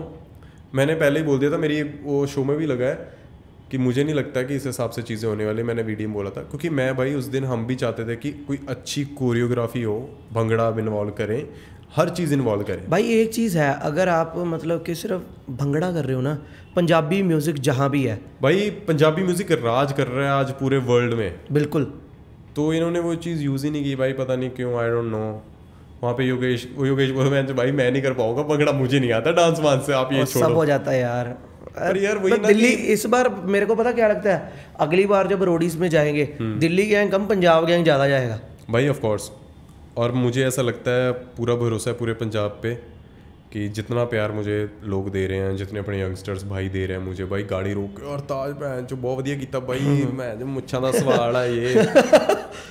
मैंने पहले ही बोल दिया था, मेरी वो शो में भी लगा है कि मुझे नहीं लगता कि इस हिसाब से चीज़ें होने वाली। मैंने वीडियो में बोला था, क्योंकि मैं भाई उस दिन हम भी चाहते थे कि कोई अच्छी कोरियोग्राफी हो, भंगड़ा इन्वॉल्व करें, हर चीज़ इन्वॉल्व करें। भाई एक चीज़ है, अगर आप मतलब कि सिर्फ भंगड़ा कर रहे हो ना, पंजाबी म्यूज़िक जहाँ भी है भाई, पंजाबी म्यूज़िक राज कर रहा है आज पूरे वर्ल्ड में। बिल्कुल। तो इन्होंने वो चीज़ यूज़ ही नहीं की भाई, पता नहीं क्यों, आई डोंट नो। वहाँ पे योगेश बोल रहे हैं भाई मैं नहीं कर पाऊंगा भंगड़ा, मुझे नहीं आता डांस वांस से, आप ये छोड़ो। सब हो जाता है यार। अरे यार वही ना, दिल्ली इस बार मेरे को पता क्या लगता है, अगली बार जब रोडीज में जाएंगे दिल्ली गैंग कम पंजाब गैंग ज़्यादा जाएगा भाई, ऑफ कोर्स। और मुझे ऐसा लगता है, पूरा भरोसा है पूरे पंजाब पे कि जितना प्यार मुझे लोग दे रहे हैं, जितने अपने यंगस्टर्स भाई दे रहे हैं मुझे, भाई गाड़ी रोक के और ताज भैन जो बहुत वधिया कीता भाई, मैं जो मुच्छा दा सवाल है ये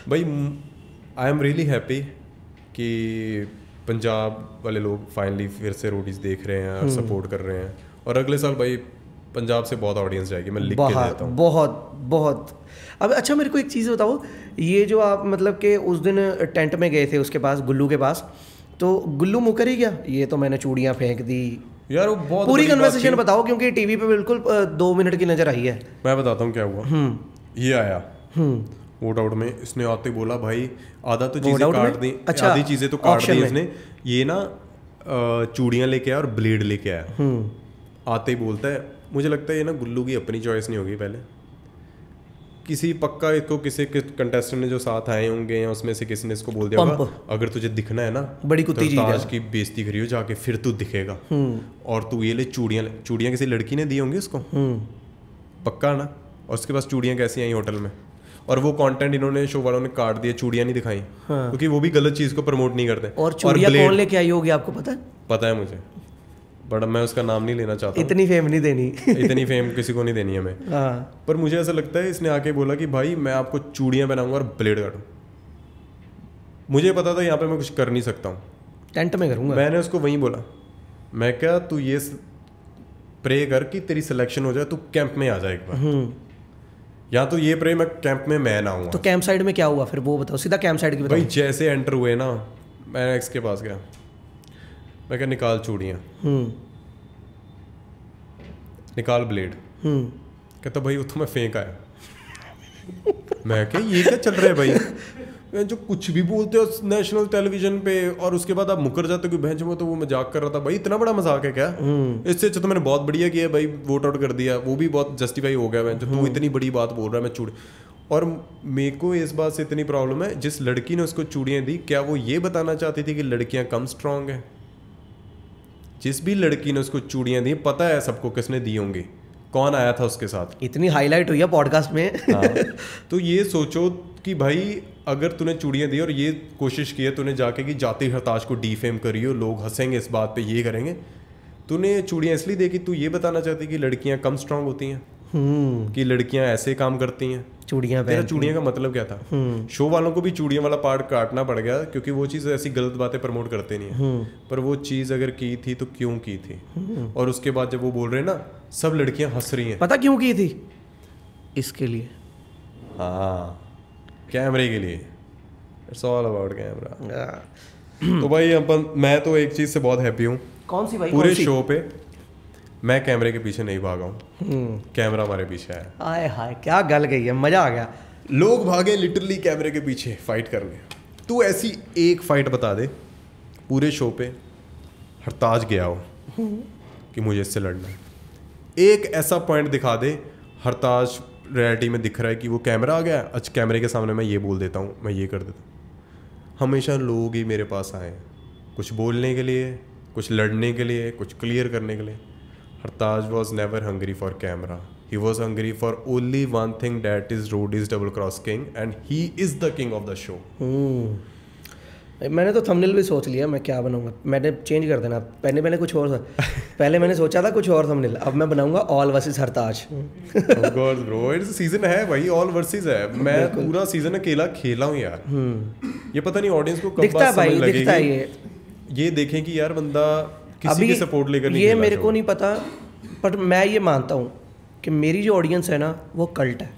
भाई, आई एम रियली हैप्पी कि पंजाब वाले लोग फाइनली फिर से रोडीज देख रहे हैं और सपोर्ट कर रहे हैं। और अगले साल भाई पंजाब से बहुत ऑडियंस जाएगी, मैं लिख के देता हूँ। बहुत। अब अच्छा मेरे को एक चीज़ बताओ, ये जो आप मतलब कि उस दिन टेंट में गए थे उसके पास, गुल्लू के पास, तो गुल्लू मुकर ही गया? ये तो मैंने चूड़ियाँ फेंक दी यार, वो बहुत पूरी कन्वर्सेशन बताओ, क्योंकि टीवी पे बिल्कुल 2 मिनट की नजर आई है। मैं बताता हूँ क्या हुआ। ये आया वोट आउट में, इसने आते बोला भाई आधा तो चीज़ें काट दी, आधी चीज़ें तो काट दी इसने। ये ना चूड़ियाँ लेके आया और ब्लेड लेके आया। आते ही बोलता है, मुझे लगता है ये ना गुल्लू की अपनी चॉइस नहीं होगी, पहले किसी पक्का इसको किसी कंटेस्टेंट ने जो साथ आए होंगे या उसमें से किसी ने इसको बोल दिया होगा, अगर तुझे दिखना है ना बड़ी कुत्ती चीज़ है, ताज की बेइज्जती करियो जाके, फिर तू दिखेगा। और तू ये ले चूड़ियाँ किसी लड़की ने दी होंगी उसको, पक्का ना। और उसके पास चूड़ियाँ कैसी आई होटल में, और वो कंटेंट इन्होंने शो वालों ने काट दिया, चूड़ियाँ नहीं दिखाई, क्योंकि वो भी गलत चीज़ को प्रमोट नहीं करते। और चूड़ियाँ कौन लेके आई होगी आपको पता है? पता है मुझे, बट मैं उसका नाम नहीं लेना चाहता। इतनी फेम नहीं देनी इतनी फेम किसी को नहीं देनी हमें। पर मुझे ऐसा लगता है इसने आके बोला कि भाई मैं आपको चूड़ियाँ पहनाऊंगा और ब्लेड काटूँ। मुझे पता था यहाँ पे मैं कुछ कर नहीं सकता हूँ, टेंट में करूँगा। मैंने उसको वहीं बोला, मैं क्या तू ये प्रे कर कि तेरी सिलेक्शन हो जाए, तू कैंप में आ जाए एक बार, या तो ये प्रे मैं कैंप में मैं ना आऊँगा। तो कैंप साइड में क्या हुआ फिर वो बताओ, सीधा कैंप साइड की बताओ। भाई जैसे एंटर हुए ना, मैं एक्स के पास गया, मैं क्या निकाल चूड़ियाँ, निकाल ब्लेड, कहता भाई वो तो मैं फेंक आया। मैं क्या ये क्या चल रहा है भाई, जो कुछ भी बोलते हो नेशनल टेलीविजन पे और उसके बाद आप मुकर जाते हो कि बहन जो तो वो मजाक कर रहा था। भाई इतना बड़ा मजाक है क्या? इससे अच्छा तो मैंने बहुत बढ़िया किया भाई, वोट आउट कर दिया, वो भी बहुत जस्टिफाई हो गया। जो तू इतनी बड़ी बात बोल रहा है, मैं चूड़ी। और मेरे को इस बात से इतनी प्रॉब्लम है, जिस लड़की ने उसको चूड़ियाँ दी, क्या वो ये बताना चाहती थी कि लड़कियाँ कम स्ट्रांग है? जिस भी लड़की ने उसको चूड़ियाँ दी, पता है सबको किसने दी होंगी, कौन आया था उसके साथ, इतनी हाईलाइट हुई है पॉडकास्ट में। हाँ। तो ये सोचो कि भाई अगर तूने चूड़ियाँ दी और ये कोशिश की है तूने जाके कि जाति हताश को डीफेम करियो, लोग हंसेंगे इस बात पे, ये करेंगे, तूने चूड़ियाँ इसलिए देखी तू ये बताना चाहती कि लड़कियाँ कम स्ट्रांग होती हैं, कि लड़कियां ऐसे काम करती हैं, चूड़ियां। तेरा चूड़ियां का मतलब क्या था? शो वालों को भी चूड़ियां वाला पार्ट काटना पड़ गया, क्योंकि वो चीज़ ऐसी गलत बातें प्रमोट करते नहीं है। पर वो चीज़ अगर की थी तो क्यों की थी? और उसके बाद जब वो बोल रहे हैं ना सब लड़कियां हंस रही हैं, पता क्यों की थी? इसके लिए, हाँ, कैमरे के लिए। It's all about camera. तो भाई अपन, मैं तो एक चीज़ से बहुत हैप्पी हूँ, कौन सी भाई? पूरे शो पे मैं कैमरे के पीछे नहीं भागा हूँ, कैमरा हमारे पीछे है। आए हाय क्या गल गई है, मज़ा आ गया। लोग भागे लिटरली कैमरे के पीछे फाइट करने। तू ऐसी एक फाइट बता दे पूरे शो पे हरताज गया हो कि मुझे इससे लड़ना है, एक ऐसा पॉइंट दिखा दे हरताज रियलिटी में दिख रहा है कि वो कैमरा आ गया, अच्छा कैमरे के सामने मैं ये बोल देता हूँ, मैं ये कर देता हूँ। हमेशा लोग ही मेरे पास आए, कुछ बोलने के लिए, कुछ लड़ने के लिए, कुछ क्लियर करने के लिए। Hartaj was never hungry for camera, he was hungry for only one thing, that is Roadies Double Cross King, and he is the king of the show. मैंने तो थंबनेल भी सोच लिया मैं क्या बनाऊंगा, मैंने चेंज कर देना। पहले कुछ और था, पहले मैंने सोचा था कुछ और थंबनेल, अब मैं बनाऊंगा all versus Hartaj. Of course bro, it's season है भाई, ऑल वर्सेस है। मैं पूरा सीजन अकेला खेला हूँ यार। ये पता नहीं ऑडियंस को कब बात समझ लगेगी। दिखता है ये देखें कि यार बंदा किसी की सपोर्ट लेकर नहीं, ये मेरे को नहीं पता, बट मैं ये मानता हूँ कि मेरी जो ऑडियंस है ना वो कल्ट है।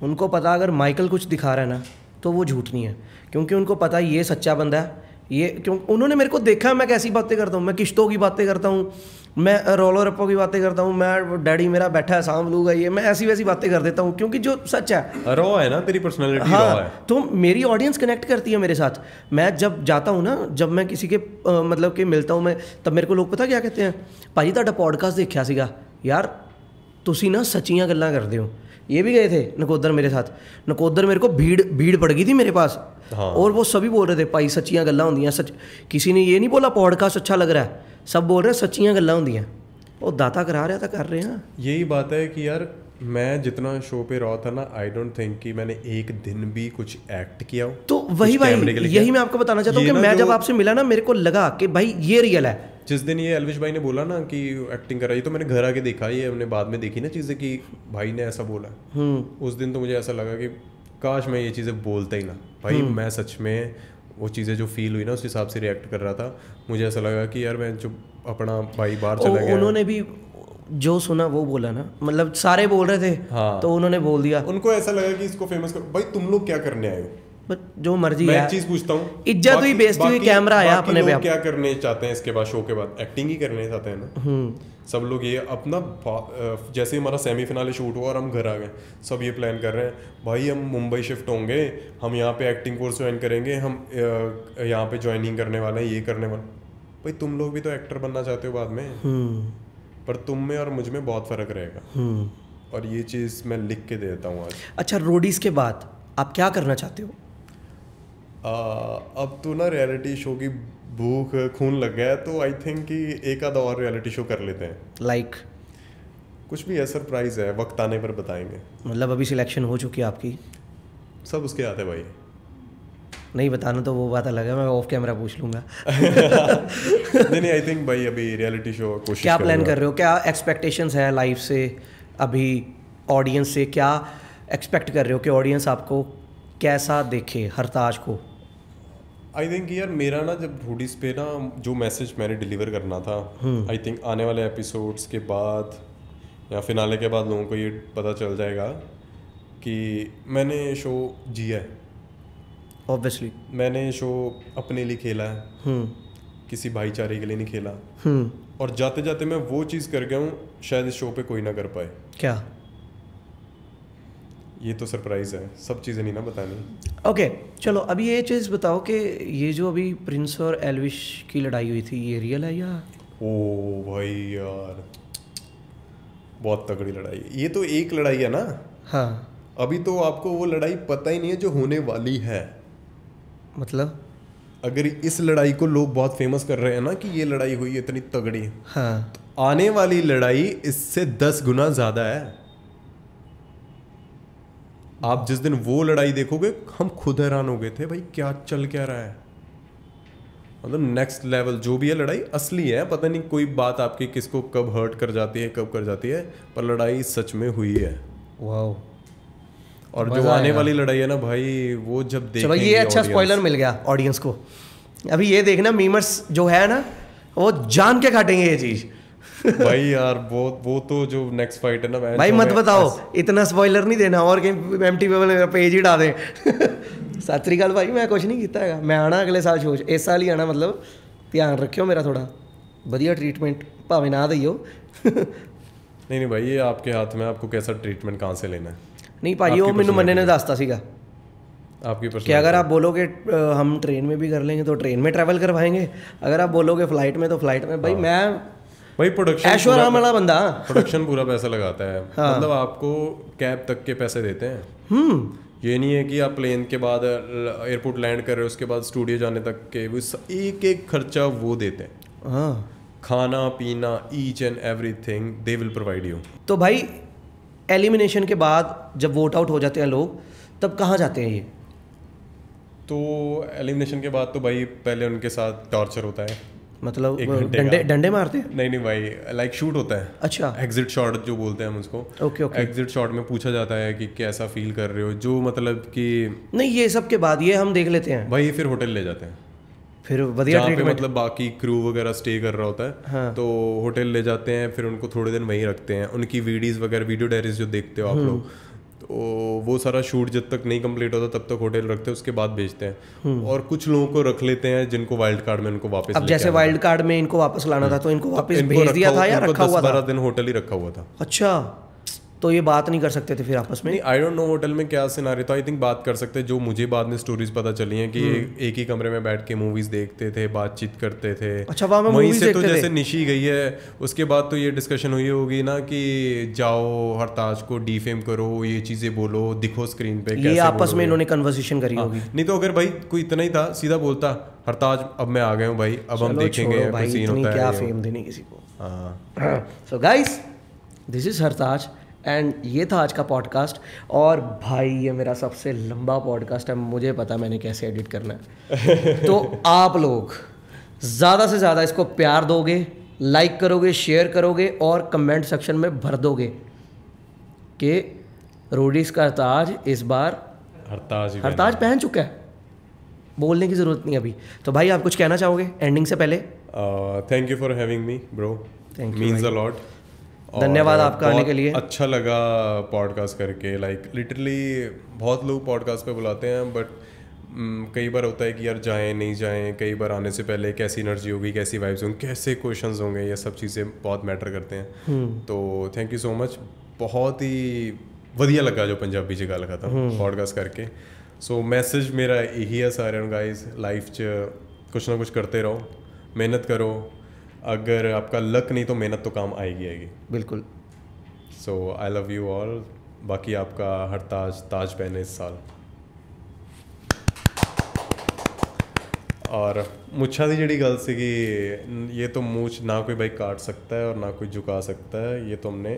उनको पता अगर माइकल कुछ दिखा रहा है ना तो वो झूठ नहीं है, क्योंकि उनको पता ये सच्चा बंदा है। ये क्यों उन्होंने मेरे को देखा मैं कैसी बातें करता हूँ, मैं किश्तों की बातें करता हूँ, मैं रोलो रप्पो की बातें करता हूँ, मैं डैडी मेरा बैठा है सांभ लूगा, ये मैं ऐसी वैसी बातें कर देता हूँ क्योंकि जो सच है रॉ है ना, तेरी पर्सनालिटी हाँ, रॉ है। तो मेरी ऑडियंस कनेक्ट करती है मेरे साथ। मैं जब जाता हूँ ना, जब मैं किसी के मतलब कि मिलता हूँ मैं, तब मेरे को लोग पता क्या कहते हैं, भाजी ਤੁਹਾਡਾ पॉडकास्ट देखा सीगा यार, तुसी ना सच्चियाँ गल्लां करते हो। ये भी गए थे नकोदर मेरे साथ, नकोदर मेरे को भीड़ पड़ गई थी मेरे पास। हाँ। और वो सभी बोल रहे थे भाई सच्चियाँ गल्लां होंदियां, सच किसी ने ये नहीं बोला पॉडकास्ट अच्छा लग रहा है, सब बोल रहे हैं सच्चियाँ गल्लां होंदियां। वो दाता करा रहा था, कर रहे हैं। यही बात है कि यार मैं जितना शो पे रहा था ना, आई डोंट थिंक कि मैंने एक दिन भी कुछ एक्ट किया हो। तो वही भाई यही मैं आपको बताना चाहता हूँ कि मैं जब आपसे मिला ना मेरे को लगा कि भाई ये रियल है। जिस दिन ये एल्विश भाई ने बोला ना कि एक्टिंग कराई, तो मैंने घर आके देखा, ये हमने बाद में देखी ना चीज़ें कि भाई ने ऐसा बोला। उस दिन तो मुझे ऐसा लगा कि काश मैं ये चीज़ें बोलता ही ना भाई। मैं सच में वो चीज़ें जो फील हुई ना उस हिसाब से रिएक्ट कर रहा था। मुझे ऐसा लगा कि यार मैं जो अपना भाई बाहर चला गया। उन्होंने भी जो सुना वो बोला ना, मतलब सारे बोल रहे थे। हाँ। तो उन्होंने बोल दिया, उनको ऐसा लगा कि इसको फेमस करो। भाई तुम लोग क्या करने आए हो? जो मर्जी मैं एक चीज पूछता हूँ, इज्जत हुई बेइज्जती हुई, कैमरा आया अपने पे। क्या करने चाहते हैं इसके बाद? शो के बाद एक्टिंग ही करने चाहते हैं ना सब लोग। ये अपना जैसे हमारा सेमीफिनाले शूट हुआ और हम घर आ गए, सब ये प्लान कर रहे हैं भाई हम मुंबई शिफ्ट होंगे, हम यहाँ पे एक्टिंग कोर्स ज्वाइन करेंगे, हम यहाँ पे ज्वाइनिंग करने वाले हैं, ये करने वाले। भाई तुम लोग भी तो एक्टर बनना चाहते हो बाद में, पर तुम में और मुझ में बहुत फर्क रहेगा। और ये चीज़ मैं लिख के देता हूँ आज। अच्छा, रोडीज के बाद आप क्या करना चाहते हो? अब तो ना रियलिटी शो की भूख खून लग गया है, तो आई थिंक कि एक आधा और रियलिटी शो कर लेते हैं। लाइक कुछ भी है, सरप्राइज है, वक्त आने पर बताएंगे। मतलब अभी सिलेक्शन हो चुकी है आपकी? सब उसके हाथ है भाई। नहीं बताना तो वो बात अलग है, मैं ऑफ कैमरा पूछ लूँगा। नहीं आई थिंक भाई अभी रियलिटी शो कोशिश क्या प्लान कर रहे हो, क्या एक्सपेक्टेशंस है लाइफ से, अभी ऑडियंस से क्या एक्सपेक्ट कर रहे हो कि ऑडियंस आपको कैसा देखे, हरताज को? आई थिंक यार मेरा ना जब रोडीज पे ना जो मैसेज मैंने डिलीवर करना था, आई थिंक आने वाले एपिसोड्स के बाद या फिनाले के बाद लोगों को ये पता चल जाएगा कि मैंने शो जिया है। ऑब्वियसली मैंने शो अपने लिए खेला है, किसी भाईचारे के लिए नहीं खेला। और जाते जाते मैं वो चीज़ कर गया हूँ शायद इस शो पे कोई ना कर पाए। क्या? ये तो सरप्राइज है, सब चीज़ें नहीं ना बतानी। ओके चलो अभी ये चीज़ बताओ कि ये जो अभी प्रिंस और एल्विश की लड़ाई हुई थी, ये रियल है या? ओ भाई यार बहुत तगड़ी लड़ाई। ये तो एक लड़ाई है ना। हाँ। अभी तो आपको वो लड़ाई पता ही नहीं है जो होने वाली है। मतलब अगर इस लड़ाई को लोग बहुत फेमस कर रहे हैं ना कि ये लड़ाई हुई इतनी तगड़ी, हाँ, तो आने वाली लड़ाई इससे 10 गुना ज़्यादा है। आप जिस दिन वो लड़ाई देखोगे हम खुद हैरान हो गए थे भाई क्या चल क्या रहा है। मतलब नेक्स्ट लेवल जो भी है लड़ाई असली है। पता नहीं कोई बात आपकी किसको कब हर्ट कर जाती है, कब कर जाती है, पर लड़ाई सच में हुई है। वाओ। और जो आने वाली लड़ाई है ना भाई, वो जब देखेंगे। चलो ये अच्छा स्पॉइलर मिल गया ऑडियंस को। अभी ये देखना मीमर्स जो है ना वो जान के काटेंगे ये चीज़। भाई यार वो तो जो नेक्स्ट फाइट है ना भाई मत बताओ, इतना स्पॉइलर नहीं देना और कहीं MTV वाले पेज ही डा दें। सत श्री अकाल भाई, मैं कुछ नहीं किया है, मैं आना अगले साल शो, इस साल ही आना, मतलब ध्यान रखियो मेरा थोड़ा। ਵਧੀਆ ਟ੍ਰੀਟਮੈਂਟ ਭਾਵੇਂ ਨਾ ਦਈਓ। नहीं भाई ये आपके हाथ में, आपको कैसा ट्रीटमेंट कहाँ से लेना है, नहीं भाजी वो मैनू मन्ने ने दसता सीगा आपकी कि पर्सनल। अगर आप बोलोगे हम ट्रेन में भी कर लेंगे तो ट्रेन में ट्रैवल करवाएंगे, अगर आप बोलोगे फ्लाइट में तो फ्लाइट में। भाई मैं भाई प्रोडक्शन ऐशो आराम वाला बंदा। प्रोडक्शन पूरा पैसा लगाता है, मतलब आपको कैब तक के पैसे देते हैं। ये नहीं है कि आप प्लेन के बाद एयरपोर्ट लैंड कर रहे हो उसके बाद स्टूडियो जाने तक के वो एक एक खर्चा वो देते हैं। हाँ खाना पीना each and everything they will provide you. तो भाई एलिमिनेशन के बाद जब वोट आउट हो जाते हैं लोग तब कहाँ जाते हैं ये? तो एलिमिनेशन के बाद तो भाई पहले उनके साथ टॉर्चर होता है, मतलब 1 घंटे डंडे का। डंडे मारते हैं? नहीं भाई लाइक शूट होता है। अच्छा एग्जिट शॉट जो बोलते हैं हम उसको। Okay okay. एग्जिट शॉट में पूछा जाता है कि कैसा फील कर रहे हो, जो मतलब कि नहीं ये सब के बाद ये हम देख लेते हैं, भाई फिर होटल ले जाते हैं फिर बढ़िया जहाँ पे ट्रीटमेंट। मतलब बाकी क्रू वगैरह स्टे कर रहा होता है। हाँ। तो होटल ले जाते हैं, फिर उनको थोड़े दिन वहीं रखते हैं, उनकी वीडियोस वगैरह वीडियो डायरीज जो देखते हो आप लोग, तो वो सारा शूट जब तक नहीं कंप्लीट होता तब तक होटल रखते हैं, उसके बाद बेचते हैं। और कुछ लोगों को रख लेते हैं जिनको वाइल्ड कार्ड में उनको वापस अब जैसे वाइल्ड कार्ड में इनको वापस लाना था तो इनको वापस भेज दिया था या रखा हुआ था? 10-12 दिन होटल ही रखा हुआ था। अच्छा तो ये बात नहीं कर सकते थे फिर आपस में? नहीं आई डोंट नो होटल में क्या सिनारी था, आई थिंक बात कर सकते हैं। जो मुझे बाद में स्टोरीज पता चली हैं कि एक ही कमरे में बैठ के मूवीज देखते थे, बातचीत करते थे। अच्छा वहाँ में वहीं मूवीज से तो देखते जैसे थे? निशी गई है उसके बाद तो ये डिस्कशन हुई होगी ना कि जाओ हरताज को डिफेम करो, ये चीजें बोलो, दिखो स्क्रीन पे ये कैसे आपस में बोलोगे। इन्होंने कन्वर्सेशन करी होगी। नहीं तो अगर भाई कोई इतना ही था सीधा बोलता हरताज अब मैं आ गया हूँ भाई, अब हम चलो देखेंगे छोड़ो कोई भाई, सीन इतनी होता क्या है ये फेम देनी किसी को। हाँ so guys this is Hartaj and ये था आज का पॉडकास्ट। और भाई ये मेरा सबसे लंबा पॉडकास्ट है, मुझे पता मैंने कैसे एडिट करना है। तो आप लोग ज़्यादा से ज़्यादा इसको प्यार दोगे, लाइक करोगे, शेयर करोगे और कमेंट सेक्शन में भर दोगे कि रोडीज का हरताज इस बार हरताज पहन चुका है। बोलने की ज़रूरत नहीं अभी। तो भाई आप कुछ कहना चाहोगे एंडिंग से पहले? Thank you for having me bro, Thank you means a lot. धन्यवाद आपका आने के लिए। अच्छा लगा पॉडकास्ट करके, लाइक लिटरली बहुत लोग पॉडकास्ट पे बुलाते हैं बट कई बार होता है कि यार जाएं नहीं जाएं, कई बार आने से पहले कैसी एनर्जी होगी, कैसी वाइब्स होंगी, कैसे क्वेश्चंस होंगे, ये सब चीज़ें बहुत मैटर करते हैं। तो थैंक यू सो मच, बहुत ही ਵਧੀਆ ਲੱਗਾ ਜੋ ਪੰਜਾਬੀ 'ਚ ਗੱਲ ਕਰਦਾ ਪੋਡਕਾਸਟ ਕਰਕੇ। ਸੋ ਮੈਸੇਜ ਮੇਰਾ ਇਹੀ ਹੈ ਸਾਰਿਆਂ ਨੂੰ ਗਾइस, ਲਾਈਫ 'ਚ कुछ ना कुछ करते रहो, मेहनत करो, अगर आपका लक नहीं तो मेहनत तो काम आएगी। बिल्कुल। सो आई लव यू ऑल। बाकी आपका हरताज ताज पहने इस साल। और मुच्छा की जी गल सी, ये तो मूछ ना कोई भाई काट सकता है और ना कोई झुका सकता है, ये तो हमने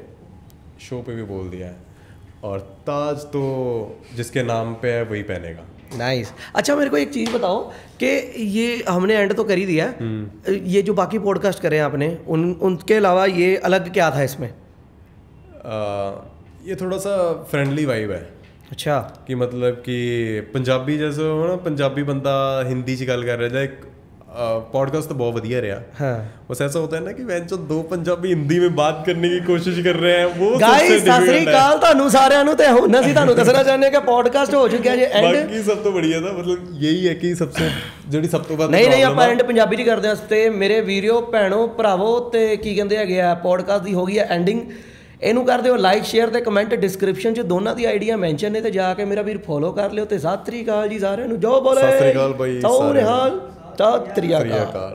शो पे भी बोल दिया है। और ताज तो जिसके नाम पे है वही पहनेगा। नाइस। अच्छा मेरे को एक चीज़ बताओ कि ये हमने एंड तो कर ही दिया, ये जो बाकी पॉडकास्ट करे हैं आपने उनके अलावा ये अलग क्या था इसमें? ये थोड़ा सा फ्रेंडली वाइब है। अच्छा कि मतलब कि पंजाबी जैसे हो ना, पंजाबी बंदा हिंदी च गल कर रहा है, पॉडकास्ट तो बहुत बढ़िया रहा। हाँ। बस ऐसा होता है ना कि वैन जो दो पंजाबी हिंदी में बात करने की कोशिश कर रहे हैं वो गाइस सत श्री अकाल ਤੁਹਾਨੂੰ ਸਾਰਿਆਂ ਨੂੰ ਤੇ ਹੁਣ ਅਸੀਂ ਤੁਹਾਨੂੰ ਦੱਸਣਾ ਚਾਹੁੰਦੇ ਕਿ ਪੋਡਕਾਸਟ ਹੋ ਚੁੱਕਿਆ ਜੇ ਐਂਡ। ਬਾਕੀ ਸਭ ਤੋਂ बढ़िया था, मतलब यही है कि सबसे ਜਿਹੜੀ ਸਭ ਤੋਂ ਵੱਧ ਨਹੀਂ ਆਪਾਂ ਐਂਡ ਪੰਜਾਬੀ ਚ ਕਰਦੇ ਹਾਂ। ਤੇ ਮੇਰੇ ਵੀਰਿਓ ਭੈਣੋ ਭਰਾਵੋ ਤੇ ਕੀ ਕਹਿੰਦੇ ਹੈਗੇ ਆ, ਪੋਡਕਾਸਟ ਦੀ ਹੋ ਗਈ ਹੈ ਐਂਡਿੰਗ। ਇਹਨੂੰ ਕਰ ਦਿਓ ਲਾਈਕ ਸ਼ੇਅਰ ਤੇ ਕਮੈਂਟ, ਡਿਸਕ੍ਰਿਪਸ਼ਨ 'ਚ ਦੋਨਾਂ ਦੀ ਆਈਡੀਆਂ ਮੈਂਸ਼ਨ ਨੇ ਤੇ ਜਾ ਕੇ ਮੇਰਾ ਵੀਰ ਫੋਲੋ ਕਰ ਲਿਓ। ਤੇ ਸਤਿ ਸ੍ਰੀ ਅਕਾਲ ਜੀ ਸਾਰਿਆਂ ਨੂੰ, ਜੋ ਬੋਲੇ ਸਤਿ ਸ੍ਰੀ ਅਕਾਲ ਬਾਈ ਸਤਿ ਸ੍ਰੀ ਅਕਾਲ।